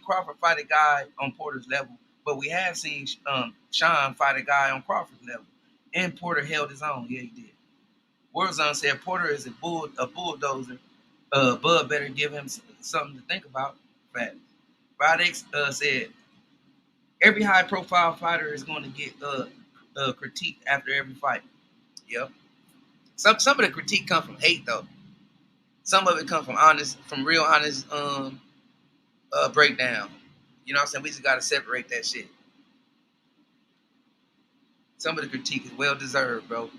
Crawford fight a guy on Porter's level, but we have seen Sean fight a guy on Crawford's level, and Porter held his own. Yeah, he did. Warzone said Porter is a bulldozer. Bud better give him something to think about. Fact. Rodex said every high profile fighter is going to get critiqued after every fight. Yep. Some of the critique come from hate though. Some of it come from real honest breakdown. You know what I'm saying? We just gotta separate that shit. Some of the critique is well deserved, bro.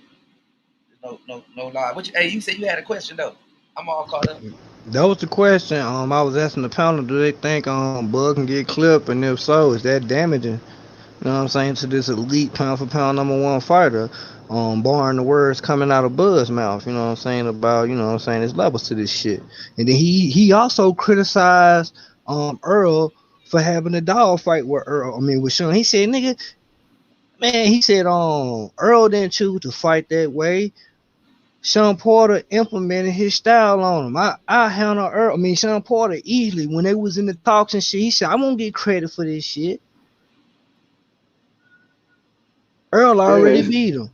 No lie. Hey, you said you had a question though. I'm all caught up. That was the question. I was asking the panel, do they think Bud can get clipped, and if so, is that damaging? You know what I'm saying, to this elite pound for pound #1 fighter, barring the words coming out of Bud's mouth, you know what I'm saying, about, you know what I'm saying, there's levels to this shit. And then he also criticized Earl for having a dog fight with with Sean. He said, nigga, man, he said Earl didn't choose to fight that way. Sean Porter implemented his style on him. I handle Sean Porter easily when they was in the talks and shit. He said, I won't get credit for this shit. Earl already Yeah, beat him.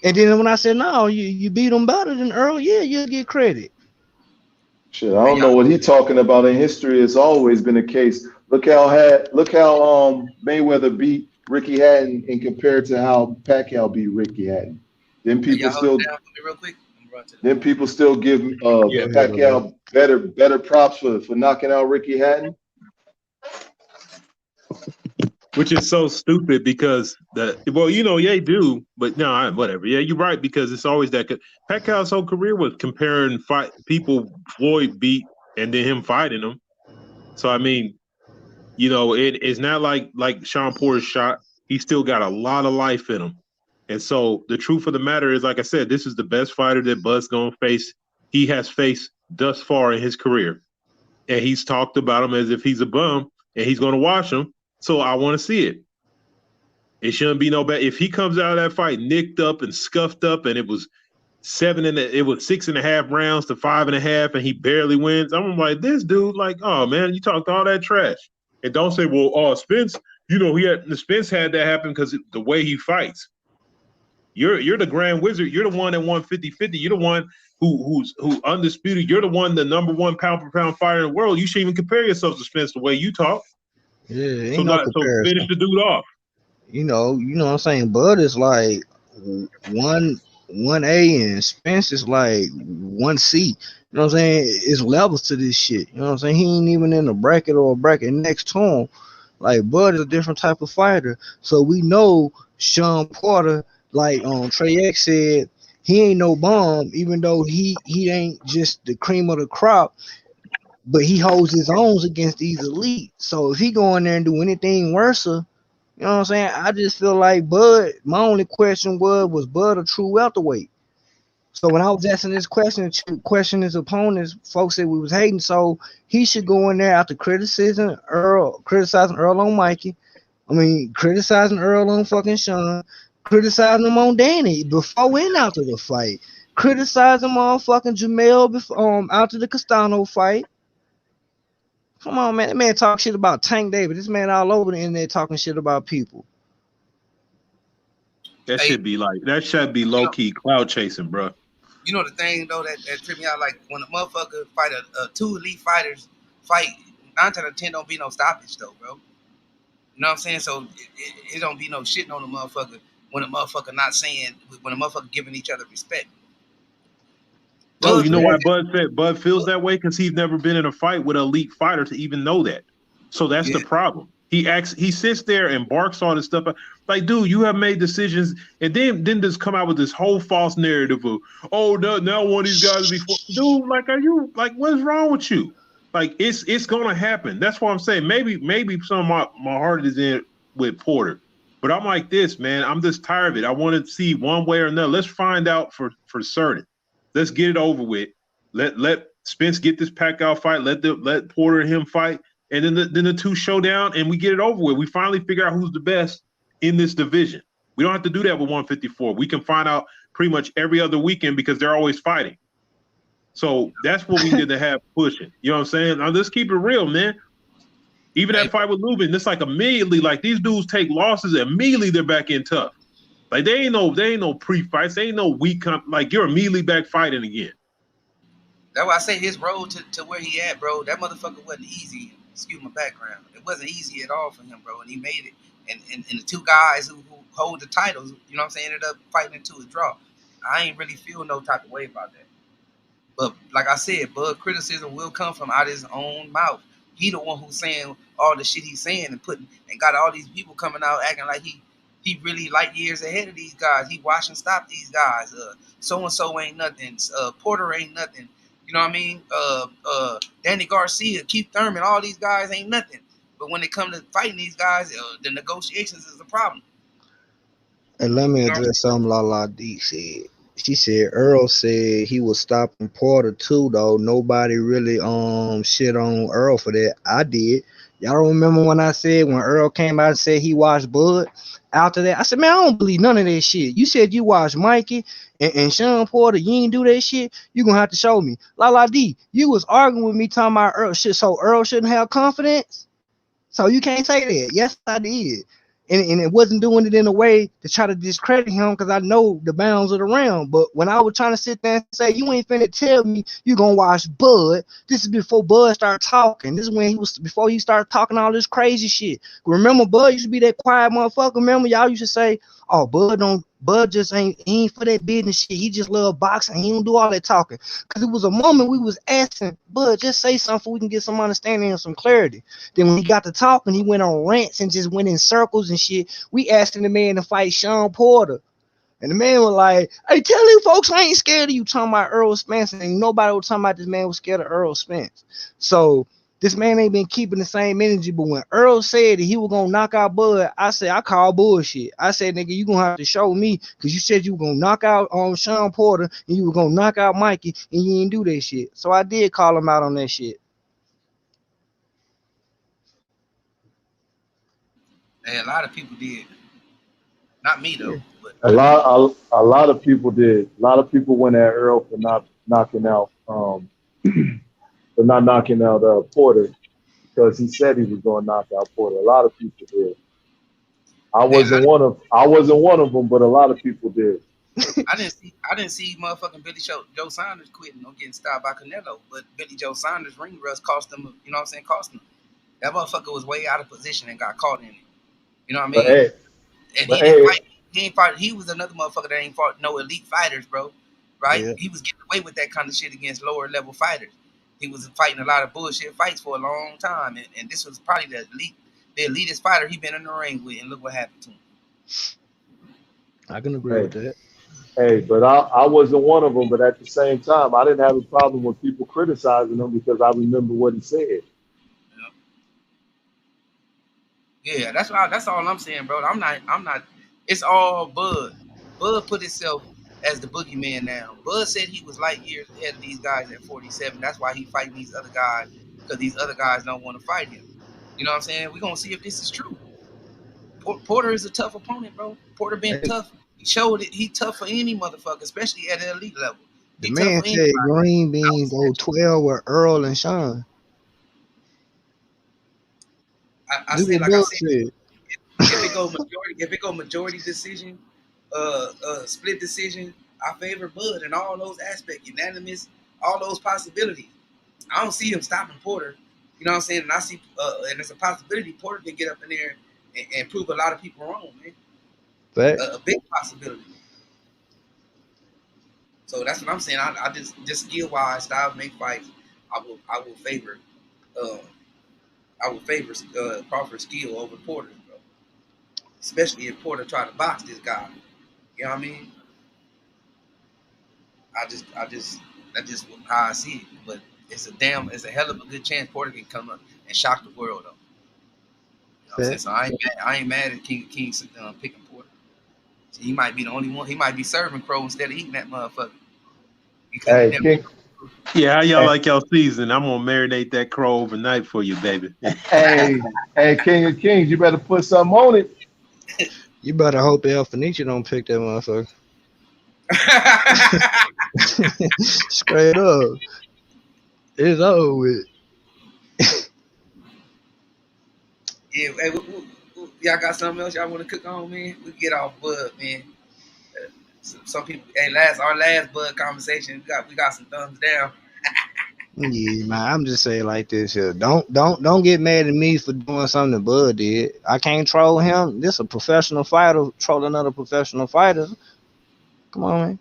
And then when I said, no, you beat him better than Earl, yeah, you'll get credit. shit. I Hey, don't know what he's talking about. In history, it's always been the case. Look how Mayweather beat Ricky Hatton and compared to how Pacquiao beat Ricky Hatton. Then people y'all hold it still down for me real quick. I'm gonna run to the then phone. people still give Yeah. Go ahead, bro. Pacquiao better props for knocking out Ricky Hatton. Which is so stupid because they do, but no, whatever. Yeah, you're right because it's always that. Pacquiao's whole career was comparing fight people Floyd beat and then him fighting them. So I mean, it's not like Sean Porter's shot. He still got a lot of life in him, and so the truth of the matter is, like I said, this is the best fighter that Bud's gonna face. He has faced thus far in his career, and he's talked about him as if he's a bum and he's gonna wash him. So I want to see it. It shouldn't be no bad. If he comes out of that fight nicked up and scuffed up, and it was 6.5 rounds to 5.5, and he barely wins, I'm like, this dude, like, oh man, you talked all that trash, and don't say, well, Spence, Spence had that happen because the way he fights. You're the Grand Wizard. You're the one that won 50-50. You're the one who's undisputed. You're the one, the #1 pound for pound fighter in the world. You should even compare yourself to Spence the way you talk. Yeah, So ain't no not so finish comparison. the dude off. You know what I'm saying? Bud is like one A and Spence is like 1C. You know what I'm saying? It's levels to this shit. You know what I'm saying? He ain't even in a bracket or a bracket next to him. Like Bud is a different type of fighter. So we know Sean Porter, like Trey X said, he ain't no bomb, even though he ain't just the cream of the crop. but he holds his own against these elite. So if he go in there and do anything worse, you know what I'm saying? I just feel like Bud. My only question was Bud a true welterweight? So when I was asking this question his opponents, folks said we was hating. So he should go in there after criticizing Earl on Mikey. I mean, criticizing Earl on fucking Sean, criticizing him on Danny before and after the fight, criticizing motherfucking Jamel before after the Castano fight. Come on, man. That man talk shit about Tank David. This man all over the internet talking shit about people. That Hey, should be low key cloud chasing, bro. you know the thing though that tripped me out, like when a motherfucker fight two elite fighters fight, 9 out of 10 don't be no stoppage though, bro. You know what I'm saying? So it don't be no shitting on the motherfucker when a motherfucker not saying, when a motherfucker giving each other respect. Bro, Bud, you know why Exactly. Bud feels that way? Because he's never been in a fight with an elite fighter to even know that. So that's the yeah, problem. He sits there and barks all this stuff. Like, dude, you have made decisions, and then just come out with this whole false narrative of, oh, no, now one of these guys before, dude. Like, are you like, what's wrong with you? Like, it's gonna happen. That's what I'm saying. Maybe some of my heart is in with Porter, but I'm like this, man. I'm just tired of it. I want to see one way or another. Let's find out for certain. Let's get it over with. Let Spence get this Pacquiao fight. Let Porter and him fight, and then the two showdown, and we get it over with. We finally figure out who's the best in this division. We don't have to do that with 154. We can find out pretty much every other weekend because they're always fighting. So that's what we need to have pushing. You know what I'm saying? Now let's keep it real, man. Even hey, that fight with Lubin, it's like immediately, like these dudes take losses, immediately they're back in tough. Like they ain't no pre-fights, they ain't no weak like you're immediately back fighting again. that's why I say his road to where he at, bro. That motherfucker wasn't easy. Excuse my background. It wasn't easy at all for him, bro, and he made it. And the two guys who hold the titles, you know what I'm saying, ended up fighting into a draw. I ain't really feel no type of way about that. But like I said, Bud criticism will come from out his own mouth. He the one who's saying all the shit he's saying and putting, and got all these people coming out acting like he really light years ahead of these guys. He watch and stop these guys. So and so ain't nothing. Porter ain't nothing. You know what I mean? Danny Garcia, Keith Thurman, all these guys ain't nothing. But when it come to fighting these guys, the negotiations is a problem. And let me You know? address something Lala D said. She said Earl said he was stopping Porter too, though. Nobody really shit on Earl for that. I did. Y'all remember when I said when Earl came out and said he watched Bud? After that, I said, man, I don't believe none of that shit. You said you watched Mikey and Sean Porter. You ain't do that shit. You gonna have to show me. Lala D, you was arguing with me talking about Earl shit, so Earl shouldn't have confidence. So you can't say that. Yes, I did. And it wasn't doing it in a way to try to discredit him because I know the bounds of the realm. But when I was trying to sit there and say, you ain't finna tell me you gonna watch Bud, this is before Bud started talking. This is when he was before he started talking all this crazy shit. Remember, Bud used to be that quiet motherfucker. Remember, y'all used to say, oh, Bud just he ain't for that business shit. He just love boxing. He don't do all that talking. Cause it was a moment we was asking Bud, just say something so we can get some understanding and some clarity. Then when he got to talking, he went on rants and just went in circles and shit. We asking the man to fight Sean Porter. And the man was like, hey, tell you folks I ain't scared of you talking about Earl Spence. And nobody was talking about this man was scared of Earl Spence. So this man ain't been keeping the same energy. But when Earl said that he was going to knock out Bud, I said, I call bullshit. I said, nigga, you going to have to show me because you said you were going to knock out Sean Porter and you were going to knock out Mikey and you didn't do that shit. So I did call him out on that shit. And a lot of people did. Not me Yeah. though, but A lot of people did. A lot of people went at Earl for not knocking out Porter because he said he was going to knock out Porter. A lot of people did. hey, a lot of, I wasn't one of them, but a lot of people did. I didn't see motherfucking Joe Saunders quitting or getting stopped by Canelo, but Billy Joe Saunders ring rust cost him. You know what I'm saying? Cost him. That motherfucker was way out of position and got caught in it. You know what I But mean? hey, And but he didn't hey, fight. He ain't fight. He was another motherfucker that ain't fought no elite fighters, bro. Right? Yeah. He was getting away with that kind of shit against lower level fighters. He was fighting a lot of bullshit fights for a long time, and this was probably the elitest fighter he been in the ring with. And look what happened to him. I can agree hey, with that. Hey, but I wasn't one of them. But at the same time, I didn't have a problem with people criticizing him because I remember what he said. Yeah, that's all I'm saying, bro. I'm not. It's all Bud. Bud put himself as the boogeyman now. Bud said he was light years ahead of these guys at 47. That's why he fighting these other guys because these other guys don't want to fight him. You know what I'm saying? We're gonna see if this is true. Porter is a tough opponent, bro. Porter been Hey, tough. He showed it. He tough for any motherfucker, especially at the elite level. the He tough man for anybody. said Green I would Bean say go that. 12 with Earl and Sean. I This say what like I Bud said. said. If it go majority decision, split decision, I favor Bud in all those aspects, unanimous, all those possibilities. I don't see him stopping Porter. You know what I'm saying? And I see, and it's a possibility Porter can get up in there and prove a lot of people wrong, man. Facts. A big possibility. So that's what I'm saying. I just skill wise, style make fights. I will favor, uh, Crawford's skill over Porter, bro. Especially if Porter try to box this guy. You know what I mean? That's just how I see it. But it's a hell of a good chance Porter can come up and shock the world though. You know what I'm saying? Facts. So I ain't mad at King picking Porter. So he might be the only one. He might be serving crow instead of eating that motherfucker. Because he Hey, never. King, Yeah, how y'all hey, like y'all season? I'm gonna marinate that crow overnight for you, baby. hey, King of Kings, you better put something on it. You better hope El Fenicia don't pick that motherfucker. Straight up. It's over with. Yeah, hey, y'all got something else y'all want to cook on, man? We get off Bud, man. Some people, hey, our last Bud conversation, we got some thumbs down. Yeah, man. I'm just saying like this here. Don't get mad at me for doing something that Bud did. I can't troll him. This a professional fighter trolling another professional fighter. Come on, man.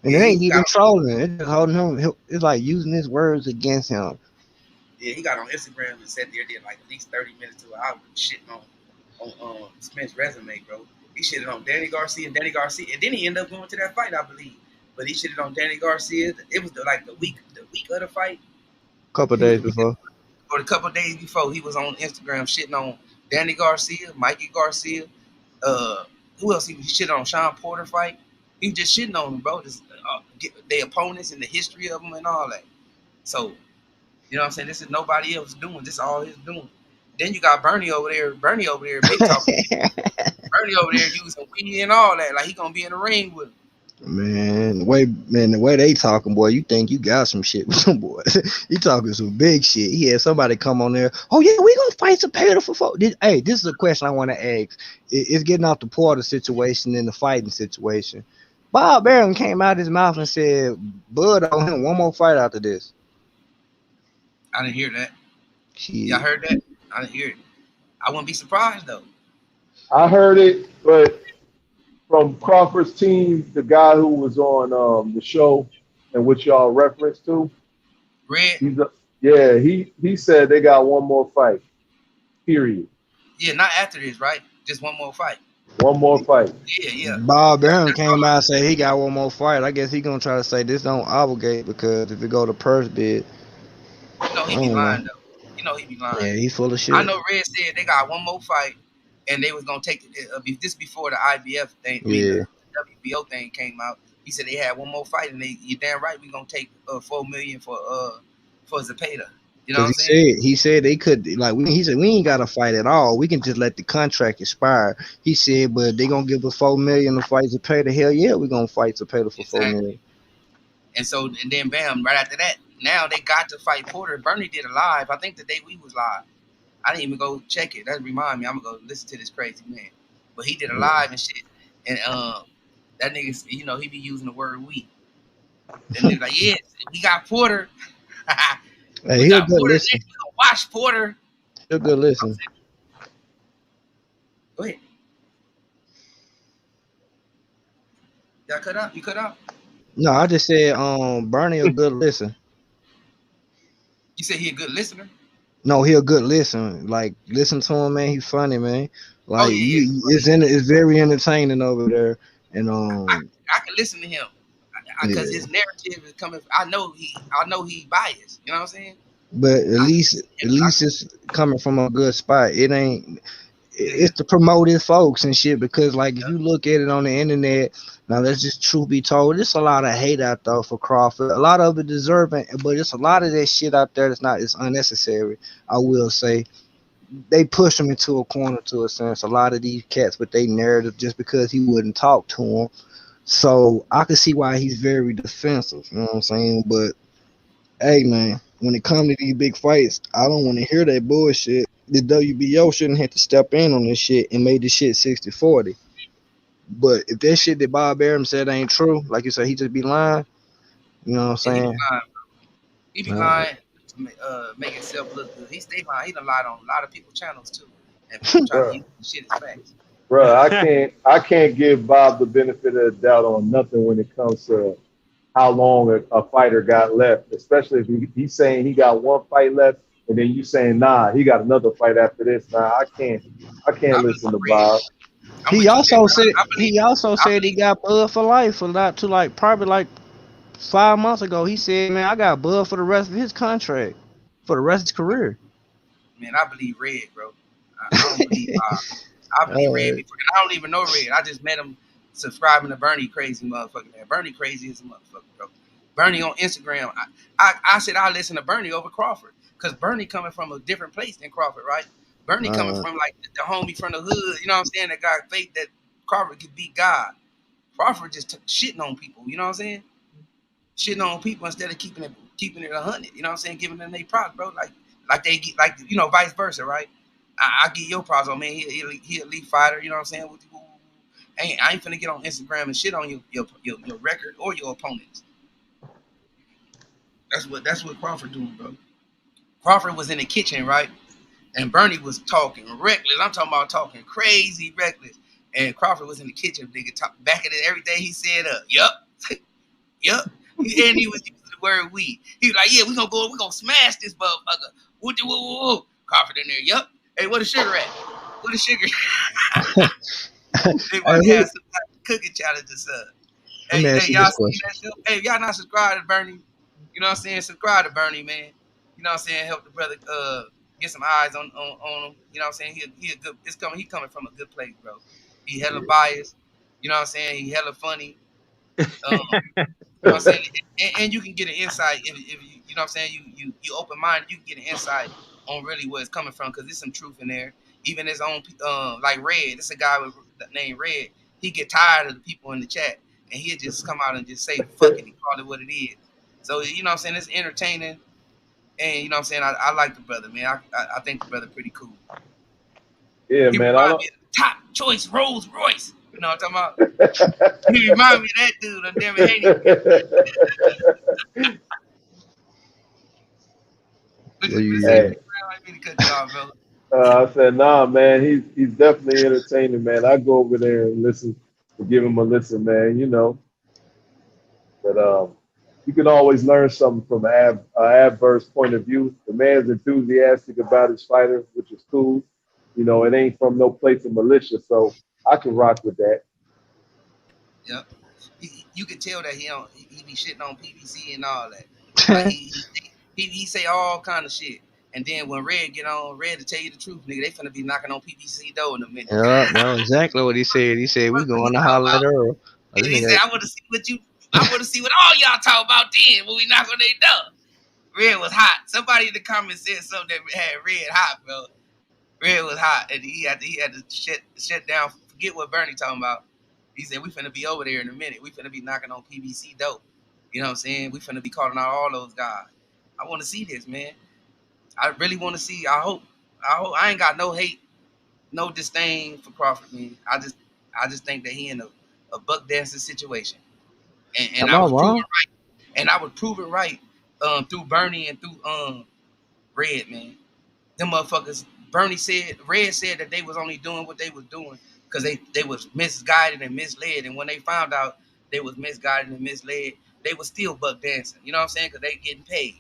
And it Yeah, ain't he got even trolling. It's just holding him. It's like using his words against him. Yeah, he got on Instagram and sat there did like at least 30 minutes to an hour shitting on Smith's resume, bro. He shitted on Danny Garcia and then he ended up going to that fight, I believe. But he shitted on Danny Garcia. It was the week of the fight. Couple He was days before. or a couple of days before he was on Instagram shitting on Danny Garcia, Mikey Garcia. Uh, who else he shitting on? Sean Porter fight. He was just shitting on them, bro. Just their opponents and the history of them and all that. So you know what I'm saying? This is nobody else doing. This is all he's doing. Then you got Bernie over there. Bernie over there, big talking. Bernie over there using weed and all that. Like he gonna be in the ring with him. The way they talking, boy, you think you got some shit with some boys. He talking some big shit. He had somebody come on there. Oh yeah, we gonna fight Zapata for four. Hey, this is a question I want to ask. It's getting off the Porter situation and the fighting situation. Bob Arum came out his mouth and said, "Bud on him one more fight after this." I didn't hear that. Y'all Shit. heard that? I didn't hear it. I wouldn't be surprised though. I heard it, but from Crawford's team, the guy who was on the show and which y'all referenced to, Red, he's a, yeah, he said they got one more fight. Period. yeah, not after this, right? Just one more fight. One more fight. Yeah, yeah. Bob Arum That's all came out and said he got one more fight. I guess he gonna try to say this don't obligate because if it go to purse bid, I he be don't know. lying though. He be lying. Yeah, he full of I shit. know Red said they got one more fight, and they was gonna take this before the IBF thing. I mean the Yeah. WBO thing came out. He said they had one more fight, and you damn right we gonna take $4 million for Zapata. You know what Cause I'm saying? he said they could like he said we ain't got to fight at all. We can just let the contract expire. He said, but they gonna give us $4 million to fight Zapata. Hell yeah, we gonna fight Zapata for $4 Exactly. million. And then bam, right after that, now they got to fight Porter. Bernie did a live. I think the day we was live. I didn't even go check it. That remind me. I'm gonna go listen to this crazy man. But he did a live and shit. And that nigga, he be using the word we. And they're like, yeah, we got Porter. Hey, We he a got good Porter listen. next. We gonna watch Porter. He a good listen. Go ahead. Y'all cut out? You cut out? No, I just said Bernie a good listen. You said he a good listener? No, he a good listen. Like listen to him, man. He's funny, man. Oh Like yeah, yeah. it's very entertaining over there. And I can listen to him because yeah. his narrative is coming. I know he biased. You know what I'm saying? But at I can least listen to at him. least it's coming from a good spot. It ain't Yeah. it's to promote his folks and shit because like if you look at it on the internet, now let's just truth be told, there's a lot of hate out there for Crawford. A lot of it deserving, but it's a lot of that shit out there that's not it's unnecessary, I will say. They push him into a corner to a sense. A lot of these cats with their narrative just because he wouldn't talk to him. So I can see why he's very defensive, you know what I'm saying? But hey man, when it comes to these big fights, I don't want to hear that bullshit. The WBO shouldn't have to step in on this shit and made this shit 60-40. But if that shit that Bob Arum said ain't true, like you said, he just be lying. You know what I'm And he be saying? lying. He be lying to make himself look good. He stay lying. He done lied on a lot of people's channels too, and people try to Bruh, use the shit as facts. bruh, I can't give Bob the benefit of the doubt on nothing when it comes to how long a fighter got left, especially if he's saying he got one fight left, and then you saying nah, he got another fight after this. Nah, I can't I believe listen to Red. Bob. I'm He with you, J. also said I believe. he also I said he believe. got Bud for life for not to like probably like 5 months ago. He said, "Man, I got Bud for the rest of his contract, for the rest of his career." Man, I believe Red, bro. I don't believe I believe Red uh, before. And I don't even know Red. I just met him subscribing to Bernie crazy motherfucker. Man, Bernie crazy as a motherfucker, bro. Bernie on Instagram. I said I listen to Bernie over Crawford because Bernie coming from a different place than Crawford, right? Bernie coming uh, from like the homie from the hood. You know what I'm saying? That got faith that Crawford could beat God. Crawford just shitting on people. You know what I'm saying? Shitting on people instead of keeping it 100. You know what I'm saying? Giving them their props, bro. Like they get like vice versa, right? I give your props on man. He elite fighter. You know what I'm saying? I ain't finna get on Instagram and shit on your record or your opponents. That's what Crawford doing, bro. Crawford was in the kitchen, right? And Bernie was talking reckless. I'm talking about talking crazy reckless. And Crawford was in the kitchen, nigga, backing it everything he said up. Yup. Yup. And he was using the word we. He was like, yeah, we gonna smash this motherfucker. Woo. Crawford in there. Yup. Hey, where the sugar at? Where the sugar? They hey, want to have some type of cooking challenge or something. let me ask Hey, you y'all this seen question. that show? Hey, if y'all not subscribed to Bernie, you know what I'm saying? Subscribe to Bernie, man. You know what I'm saying? Help the brother get some eyes on him. You know what I'm saying? He a good. He coming from a good place, bro. He hella biased. You know what I'm saying? He hella funny. Um, you know what I'm saying? And you can get an insight if you know what I'm saying. You open minded. You can get an insight on really where it's coming from because there's some truth in there. Even his own like Red. This is a guy with named Red. He get tired of the people in the chat and he'll just come out and just say fuck it and call it what it is. So you know what I'm saying. It's entertaining and you know what I'm saying. I like the brother, man. I think the brother pretty cool. Yeah, He man. I remind don't. me of the top choice Rolls Royce. You know what I'm talking about? He remind me of that dude. On Devin Haney. What What you you say? say? Hey, I didn't mean to cut you off, fella. I said, nah, man. He's definitely entertaining, man. I go over there and listen, to give him a listen, man. But you can always learn something from an adverse point of view. The man's enthusiastic about his fighter, which is cool. It ain't from no place of militia, so I can rock with that. Yep. You can tell that he be shitting on PBC and all that. Like he say all kind of shit. And then when Red get on, Red to tell you the truth, nigga, they finna be knocking on PBC door in a minute. Yeah, that was exactly what he said. He said we What going you to talking holler at about? Earl. This And he said, nigga, I wanna see what all y'all talk about then when we knock on their door. Red was hot. Somebody in the comments said something that had Red hot, bro. Red was hot, and he had to shut down. Forget what Bernie talking about. He said we finna be over there in a minute. We finna be knocking on PBC dope. You know what I'm saying? We finna be calling out all those guys. I want to see this, man. I really want to see. I hope. I ain't got no hate, no disdain for Crawford, man. I just think that he in a buck dancing situation, and am I I was proven wrong? right. And I was proven right through Bernie and through Red, man. Them motherfuckers. Red said that they was only doing what they was doing because they was misguided and misled. And when they found out they was misguided and misled, they was still buck dancing. You know what I'm saying? Because they getting paid.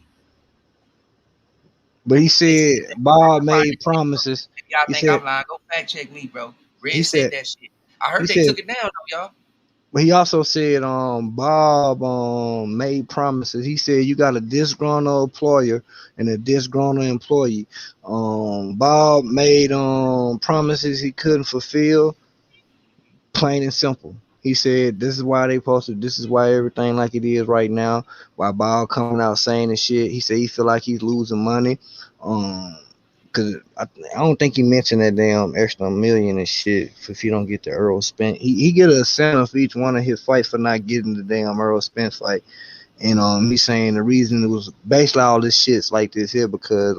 But he They said said that. Bob I find made that shit, bro. promises. If y'all He think said I'm lying, go fact check me, bro. he Red said said that shit. I he heard they said took it down though, y'all. But he also said Bob made promises. He said you got a disgruntled employer and a disgruntled employee. Bob made promises he couldn't fulfill, plain and simple. He said this is why they posted, this is why everything like it is right now. Why Bob coming out saying and shit. He said he feel like he's losing money. Um Cause I don't think he mentioned that damn extra million and shit if he don't get the Earl Spence. He get a incentive for each one of his fights for not getting the damn Earl Spence fight. And he's saying the reason it was basically all this shit's like this here because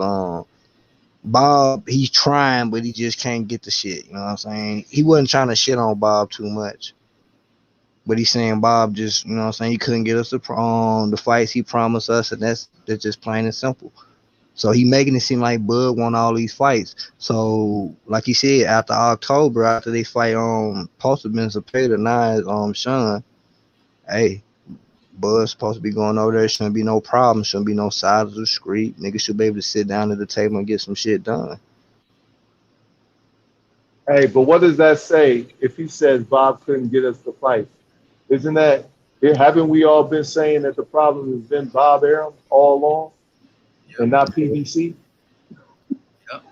Bob, he's trying but he just can't get the shit. You know what I'm saying? He wasn't trying to shit on Bob too much. But he's saying Bob just, you know what I'm saying, he couldn't get us the fights he promised us, and that's just plain and simple. So he making it seem like Bud won all these fights. So like he said, after October, after they fight supposed to have been Zepeda, now it's Sean. Hey, Bud's supposed to be going over there. Shouldn't be no problem. Shouldn't be no side of the street. Niggas should be able to sit down at the table and get some shit done. Hey, but what does that say if he says Bob couldn't get us the fight? Isn't that, haven't we all been saying that the problem has been Bob Arum all along Yep. and not PBC? Yep.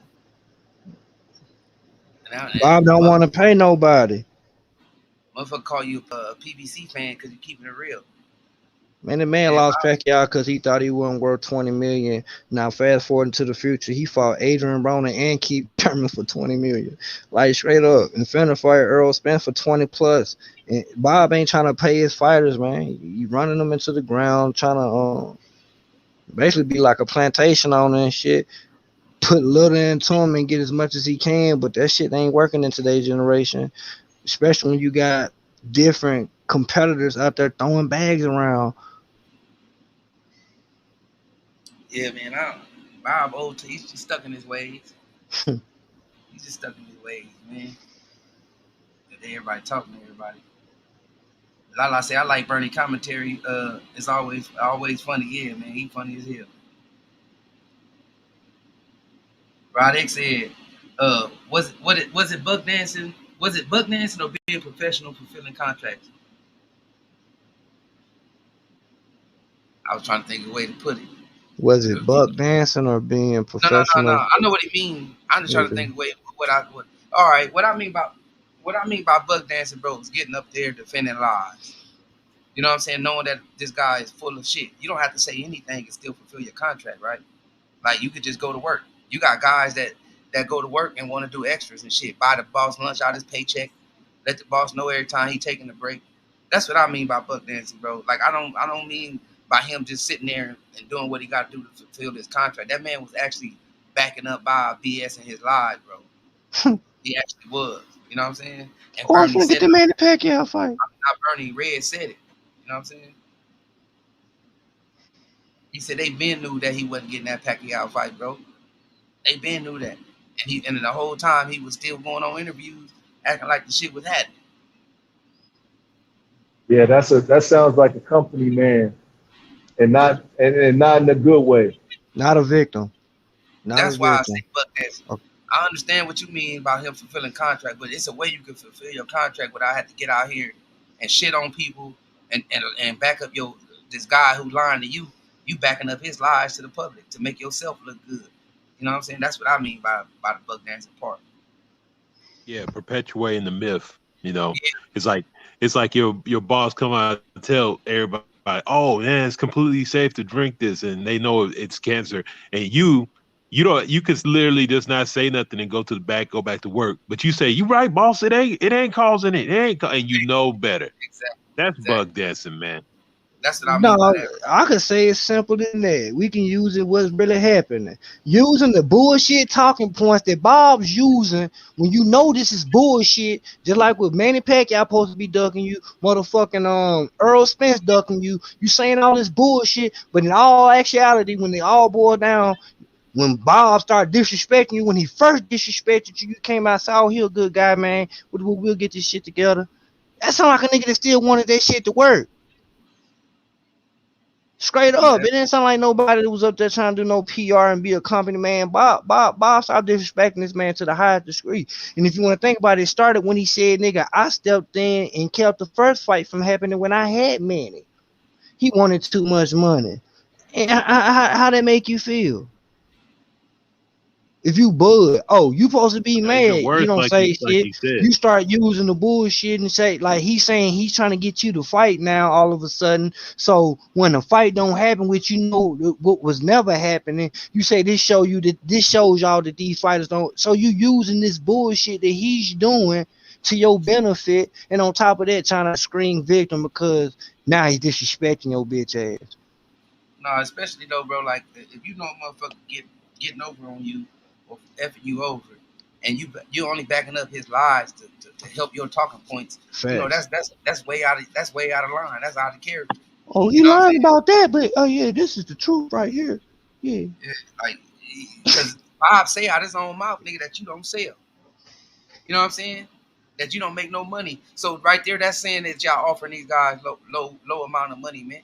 Bob don't want to pay nobody. Motherfucker call you a PBC fan because you keeping it real. Man, the man lost Pacquiao because he thought he wasn't worth $20 million. Now, fast forward into the future, he fought Adrian Broner and Keith Thurman for $20 million. Like, straight up. And finna fight Earl Spence for 20 plus. And Bob ain't trying to pay his fighters, man. He running them into the ground, trying to basically be like a plantation owner and shit. Put little into him and get as much as he can, but that shit ain't working in today's generation, especially when you got different competitors out there throwing bags around. Yeah, man. Bob old. He's just stuck in his ways. He's just stuck in his ways, man. Everybody talking to everybody. Like I say, I like Bernie commentary. It's always funny. Yeah, man. He funny as hell. Rod X said, was it buck dancing? Was it buck dancing or being professional fulfilling contracts? I was trying to think of a way to put it. Was it buck dancing or being professional? No. I know what he mean. I'm just trying to think of a way what. All right, what I mean by buck dancing, bro, is getting up there defending lies. You know what I'm saying? Knowing that this guy is full of shit. You don't have to say anything and still fulfill your contract, right? Like you could just go to work. You got guys that go to work and want to do extras and shit. Buy the boss lunch out of his paycheck. Let the boss know every time he taking a break. That's what I mean by buck dancing, bro. Like I don't mean by him just sitting there and doing what he got to do to fulfill his contract. That man was actually backing up by BS in his lies, bro. He actually was. You know what I'm saying? And I'm gonna get the man to Pacquiao fight. Not Bernie, Red said it. You know what I'm saying? He said they been knew that he wasn't getting that Pacquiao fight, bro. They been knew that. And the whole time he was still going on interviews acting like the shit was happening. Yeah, that sounds like a company man, and not in a good way. Not a victim. That's why I say buck dancing. Okay. I understand what you mean about him fulfilling contract, but it's a way you can fulfill your contract without having to get out here and shit on people and back up this guy who lying to you. You backing up his lies to the public to make yourself look good. You know what I'm saying? That's what I mean by the buck dancing part. Yeah, perpetuating the myth. You know, yeah. It's like your boss come out and tell everybody, oh man, it's completely safe to drink this, and they know it's cancer, and you could literally just not say nothing and go back to work, but you say, you right, boss, it ain't causing it, and you know better. Exactly. That's buck dancing, man. That's what I mean. No, I could say it's simple than that. We can use it what's really happening. Using the bullshit talking points that Bob's using when you know this is bullshit, just like with Manny Pacquiao supposed to be ducking you, motherfucking Earl Spence ducking you. You saying all this bullshit, but in all actuality, when they all boil down, when Bob started disrespecting you, when he first disrespected you, you came out and said, oh, he a good guy, man. We'll get this shit together. That sound like a nigga that still wanted that shit to work. Straight Yeah, up, it didn't sound like nobody that was up there trying to do no PR and be a company man. Bob, stop disrespecting this man to the highest degree. And if you want to think about it, it started when he said, "Nigga, I stepped in and kept the first fight from happening when I had Manny." He wanted too much money. And how that make you feel? If you bud, oh, you supposed to be Even mad. You worse, don't like say shit. he said. You start using the bullshit and say like he's saying he's trying to get you to fight now all of a sudden. So when a fight don't happen, which you know what was never happening, you say this shows y'all that these fighters don't. So you using this bullshit that he's doing to your benefit, and on top of that, trying to screen victim because now he's disrespecting your bitch ass. no, especially though, bro. Like if you know a motherfucker getting over on you or effing you over, and you only backing up his lies to help your talking points. You know Facts. that's way out of line. That's out of character. Oh, You he know what I'm lying saying? about that, but oh yeah, this is the truth right here. Yeah. Yeah, like because Bob say out his own mouth, nigga, that you don't sell. You know what I'm saying? That you don't make no money. So right there, that's saying that y'all offering these guys low amount of money, man.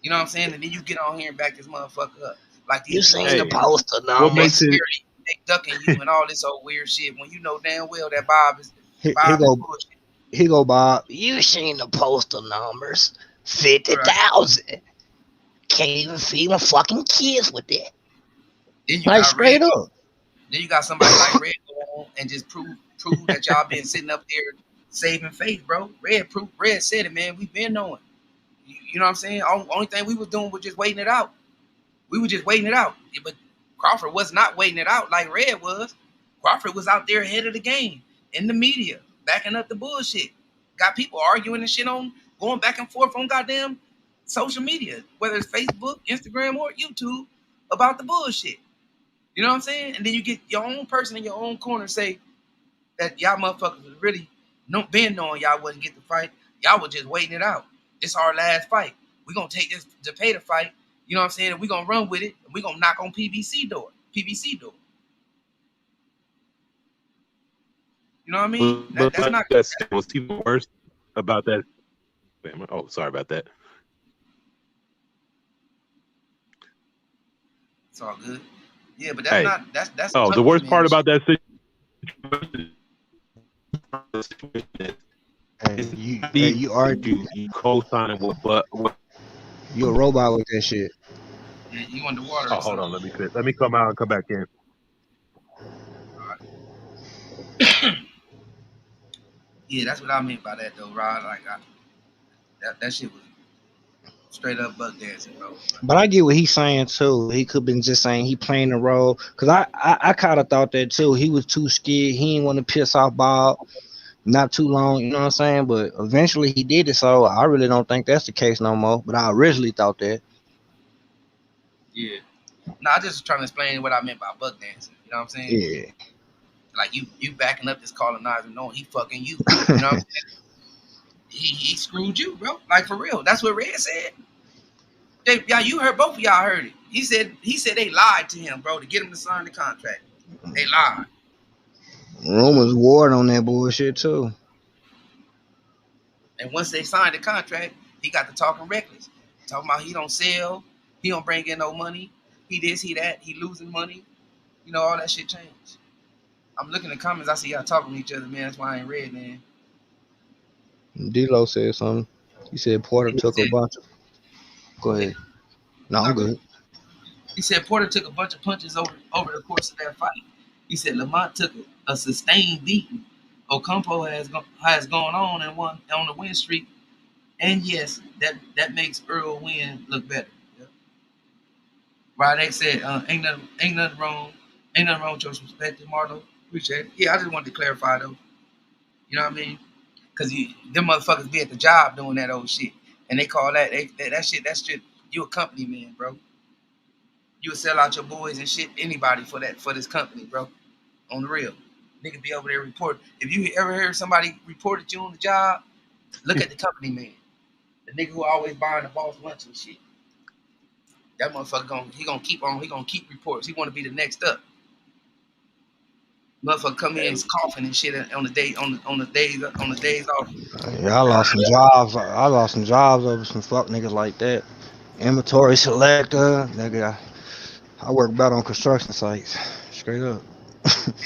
You know what I'm saying? And then you get on here and back this motherfucker up. Like You these people seen the Hey, stepping on poster what they makes numbers. it? security, they ducking you and all this old weird shit when you know damn well that Here Bob is go bullshit. here go Bob. You seen the poster numbers. Right. 50,000. Can't even feed my fucking kids with that. Then you Like got Red straight up. Then you got somebody like Red go on and just prove that y'all been sitting up there saving face, bro. Red said it, man. We been knowing. You know what I'm saying? Only thing we was doing was just waiting it out. We were just waiting it out. Yeah, but Crawford was not waiting it out like Red was. Crawford was out there ahead of the game in the media, backing up the bullshit. Got people arguing and shit on, going back and forth on goddamn social media, whether it's Facebook, Instagram, or YouTube, about the bullshit. You know what I'm saying? And then you get your own person in your own corner say that y'all motherfuckers was really been knowing y'all wouldn't get the fight. Y'all was just waiting it out. It's our last fight. We're gonna take this to pay the fight. You know what I'm saying? And we're gonna run with it. And we're gonna knock on PBC door. PBC door. You know what I mean? That's not That's what's even worse about that. Oh, sorry about that. it's all good. Yeah, but Hey, that's oh, the company worst man part shit. about that situation is Hey, it's you not hey, even you are you co-signing with, but you a robot with that shit. Yeah, you underwater oh, or hold something. on, let me come out and come back in. Yeah, that's what I meant by that though, Rod. Like that shit was straight up buck dancing, bro. But I get what he's saying too. He could have been just saying he playing the role. Cause I kind of thought that too. He was too scared. He didn't want to piss off Bob. Not too long, you know what I'm saying? But eventually he did it. So I really don't think that's the case no more. But I originally thought that. Yeah. No, I just was trying to explain what I meant by buck dancing. You know what I'm saying? Yeah. Like you backing up this colonizer, knowing he fucking you. You know what I'm saying? He screwed you, bro. Like for real. That's what Red said. Yeah, you heard both of y'all heard it. He said they lied to him, bro, to get him to sign the contract. They lied. Rumors ward on that bullshit too. And once they signed the contract, he got to talking reckless. Talking about he don't sell, he don't bring in no money, he this, he that, he losing money. You know, all that shit changed. I'm looking at the comments, I see y'all talking to each other, man. That's why I ain't read, man. D-Lo said something. He said Porter He took a said, bunch of. Go go ahead. ahead. No, I'm Not really. good. He said Porter took a bunch of punches over the course of that fight. He said Lamont took a sustained beating. Ocampo has gone on and won on the win streak, and yes, that makes Earl win look better. Yeah. Rod said, ain't nothing wrong with your perspective, Marlo. Appreciate it. Yeah, I just wanted to clarify though. You know what I mean? Because them motherfuckers be at the job doing that old shit, and they call that shit. That shit. You a company man, bro. You would sell out your boys and shit anybody for this company, bro. On the real. Nigga be over there report. If you ever heard somebody reported you on the job, look at the company man. The nigga who always buying the boss lunch and shit. That motherfucker gonna keep reports. He wanna be the next up. Motherfucker come in coughing and shit on the days off. Yeah, I lost some jobs. I lost some jobs over some fuck niggas like that. Inventory selector, nigga. I work about on construction sites. Straight up.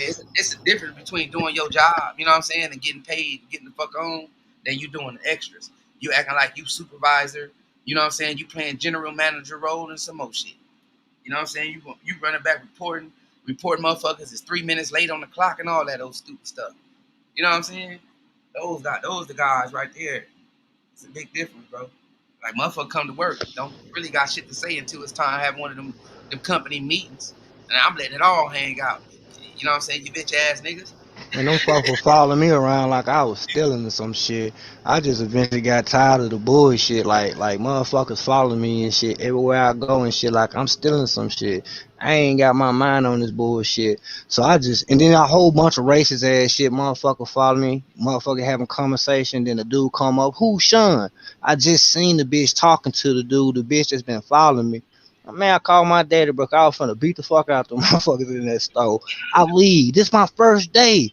It's a difference between doing your job, you know what I'm saying, and getting paid, getting the fuck on, than you doing the extras. You acting like you supervisor, you know what I'm saying? You playing general manager role and some more shit. You know what I'm saying? You running back reporting motherfuckers is 3 minutes late on the clock and all that old stupid stuff. You know what I'm saying? Those the guys right there. It's a big difference, bro. Like motherfucker come to work, don't really got shit to say until it's time to have one of them company meetings. And I'm letting it all hang out. You know what I'm saying? You bitch ass niggas. And them folks were following me around like I was stealing or some shit. I just eventually got tired of the bullshit. Like motherfuckers following me and shit everywhere I go and shit. Like I'm stealing some shit. I ain't got my mind on this bullshit. So I just and then a whole bunch of racist ass shit. Motherfucker follow me. Motherfucker having conversation. Then the dude come up. Who Sean? I just seen the bitch talking to the dude. The bitch that's been following me. Man, I called my daddy, bro. I was finna beat the fuck out the motherfuckers in that store. I leave. This my first day.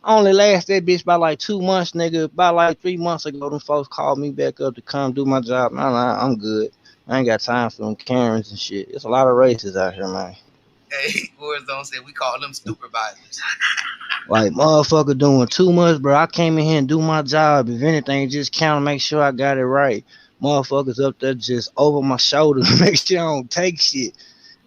I only last that bitch by like 2 months, nigga. About like 3 months ago, them folks called me back up to come do my job. I'm good. I ain't got time for them Karens and shit. There's a lot of races out here, man. Hey, Warzone said we call them supervisors. Like motherfucker doing too much, bro. I came in here and do my job. If anything, just count and make sure I got it right. Motherfuckers up there just over my shoulder to make sure I don't take shit.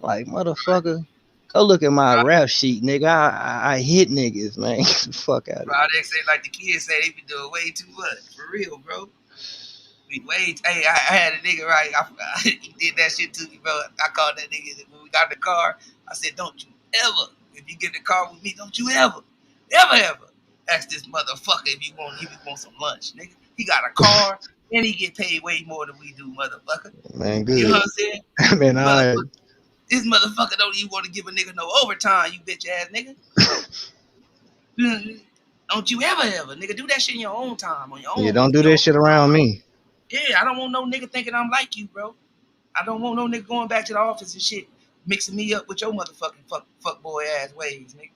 Like motherfucker, go look at my rap sheet, nigga. I hit niggas, man. Get the fuck out of here. Project say like the kids say they be doing way too much. For real, bro. Hey, I had a nigga right. He did that shit to me, bro. I called that nigga when we got in the car. I said, "Don't you ever, if you get in the car with me, don't you ever ask this motherfucker if you want some lunch, nigga. He got a car and he get paid way more than we do, motherfucker. Man, You know good. what I'm saying? Man, I Motherfucker, this motherfucker don't even want to give a nigga no overtime, you bitch ass nigga. Don't you ever, nigga, do that shit in your own time on your yeah, own, don't do your that own shit time. around me. Yeah, I don't want no nigga thinking I'm like you, bro. I don't want no nigga going back to the office and shit, mixing me up with your motherfucking fuck boy ass ways, nigga.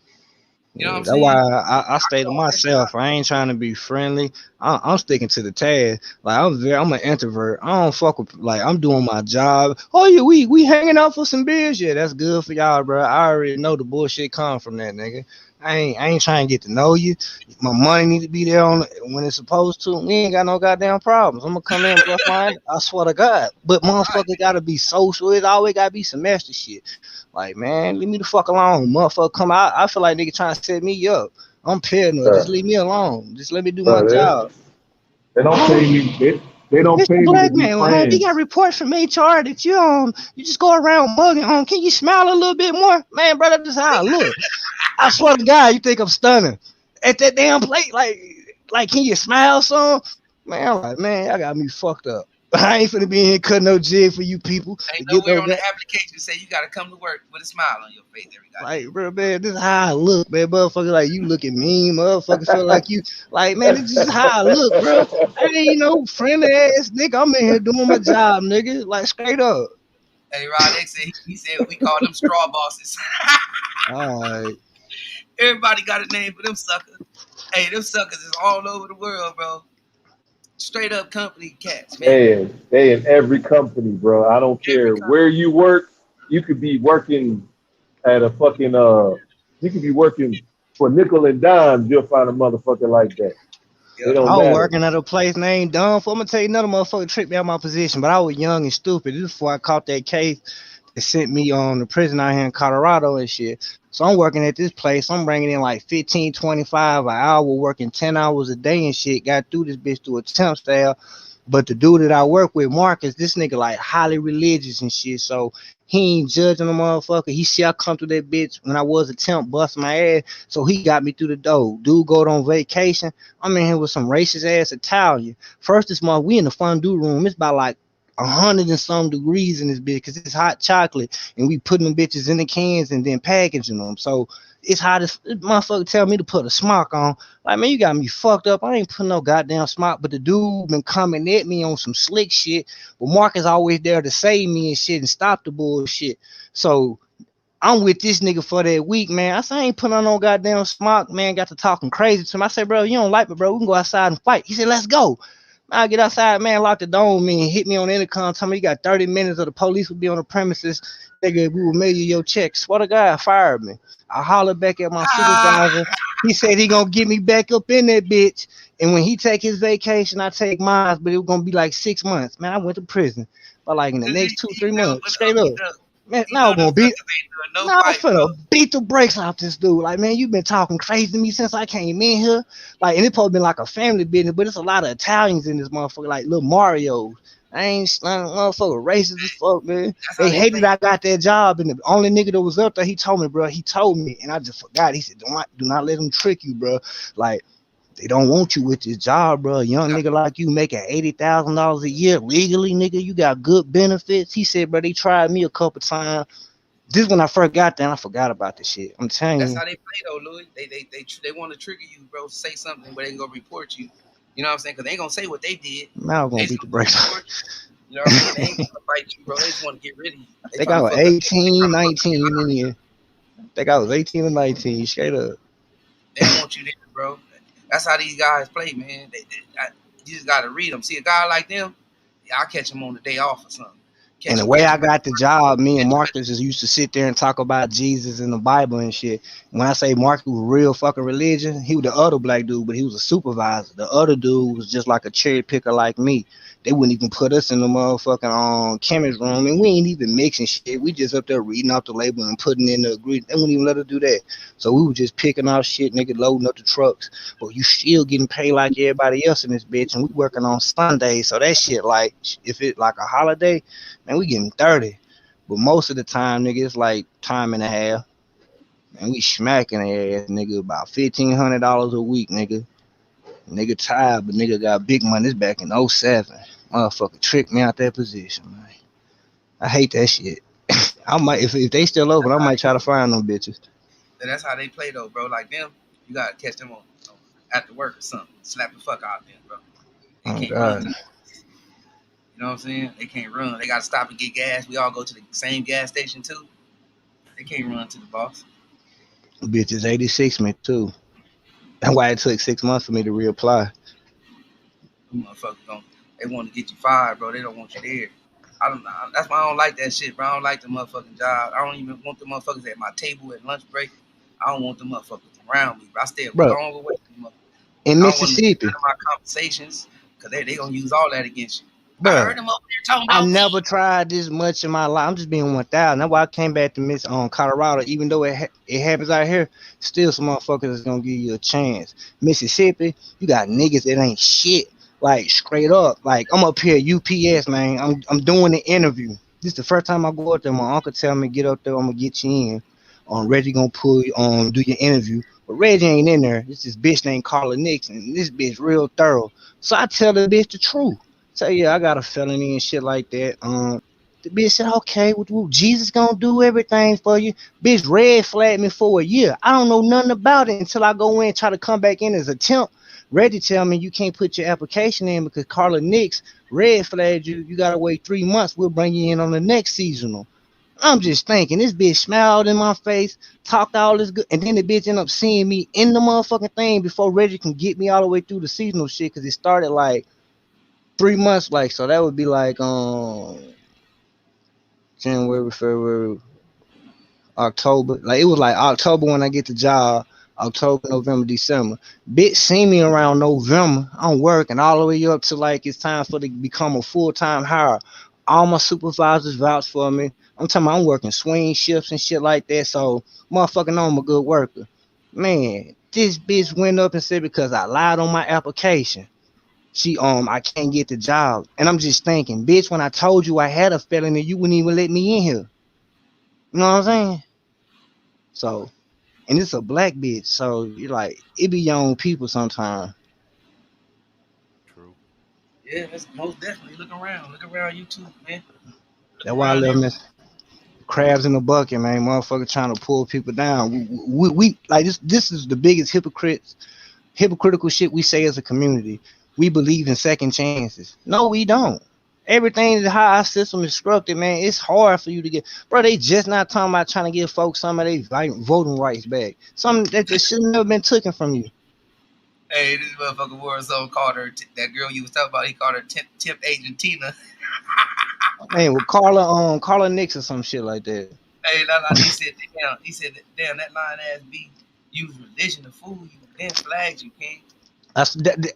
You know what Yeah, I'm that's why saying? I I stay to call that shit myself. out. I ain't trying to be friendly. I'm sticking to the task. Like I'm an introvert. I don't fuck with like I'm doing my job. Oh yeah, we hanging out for some beers. Yeah, that's good for y'all, bro. I already know the bullshit come from that nigga. I ain't trying to get to know you. My money need to be there on when it's supposed to. We ain't got no goddamn problems. I'm gonna come in and bust mine. I swear to God. But Right. motherfucker gotta be social. It always gotta be semester shit. Like, man, leave me the fuck alone. Motherfucker come out. I feel like nigga trying to set me up. I'm paranoid. Just Bro, leave me alone. Just let me do my bro, job. they don't Oh, pay me. They don't Mr. pay me to Black be Man, we got friends. reports from HR that you just go around mugging. Can you smile a little bit more, man, brother? This is how I look. I swear to God, you think I'm stunning at that damn plate? Like, can you smile some? Man, I'm like, man, y'all got me fucked up. I ain't finna be in here cutting no jig for you people to Ain't get nowhere no on the application say you gotta come to work with a smile on your face every like, goddamn bro, man, this is how I look, man. Motherfucker, like, you looking mean. Motherfucker feel like you, like, man, this is how I look, bro. I ain't no friendly ass nigga. I'm in here doing my job, nigga. Like, straight up. day. Hey, Rod X said he said we call them straw bosses. All right. Everybody got a name for them suckers. Hey, them suckers is all over the world, bro. Straight up company cats, man. They in every company, bro. I don't Every care company. where you work. You could be working at a fucking You could be working for nickel and dimes. You'll find a motherfucker like that. It Yep. don't I was matter. working at a place named Dumb. I'm gonna tell you another motherfucker tricked me out of my position, but I was young and stupid. This is before I caught that case that sent me on the prison out here in Colorado and shit. So I'm working at this place. I'm bringing in like 15, 25 an hour, working 10 hours a day and shit. Got through this bitch through a temp style. But the dude that I work with, Marcus, this nigga like highly religious and shit. So he ain't judging the motherfucker. He see I come through that bitch when I was a temp, bust my ass. So he got me through the door. Dude go on vacation. I'm in here with some racist ass Italian. First this month, we in the fondue room. It's about like 100 and some degrees in this bitch because it's hot chocolate and we putting them bitches in the cans and then packaging them. So it's hot as motherfucker tell me to put a smock on. Like, man, you got me fucked up. I ain't putting no goddamn smock, but the dude been coming at me on some slick shit. But Mark is always there to save me and shit and stop the bullshit. So I'm with this nigga for that week, man. I said, I ain't putting on no goddamn smock, man. Got to talking crazy to him. I said, bro, you don't like me, bro. We can go outside and fight. He said, let's go. I get outside, man, lock the door on me and hit me on the intercom. Tell me you got 30 minutes or the police will be on the premises. Nigga, we will mail you your check. Swear to God, fired me. I hollered back at my supervisor. Ah, He said he gonna get me back up in that bitch. And when he take his vacation, I take mine, but it was gonna be like 6 months. Man, I went to prison. But like in the 'cause next two, he 3 months, know, straight up. Man, he now know I'm them gonna beat. suckers ain't doing no Now I'm fight, bro. finna beat the brakes off this dude. Like, man, you been talking crazy to me since I came in here. Like, and it probably been like a family business, but it's a lot of Italians in this motherfucker, like little Mario. I ain't motherfucker racist as fuck, man. That's how They they hated play, I bro. got that job, and the only nigga that was up there, he told me, bro. He told me, and I just forgot. He said, do not let them trick you, bro. Like, they don't want you with this job, bro. A young nigga like you making $80,000 a year legally, nigga. You got good benefits. He said, bro, they tried me a couple times. This when I first got there, and I forgot about this shit. I'm telling That's you, how they play though, Louis. They want to trigger you, bro. Say something where they can go report you. You know what I'm saying? Because they ain't gonna say what they did. now I'm They gonna just beat the gonna brakes. report you. You know what I mean? They ain't gonna fight you, bro. They just want to get rid of you. They They trying to got fuck up. They 18, trying to fuck up your 19 in life. here. They got was 18 and 19, straight up. They don't want you there, bro. That's how these guys play, man. You just gotta read them. See a guy like them, yeah, I catch him on the day off or something. And Catch the him, way catch I him at the got the job, me and catch him at Marcus just used to sit there and talk about Jesus and the Bible and shit. When I say Marcus was real fucking religion, he was the other black dude, but he was a supervisor. The other dude was just like a cherry picker like me. They wouldn't even put us in the motherfucking chemist room, and we ain't even mixing shit. We just up there reading off the label and putting in the ingredient. They wouldn't even let us do that. So we were just picking off shit, nigga, loading up the trucks. But you still getting paid like everybody else in this bitch, and we working on Sundays. So that shit, like, if it like a holiday, man, we getting 30. But most of the time, nigga, it's like time and a half. And we smacking their ass, nigga, about $1,500 a week, nigga. Nigga tired, but nigga got big money. This back in '07. Motherfucker tricked me out that position, man. I hate that shit. I might, if they still open, I might try to find them bitches. that's how they play though, bro. Like them, you gotta catch them on after work or something. Slap the fuck out of them, bro. They Oh, can't run God. to the boss. You know what I'm saying? They can't run. They gotta stop and get gas. We all go to the same gas station too. They can't run to the boss. Bitches 86 me, too. That's why it took 6 months for me to reapply. Them motherfuckers don't. They want to get you fired, bro. They don't want you there. I don't know. That's why I don't like that shit, bro. I don't like the motherfucking job. I don't even want the motherfuckers at my table at lunch break. I don't want the motherfuckers around me, bro. I stay a Bro, long way from them. in I don't want them to get Mississippi, none of my conversations because they gonna use all that against you. I bro, heard them over there talking I about me. never tried this much in my life. I'm just being 1,000. That's why I came back to Miss Colorado. Even though it happens out here, still some motherfuckers is gonna give you a chance. Mississippi, you got niggas that ain't shit. Like straight up. Like I'm up here at UPS, man. I'm doing the interview. This is the first time I go up there. My uncle tell me get up there. I'm gonna get you in. Reggie gonna pull you on do your interview. But Reggie ain't in there. This bitch named Carla Nixon. This bitch real thorough. So I tell the bitch the truth. So yeah, I got a felony and shit like that. The bitch said, okay, Jesus gonna do everything for you. Bitch red flagged me for a year. I don't know nothing about it until I go in and try to come back in as a temp. Reggie tell me you can't put your application in because Carla Nix red flagged you. You gotta wait 3 months. We'll bring you in on the next seasonal. I'm just thinking, this bitch smiled in my face, talked all this good, and then the bitch ended up seeing me in the motherfucking thing before Reggie can get me all the way through the seasonal shit because it started like 3 months, like so that would be like January, February, October. Like it was like October when I get the job. October, November, December. Bitch see me around November. I'm working all the way up to like it's time for to become a full-time hire. All my supervisors vouch for me. I'm talking about I'm working swing shifts and shit like that. So motherfucking know I'm a good worker. Man, this bitch went up and said because I lied on my application I can't get the job. And I'm just thinking, bitch, when I told you I had a felony, you wouldn't even let me in here. You know what I'm saying? So, and it's a black bitch, so you like it be your own people sometimes. True. Yeah, that's most definitely. Look around. Look around YouTube, man. Look That's why I around love everywhere. Miss Crabs in the Bucket, man. Motherfucker trying to pull people down. We like this. This is the biggest hypocritical shit we say as a community. We believe in second chances. No, we don't. Everything is how our system is structured, man. It's hard for you to get, bro. They just not talking about trying to give folks some of their voting rights back. Something that should have never been taken from you. Hey, this motherfucker Warzone called her that girl you was talking about. He called her Temp Agent Tina. Man, with Carla Nix or some shit like that. Hey, nah, he said, damn. He said, damn, that lying ass B use religion to fool you. Then flags you, king.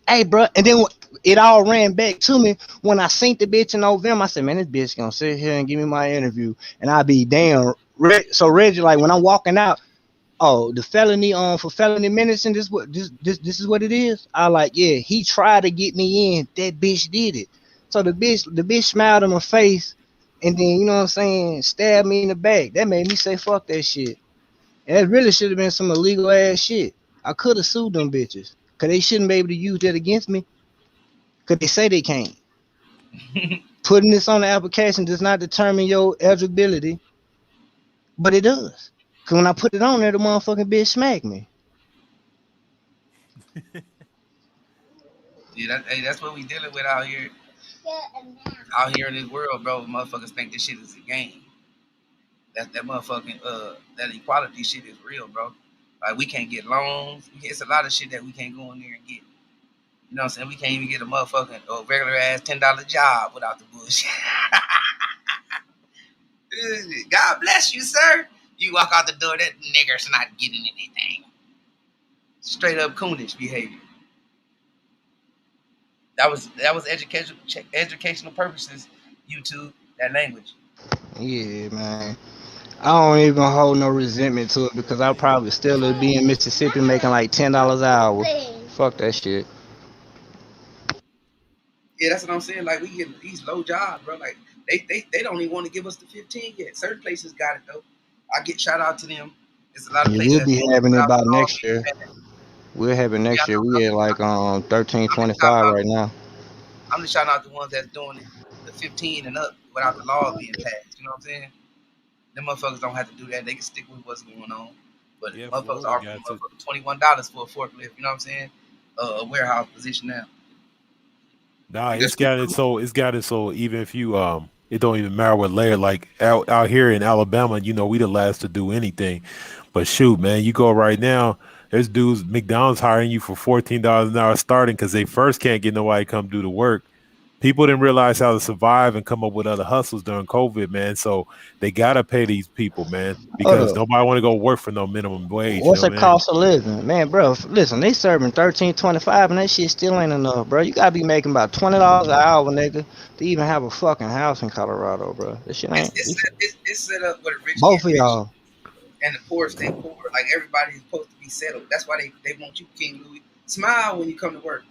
Hey, bro, and then it all ran back to me when I seen the bitch in November. I said, man, this bitch gonna sit here and give me my interview, and I be damn. So Reggie, like when I'm walking out, oh, the felony for felony menacing, this is what it is. I like, yeah, he tried to get me in. That bitch did it. So the bitch smiled in my face, and then you know what I'm saying, stabbed me in the back. That made me say fuck that shit. And that really should have been some illegal ass shit. I could have sued them bitches. Cause they shouldn't be able to use that against me. Cause they say they can't. Putting this on the application does not determine your eligibility, but it does. Cause when I put it on there, the motherfucking bitch smacked me. Yeah, hey, that's what we dealing with out here. Out here in this world, bro. Motherfuckers think this shit is a game. That motherfucking that equality shit is real, bro. Like we can't get loans. It's a lot of shit that we can't go in there and get. You know what I'm saying? We can't even get a motherfucking regular ass $10 job without the bullshit. God bless you, sir. You walk out the door, that nigger's not getting anything. Straight up coonish behavior. That was educational purposes. YouTube that language. Yeah, man. I don't even hold no resentment to it because I probably still would be in Mississippi making like $10 an hour. Fuck that shit. Yeah, that's what I'm saying. Like we get these low jobs, bro. Like they don't even want to give us the 15 yet. Certain places got it though. I get shout out to them. There's a lot of Yeah, places we'll that's be doing it having it without about the law next being year. passed. We'll have it Yeah, next year. We at like 1325 right now. I'm just shouting out the ones that's doing it, the 15 and up without the law being passed. You know what I'm saying? Them motherfuckers don't have to do that. They can stick with what's going on. But Yeah, motherfuckers Florida offering got to. motherfuckers $21 for a forklift. You know what I'm saying? A warehouse position now. Nah, Because it's got it so even if you it don't even matter what layer. Like out here in Alabama, we the last to do anything. But shoot, man, you go right now. There's dudes McDonald's hiring you for $14 an hour starting because they first can't get nobody to come do the work. People didn't realize how to survive and come up with other hustles during COVID, man. So they gotta pay these people, man, Hold because up. nobody want to go work for no minimum wage. You What's know the what I mean? cost of living, man, bro? Listen, they serving 13.25, and that shit still ain't enough, bro. You gotta be making about $20 an hour, nigga, to even have a fucking house in Colorado, bro. This shit it's, ain't. it's, set, it's, it's set up where the rich Both get of rich y'all. and the poor stay poor. Like everybody's supposed to be settled. That's why they want you, King Louis. Smile when you come to work.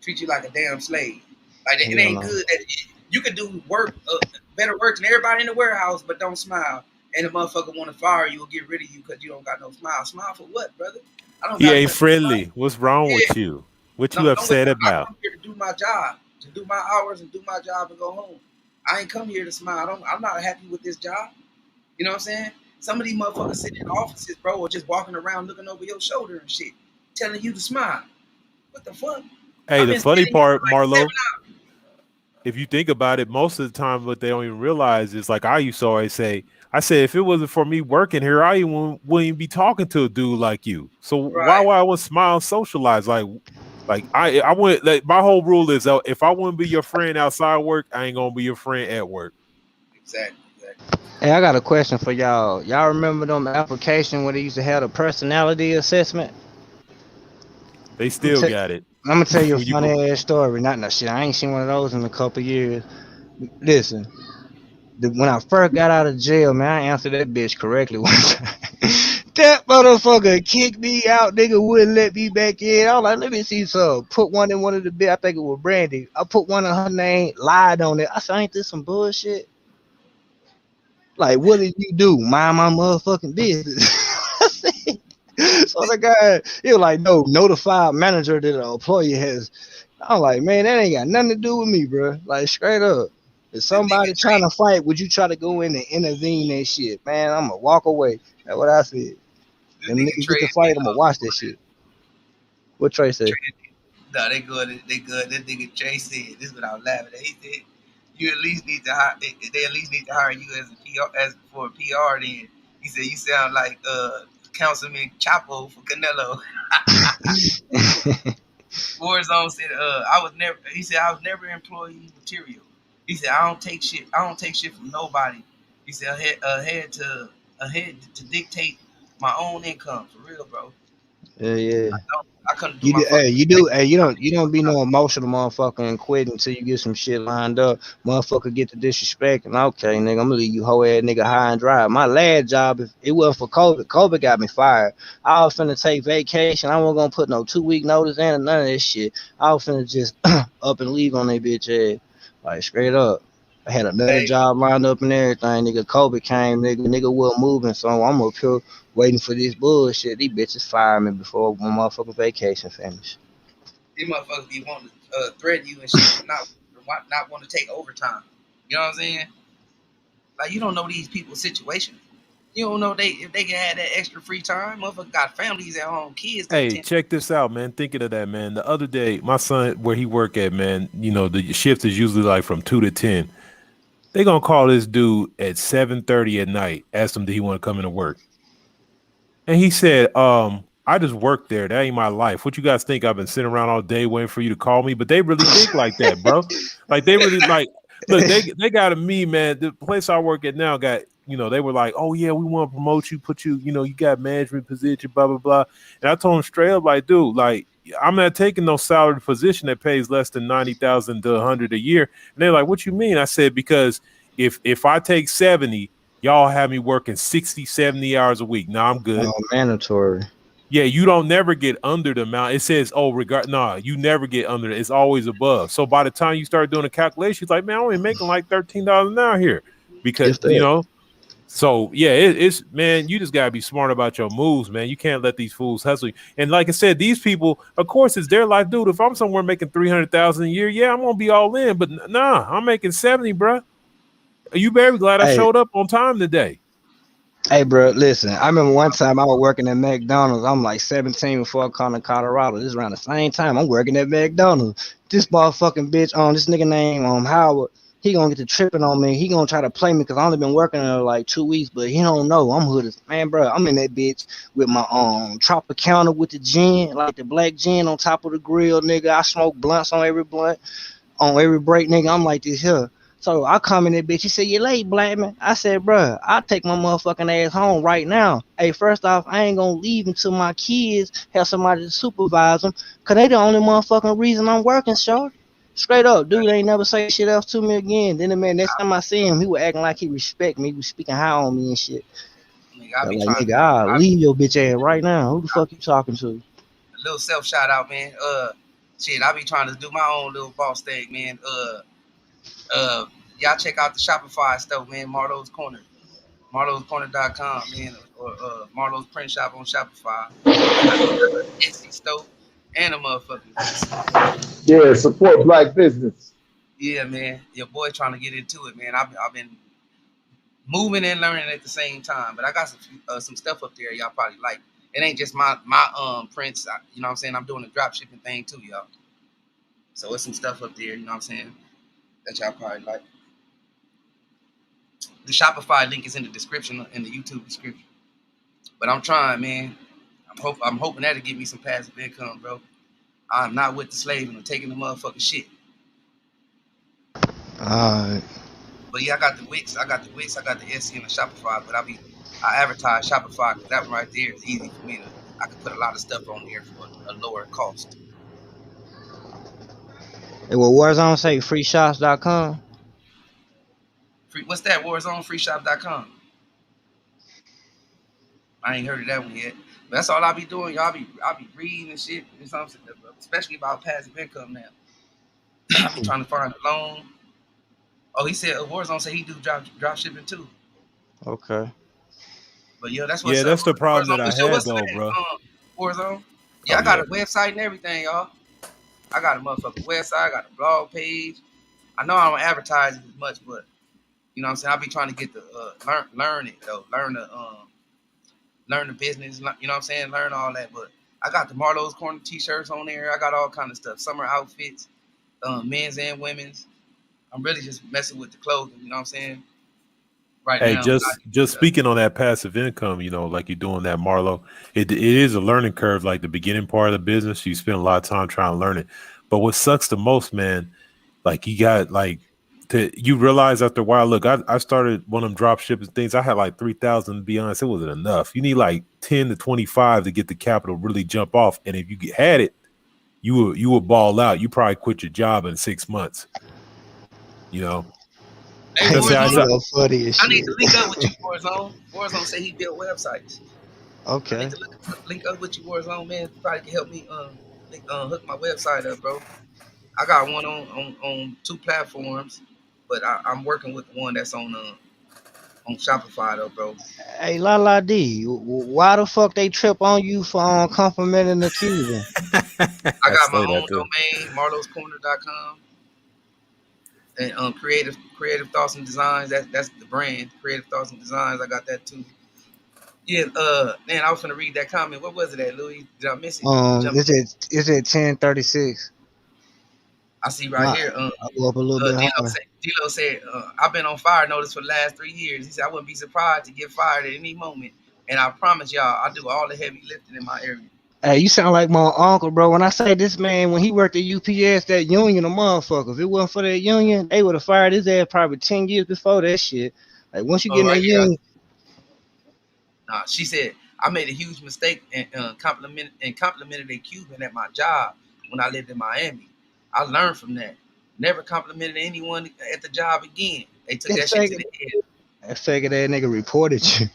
Treat you like a damn slave. Like it Hell ain't no. good that you can do work, better work than everybody in the warehouse, but don't smile. And the motherfucker want to fire you or get rid of you because you don't got no smile. Smile for what, brother? I don't He got ain't nothing to smile. friendly. What's wrong Yeah, with you? What you don't upset I about? come here to do my job, to do my hours and do my job and go home. I ain't come here to smile. I'm not happy with this job. You know what I'm saying? Some of these motherfuckers sitting in offices, bro, or just walking around looking over your shoulder and shit, telling you to smile. What the fuck? Hey, I've the been funny sitting here part, for like Marlo, 7 hours. if you think about it, most of the time, what they don't even realize is like I used to always say, I said, if it wasn't for me working here, I even wouldn't even be talking to a dude like you. So why Right. would I want to smile and socialize? Like I wouldn't like my whole rule is if I wouldn't be your friend outside work, I ain't gonna be your friend at work. Exactly. Exactly. Hey, I got a question for y'all. Y'all remember them application where they used to have a personality assessment? They I'm still gonna got it. tell you a When you go, funny ass story. Not no shit. I ain't seen one of those in a couple years. Listen, when I first got out of jail, man, I answered that bitch correctly one time. That motherfucker kicked me out, nigga wouldn't let me back in. I was like, let me see some. Put one in one of the bit. I think it was Brandy. I put one in her name, lied on it. I said, ain't this some bullshit? Like, what did you do? Mind my motherfucking business. So the guy, he was like, no, notify manager that an employee has. I'm like, man, that ain't got nothing to do with me, bro. Like, straight up. If This somebody nigga trying Trey, to fight, would you try to go in and intervene that shit? Man, I'm gonna walk away. That's what I said. this Them nigga niggas get Trey to and me fight, I'm gonna watch that shit. What Trey say? Trey, no, they good. They good. This nigga Trey said, this is what I was laughing at. He said, you at least need to hire. They at least need to hire you as a PR, as for a PR. Then he said, you sound like Councilman Chapo for Canelo. Warzone said, I was never. He said I was never employee material. He said I don't take shit. I don't take shit from nobody. He said I had to dictate my own income for real, bro. Yeah. I couldn't do my fucking. You don't be no emotional motherfucker and quit until you get some shit lined up. Motherfucker get the disrespect and okay, nigga, I'm gonna leave you hoe ass nigga high and dry. My last job, if it wasn't for COVID got me fired. I was finna take vacation. I wasn't gonna put no 2 week notice in or none of this shit. I was finna just up and leave on that bitch ass. Like straight up. I had another Hey, job lined up and everything, nigga. COVID came, nigga wasn't moving, so I'm up here waiting for this bullshit. These bitches fire me before my motherfucking vacation finish. these motherfuckers be wanting to threaten you and shit for not want to take overtime. You know what I'm saying? Like you don't know these people's situation. You don't know if they can have that extra free time. Motherfucker got families at home, kids to Hey, attend. check this out, man. Thinking of that, man. The other day, my son, where he work at, man, the shift is usually like from 2 to 10. They gonna call this dude at 7:30 at night, ask him, do he want to come into work? And he said, I just work there. That ain't my life. What you guys think? I've been sitting around all day waiting for you to call me, but they really think like that, bro. Like they really like look, they got a me, man. The place I work at now got, they were like, oh yeah, we want to promote you, put you, you got management position, blah, blah, blah. And I told him straight up, like, dude, like, I'm not taking no salary position that pays less than 90,000 to 100 a year. And they're like, what you mean? I said, because if I take 70, y'all have me working 60, 70 hours a week. Now I'm good. Mandatory. Yeah, you don't never get under the amount. It says, oh, you never get under it. It's always above. So by the time you start doing the calculations, like, man, I'm only making like $13 an hour here. Because, If that. so yeah, it's man, you just gotta be smart about your moves, man. You can't let these fools hustle you. And like I said, these people, of course, it's their life, dude. If I'm somewhere making 300,000 a year, yeah, I'm gonna be all in. But nah, I'm making 70, bro. You very glad I Hey, showed up on time today. Hey, bro, listen. I remember one time I was working at McDonald's. I'm like 17 before I come to Colorado. This is around the same time I'm working at McDonald's. This motherfucking bitch on this nigga name Howard. He gonna get to tripping on me. He gonna try to play me because I only been working there like 2 weeks, but he don't know I'm hood as man, bro. I'm in that bitch with my Tropicana with the gin, like the black gin on top of the grill, nigga. I smoke blunts on every blunt on every break, nigga. I'm like this here. So I come in there, bitch. He said, you late, black man. I said, bruh, I'll take my motherfucking ass home right now. Hey, first off, I ain't gonna leave until my kids have somebody to supervise them, cause they the only motherfucking reason I'm working, short. Straight up, dude ain't never say shit else to me again. Then the man, next time I see him, he was acting like he respect me. He was speaking high on me and shit. Nigga, I I'm be like, trying to nigga, I'll I, leave your bitch ass right now. Who the fuck you talking to? a little self shout out, man. Shit, I be trying to do my own little boss thing, man. Uh, y'all check out the Shopify stuff, man. Marlo's Corner, Marlo'sCorner.com, man, or Marlo's Print Shop on Shopify. And I got an Etsy store and a motherfucking. Yeah, support black business. Yeah, man. Your boy trying to get into it, man. I've been moving and learning at the same time. But I got some stuff up there y'all probably like. It ain't just my prints. You know what I'm saying? I'm doing a drop shipping thing too, y'all. So it's some stuff up there. You know what I'm saying? That y'all probably like. The Shopify link is in the description in the YouTube description. But I'm trying, man. I'm hoping that'll give me some passive income, bro. I'm not with the slave and I'm taking the motherfucking shit. Alright. But yeah, I got the Wix, I got the Etsy, and the Shopify. But I advertise Shopify because that one right there is easy for me to. I can put a lot of stuff on there for a lower cost. Hey, well, Warzone say freeshots.com. What's that? Warzone freeshop.com. I ain't heard of that one yet. But that's all I be doing. I'll be reading and shit. You know what I'm saying? Especially about passive income now. I be trying to find a loan. Oh, he said Warzone said he do drop shipping too. Okay. But yeah, that's Yeah, what's up. that's the problem Warzone, that I what's your had what's though, that? bro. Warzone. Yeah, Oh I got yeah. a website and everything, y'all. I got a motherfucking website. I got a blog page. I know I don't advertise it as much, but you know what I'm saying. I be trying to get the learn it though, learn the business. You know what I'm saying, learn all that. But I got the Marlo's Corner t-shirts on there. I got all kind of stuff, summer outfits, men's and women's. I'm really just messing with the clothing. You know what I'm saying. right Hey, now. just speaking on that passive income, you know, like you're doing that, Marlo, it is a learning curve. Like the beginning part of the business, you spend a lot of time trying to learn it. But what sucks the most, man, like you got like you realize after a while. Look, I started one of them drop shipping things. I had like 3,000. To be honest, it wasn't enough. You need like 10 to 25 to get the capital really jump off. And if you had it, you would ball out. You probably quit your job in 6 months. You know, Hey, Hey, that's this how Warzone, nigga funny as I need shit. to link up with you, Warzone. Warzone say he built websites. I need Okay. to link up with you, Warzone, man. You probably can help me hook my website up, bro. I got one on two platforms, but I'm working with the one that's on Shopify though, bro. Hey, La La D, why the fuck they trip on you for complimenting the Cuban? I I got my say own that too. domain, marloscorner.com, and creative thoughts and designs. That's the brand, creative thoughts and designs. I got that too. Yeah, man, I was gonna read that comment. What was it at, Louis? Did I miss it? You jumped Is it 1036? I see right My, here. I go up a little bit higher. Dilo said, I've been on fire notice for the last 3 years. He said I wouldn't be surprised to get fired at any moment. And I promise y'all, I do all the heavy lifting in my area. Hey, you sound like my uncle, bro. When I say this man, when he worked at UPS, that union of motherfuckers, if it wasn't for that union, they would have fired his ass probably 10 years before that shit. Like, once you get Oh, in that right here. union, She said I made a huge mistake and complimented a Cuban at my job when I lived in Miami. I learned from that. Never complimented anyone at the job again. They took that that shit to faggot, the head. that faggot that nigga reported you.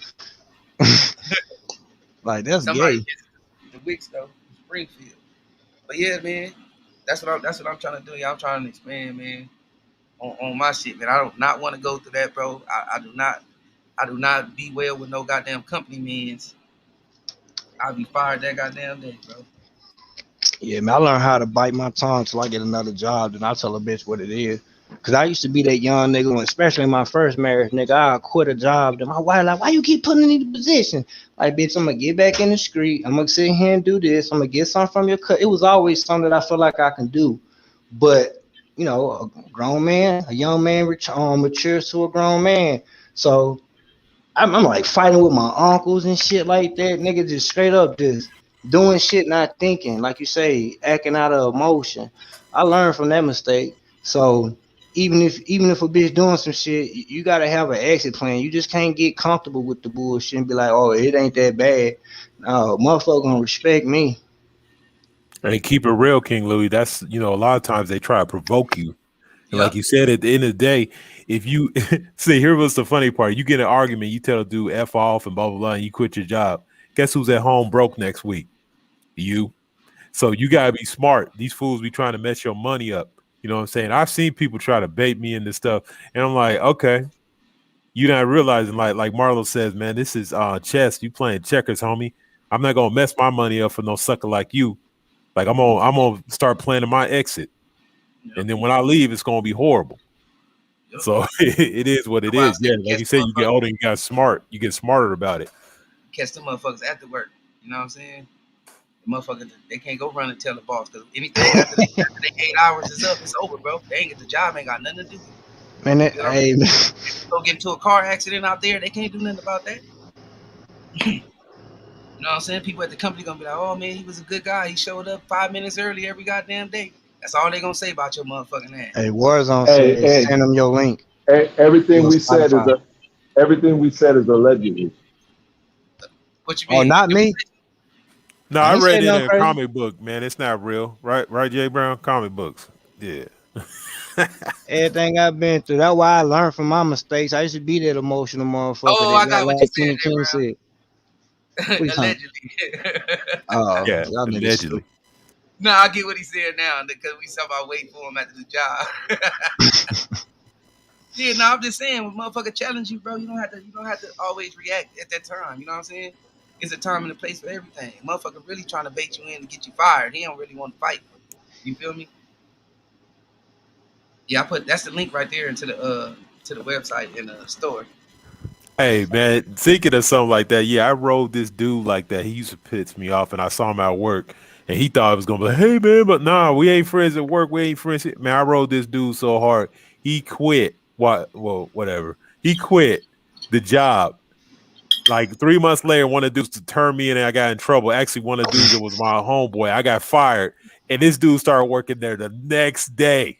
Like, that's Somebody gay. visited the Wicks though, Springfield. But yeah, man, that's what I'm trying to do. Yeah, I'm trying to expand, man, on my shit, man. I don't not want to go through that, bro. I do not be well with no goddamn company means. I'll be fired that goddamn day, bro. Yeah, man, I learned how to bite my tongue till I get another job. Then I tell a bitch what it is. Cause I used to be that young nigga when, especially in my first marriage, nigga, I quit a job. Then my wife like, why you keep putting me in the position? Like, bitch, I'm gonna get back in the street. I'm gonna sit here and do this. I'm gonna get something from your cut. It was always something that I feel like I can do. But you know, a grown man, a young man, matures to a grown man. So I'm like fighting with my uncles and shit like that. Nigga just straight up just doing shit, not thinking. Like you say, acting out of emotion. I learned from that mistake. So even if a bitch doing some shit, you gotta have an exit plan. You just can't get comfortable with the bullshit and be like, oh, it ain't that bad. No, motherfucker gonna respect me. And keep it real, King Louis. That's, you know, a lot of times they try to provoke you. And like Yep. you said, at the end of the day, if you see, here was the funny part. You get in an argument, you tell the dude F off and blah, blah, blah, and you quit your job. Guess who's at home broke next week? You. So you gotta be smart. These fools be trying to mess your money up. You know what I'm saying? I've seen people try to bait me into stuff, and I'm like, okay, you not realizing, like Marlo says, man, this is chess. You playing checkers, homie. I'm not gonna mess my money up for no sucker like you. Like I'm gonna start planning my exit, Yep. and then when I leave, it's gonna be horrible. Yep. So it is what That's it why I is. said Yeah, like you said, you get older, you got smart, you get smarter about it. catch them motherfuckers after work. You know what I'm saying? The motherfuckers, they can't go run and tell the boss because anything after they 8 hours is up, it's over, bro. They ain't get the job, ain't got nothing to do with it. Man, You know what I'm hey, saying? If you go get into a car accident out there, they can't do nothing about that. You know what I'm saying? People at the company gonna be like, "Oh man, he was a good guy. He showed up 5 minutes early every goddamn day." That's all they gonna say about your motherfucking ass. hey, Warzone Hey, said hey, send them your link. everything You on we said is Spotify. allegedly. What you Oh, mean? not Did we me. say? No, I I ain't read saying it nothing in a crazy. comic book, man. It's not real, right? Right, Jay Brown? Comic books, yeah. Everything I've been through. That's why I learned from my mistakes. I used to be that emotional motherfucker Oh, that I got got what you like said Kenny King said. there, What you bro. talking? Allegedly. Oh, Yeah, y'all niggas allegedly. stupid. No, I get what he said now because we talking about waiting for him after the job. Yeah, no, I'm just saying when motherfucker challenge you, bro, you don't have to always react at that time. You know what I'm saying? It's a time and a place for everything. Motherfucker really trying to bait you in to get you fired. He don't really want to fight. You feel me? Yeah, that's the link right there into the website in the store. Hey man, thinking of something like that, yeah, I rode this dude like that. He used to piss me off, and I saw him at work, and he thought I was gonna be like, "Hey man," but nah, we ain't friends at work. We ain't friends. Man, I rode this dude so hard, he quit. What? Well, whatever. He quit. the job. Like 3 months later, one of the dudes to turn me in and I got in trouble. Actually, one of the dudes that was my homeboy, I got fired. And this dude started working there the next day.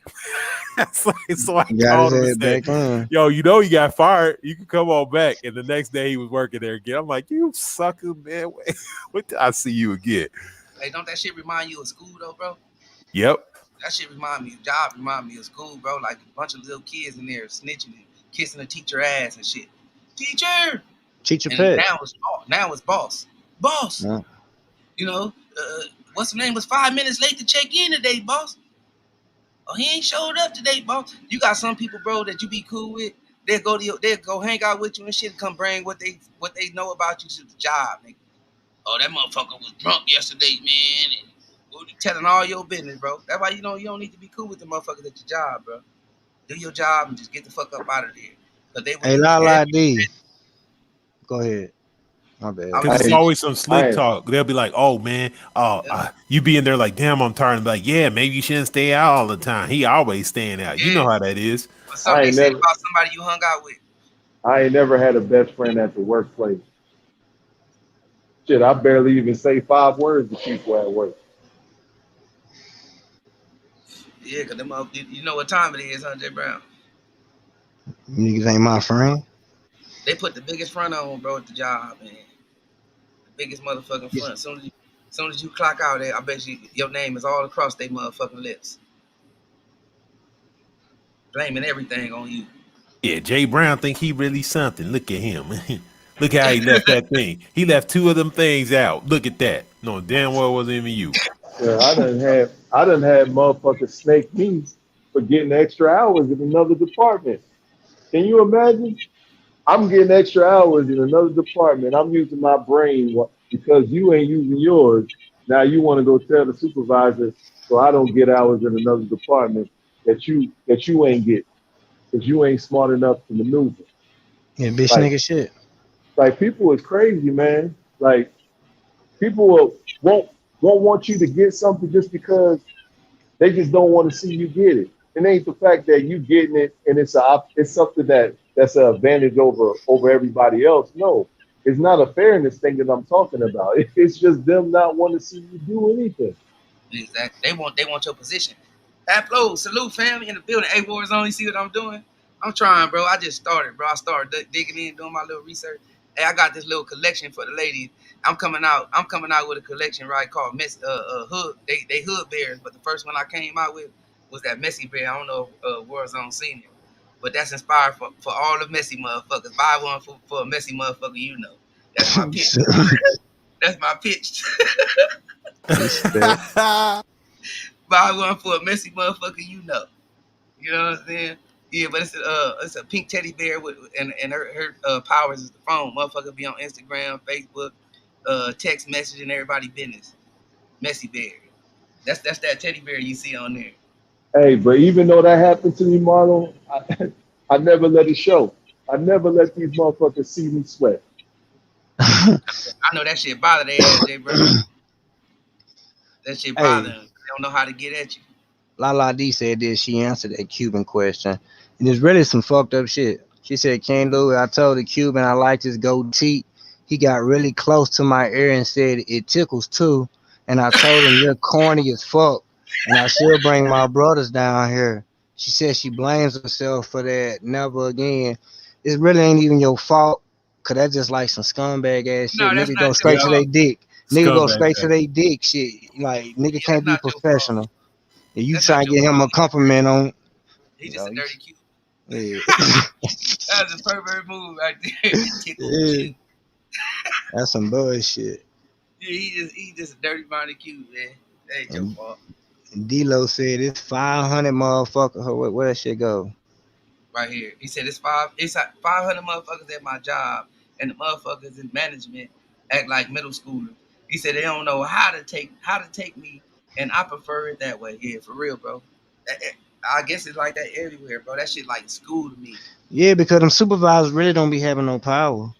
So I Got his called him and head said, back in. yo, you know you got fired. You can come on back. And the next day he was working there again. I'm like, you sucker, man. I see you again. Hey, don't that shit remind you of school though, bro? Yep. That shit remind me of job, remind me of school, bro. Like a bunch of little kids in there snitching and kissing the teacher ass and shit. Teacher! Teacher And pet. now it's boss. Boss! Yeah. You know, what's the name was 5 minutes late to check in today, boss. Oh, he ain't showed up today, boss. You got some people, bro, that you be cool with. They'll go hang out with you and shit, and come bring what they know about you to the job, nigga. Oh, that motherfucker was drunk yesterday, man. And telling all your business, bro. That's why you don't need to be cool with the motherfuckers at your job, bro. Do your job and just get the fuck up out of there. Cause they will Hey, use Lala every. D. Go ahead. My bad. I Because was it's I, always some slick I, talk. They'll be like, oh, man, you be in there like, damn, I'm tired. And be like, yeah, maybe you shouldn't stay out all the time. He always staying out. You yeah. know how that is. Or something I they ain't said never, about somebody you hung out with. I ain't never had a best friend at the workplace. Shit, I barely even say 5 words to people at work. Yeah, cause them you know what time it is, huh, Jay Brown? Niggas ain't my friend. They put the biggest front on, bro, at the job, man. The biggest motherfucking front. Soon as you clock out there, I bet you your name is all across their motherfucking lips. Blaming everything on you. Yeah, Jay Brown think he really something. Look at him. Look how he left that thing. He left 2 of them things out. Look at that. No, damn well it wasn't even you. Yeah, I done had motherfuckers snake me for getting extra hours in another department. Can you imagine? I'm getting extra hours in another department. I'm using my brain because you ain't using yours. Now you want to go tell the supervisor so I don't get hours in another department that you ain't get because you ain't smart enough to maneuver. Yeah, bitch Like nigga shit. like people is crazy, man. Like people won't want you to get something just because they just don't want to see you get it. It ain't the fact that you getting it and it's something that's an advantage over everybody else. No, it's not a fairness thing that I'm talking about. It's just them not wanting to see you do anything. Exactly. They want your position. Aplo, salute family in the building. Hey, Warzone, you see what I'm doing? I'm trying, bro. I just started, bro. I started digging in, doing my little research. Hey, I got this little collection for the ladies. I'm coming out with a collection, right, called Hood. They Hood Bears, but the first one I came out with was that Messy Bear. I don't know if Warzone seen it, but that's inspired for all the messy motherfuckers. Buy one for a messy motherfucker, you know. That's my pitch. That's my pitch. Respect. Buy one for a messy motherfucker, you know. You know what I'm saying? Yeah, but it's a pink teddy bear and her powers is the phone. Motherfucker be on Instagram, Facebook, text messaging everybody business. Messy bear. That's that teddy bear you see on there. Hey, but even though that happened to me, Marlon, I never let it show. I never let these motherfuckers see me sweat. I know that shit bother their ass, Jay Brown. That shit bother Hey, them. They don't know how to get at you. Lala D said this. She answered that Cuban question. And it's really some fucked up shit. She said, King Louis, I told the Cuban I liked his goatee. He got really close to my ear and said, it tickles too. And I told him, you're corny as fuck. And I should bring my brothers down here. She said she blames herself for that. Never again. It really ain't even your fault. Cause that's just like some scumbag ass shit. No, that's Nigga not go your straight to Yep. their fault. dick. Nigga go Scumbag straight to thing. their dick shit. Like nigga Yeah, that's can't be not your fault. professional. And you That's try not and your get him fault. a compliment on, He you just know, a dirty cute. yeah. That's a pervert move right there. It tickled Yeah, too. that's some bullshit. Yeah, he just a dirty minded cute, man. That ain't your And fault. D-Lo said it's 500 motherfucker. Where that shit go? Right here. He said it's 500 motherfuckers at my job, and the motherfuckers in management act like middle schoolers. He said they don't know how to take me, and I prefer it that way. Yeah, for real, bro. I guess it's like that everywhere, bro. That shit like school to me. Yeah, because them supervisors really don't be having no power.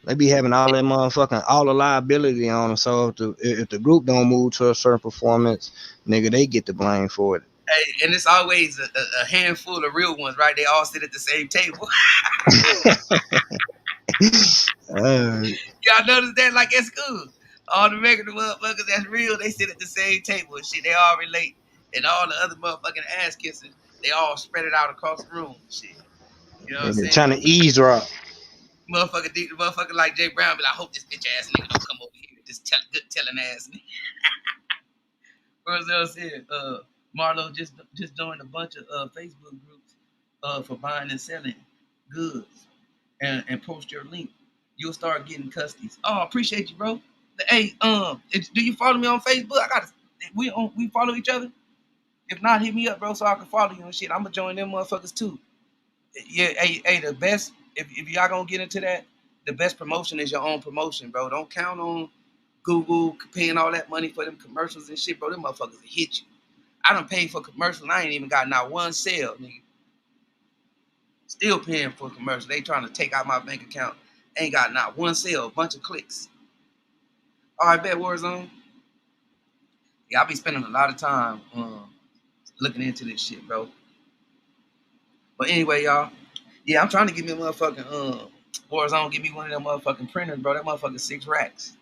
They be having all that motherfucking all the liability on them. So if the group don't move to a certain performance, nigga, they get the blame for it. Hey, and it's always a handful of real ones, right? They all sit at the same table. Y'all notice that like at school? All the regular motherfuckers that's real, they sit at the same table and shit. They all relate. And all the other motherfucking ass kissers, they all spread it out across the room and shit. You know what I'm And they're saying? trying to eavesdrop. Motherfucker like Jay Brown be like, I hope this bitch ass nigga don't come over here. This good telling ass nigga. Roselle said, Marlo just joined a bunch of Facebook groups for buying and selling goods and post your link. You'll start getting customers. Oh, appreciate you, bro. Hey, do you follow me on Facebook? We follow each other. If not, hit me up, bro, so I can follow you and shit. I'm gonna join them motherfuckers too. Yeah, hey, the best if y'all gonna get into that, the best promotion is your own promotion, bro. Don't count on Google paying all that money for them commercials and shit, bro. Them motherfuckers will hit you. I done paid for commercials. I ain't even got not one sale, nigga. Still paying for commercials. They trying to take out my bank account. Ain't got not one sale. A bunch of clicks. All right, bet Warzone. Yeah, I be spending a lot of time looking into this shit, bro. But anyway, y'all. Yeah, I'm trying to get me a motherfucking Warzone. Give me one of them motherfucking printers, bro. That motherfucking 6 racks.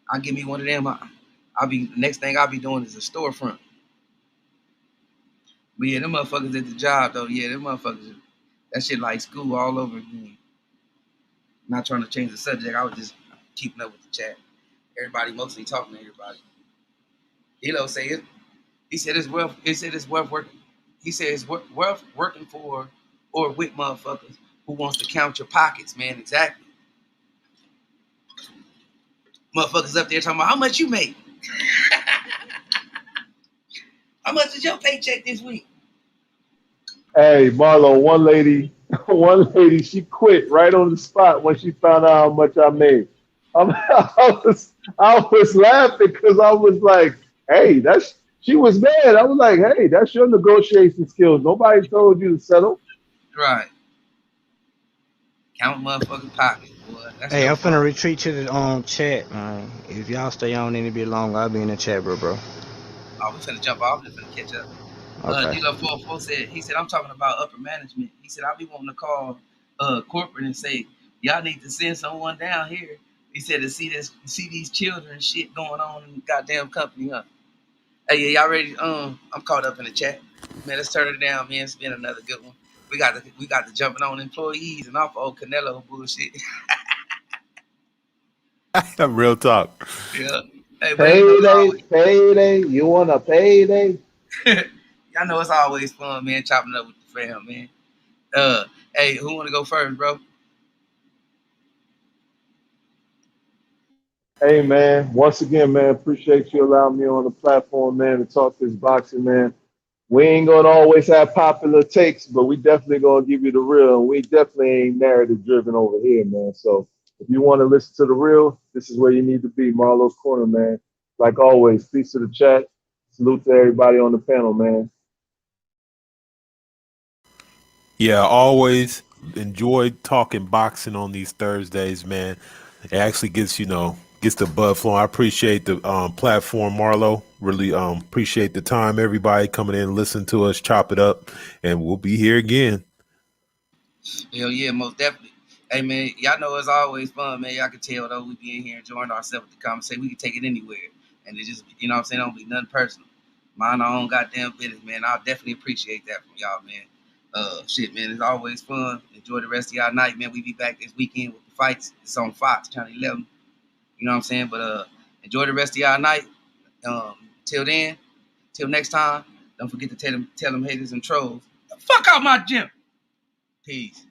I'll give me one of them. I'll be next thing I'll be doing is a storefront. But yeah, them motherfuckers at the job though. Yeah, them motherfuckers. That shit like school all over again. Not trying to change the subject. I was just keeping up with the chat. Everybody mostly talking to everybody. Elo say it. He said it's worth. He said it's worth working. He said it's worth working for or with motherfuckers who wants to count your pockets, man. Exactly. Motherfuckers up there talking about how much you make. How much is your paycheck this week? Hey, Marlo, one lady, she quit right on the spot when she found out how much I made. I was laughing because I was like, hey, she was mad. I was like, hey, that's your negotiation skills. Nobody told you to settle. Right. Count motherfucking pockets, boy. That's Hey, your I'm finna fault. retreat to the chat, man. If y'all stay on any bit longer, I'll be in the chat, bro. Oh, we finna jump off. We finna catch up. Okay. D-Lo 404 said, he said, I'm talking about upper management. He said, I'll be wanting to call corporate and say, y'all need to send someone down here. He said to see these children shit going on in the goddamn company, huh? Hey, yeah, y'all ready? I'm caught up in the chat. Man, let's turn it down, man. It's been another good one. We got the jumping on employees and off old Canelo bullshit. Real talk. Yeah. Hey, but you know it's Payday, always payday. You want a payday? y'all know it's always fun, man, chopping up with the fam, man. Uh, hey, who wanna go first, bro? Hey, man. Once again, man, appreciate you allowing me on the platform, man, to talk this boxing, man. We ain't gonna always have popular takes, but we definitely gonna give you the real. We definitely ain't narrative driven over here, man. So if you want to listen to the real, this is where you need to be, Marlo's Corner, man. Like always, peace to the chat. Salute to everybody on the panel, man. Yeah, always enjoy talking boxing on these Thursdays, man. It actually gets the blood flowing. I appreciate the platform, Marlo. Really appreciate the time, everybody coming in, listen to us, chop it up, and we'll be here again. Hell yeah, most definitely. Hey man, y'all know it's always fun, man. Y'all can tell though we be in here enjoying ourselves with the conversation. We can take it anywhere. And it just what I'm saying, don't be nothing personal. Mind our own goddamn business, man. I'll definitely appreciate that from y'all, man. Shit, man, it's always fun. Enjoy the rest of y'all night, man. We be back this weekend with the fights. It's on Fox, Channel 11. You know what I'm saying? But enjoy the rest of y'all night. Till then, till next time, don't forget to tell them haters and trolls, the fuck out my gym. Peace.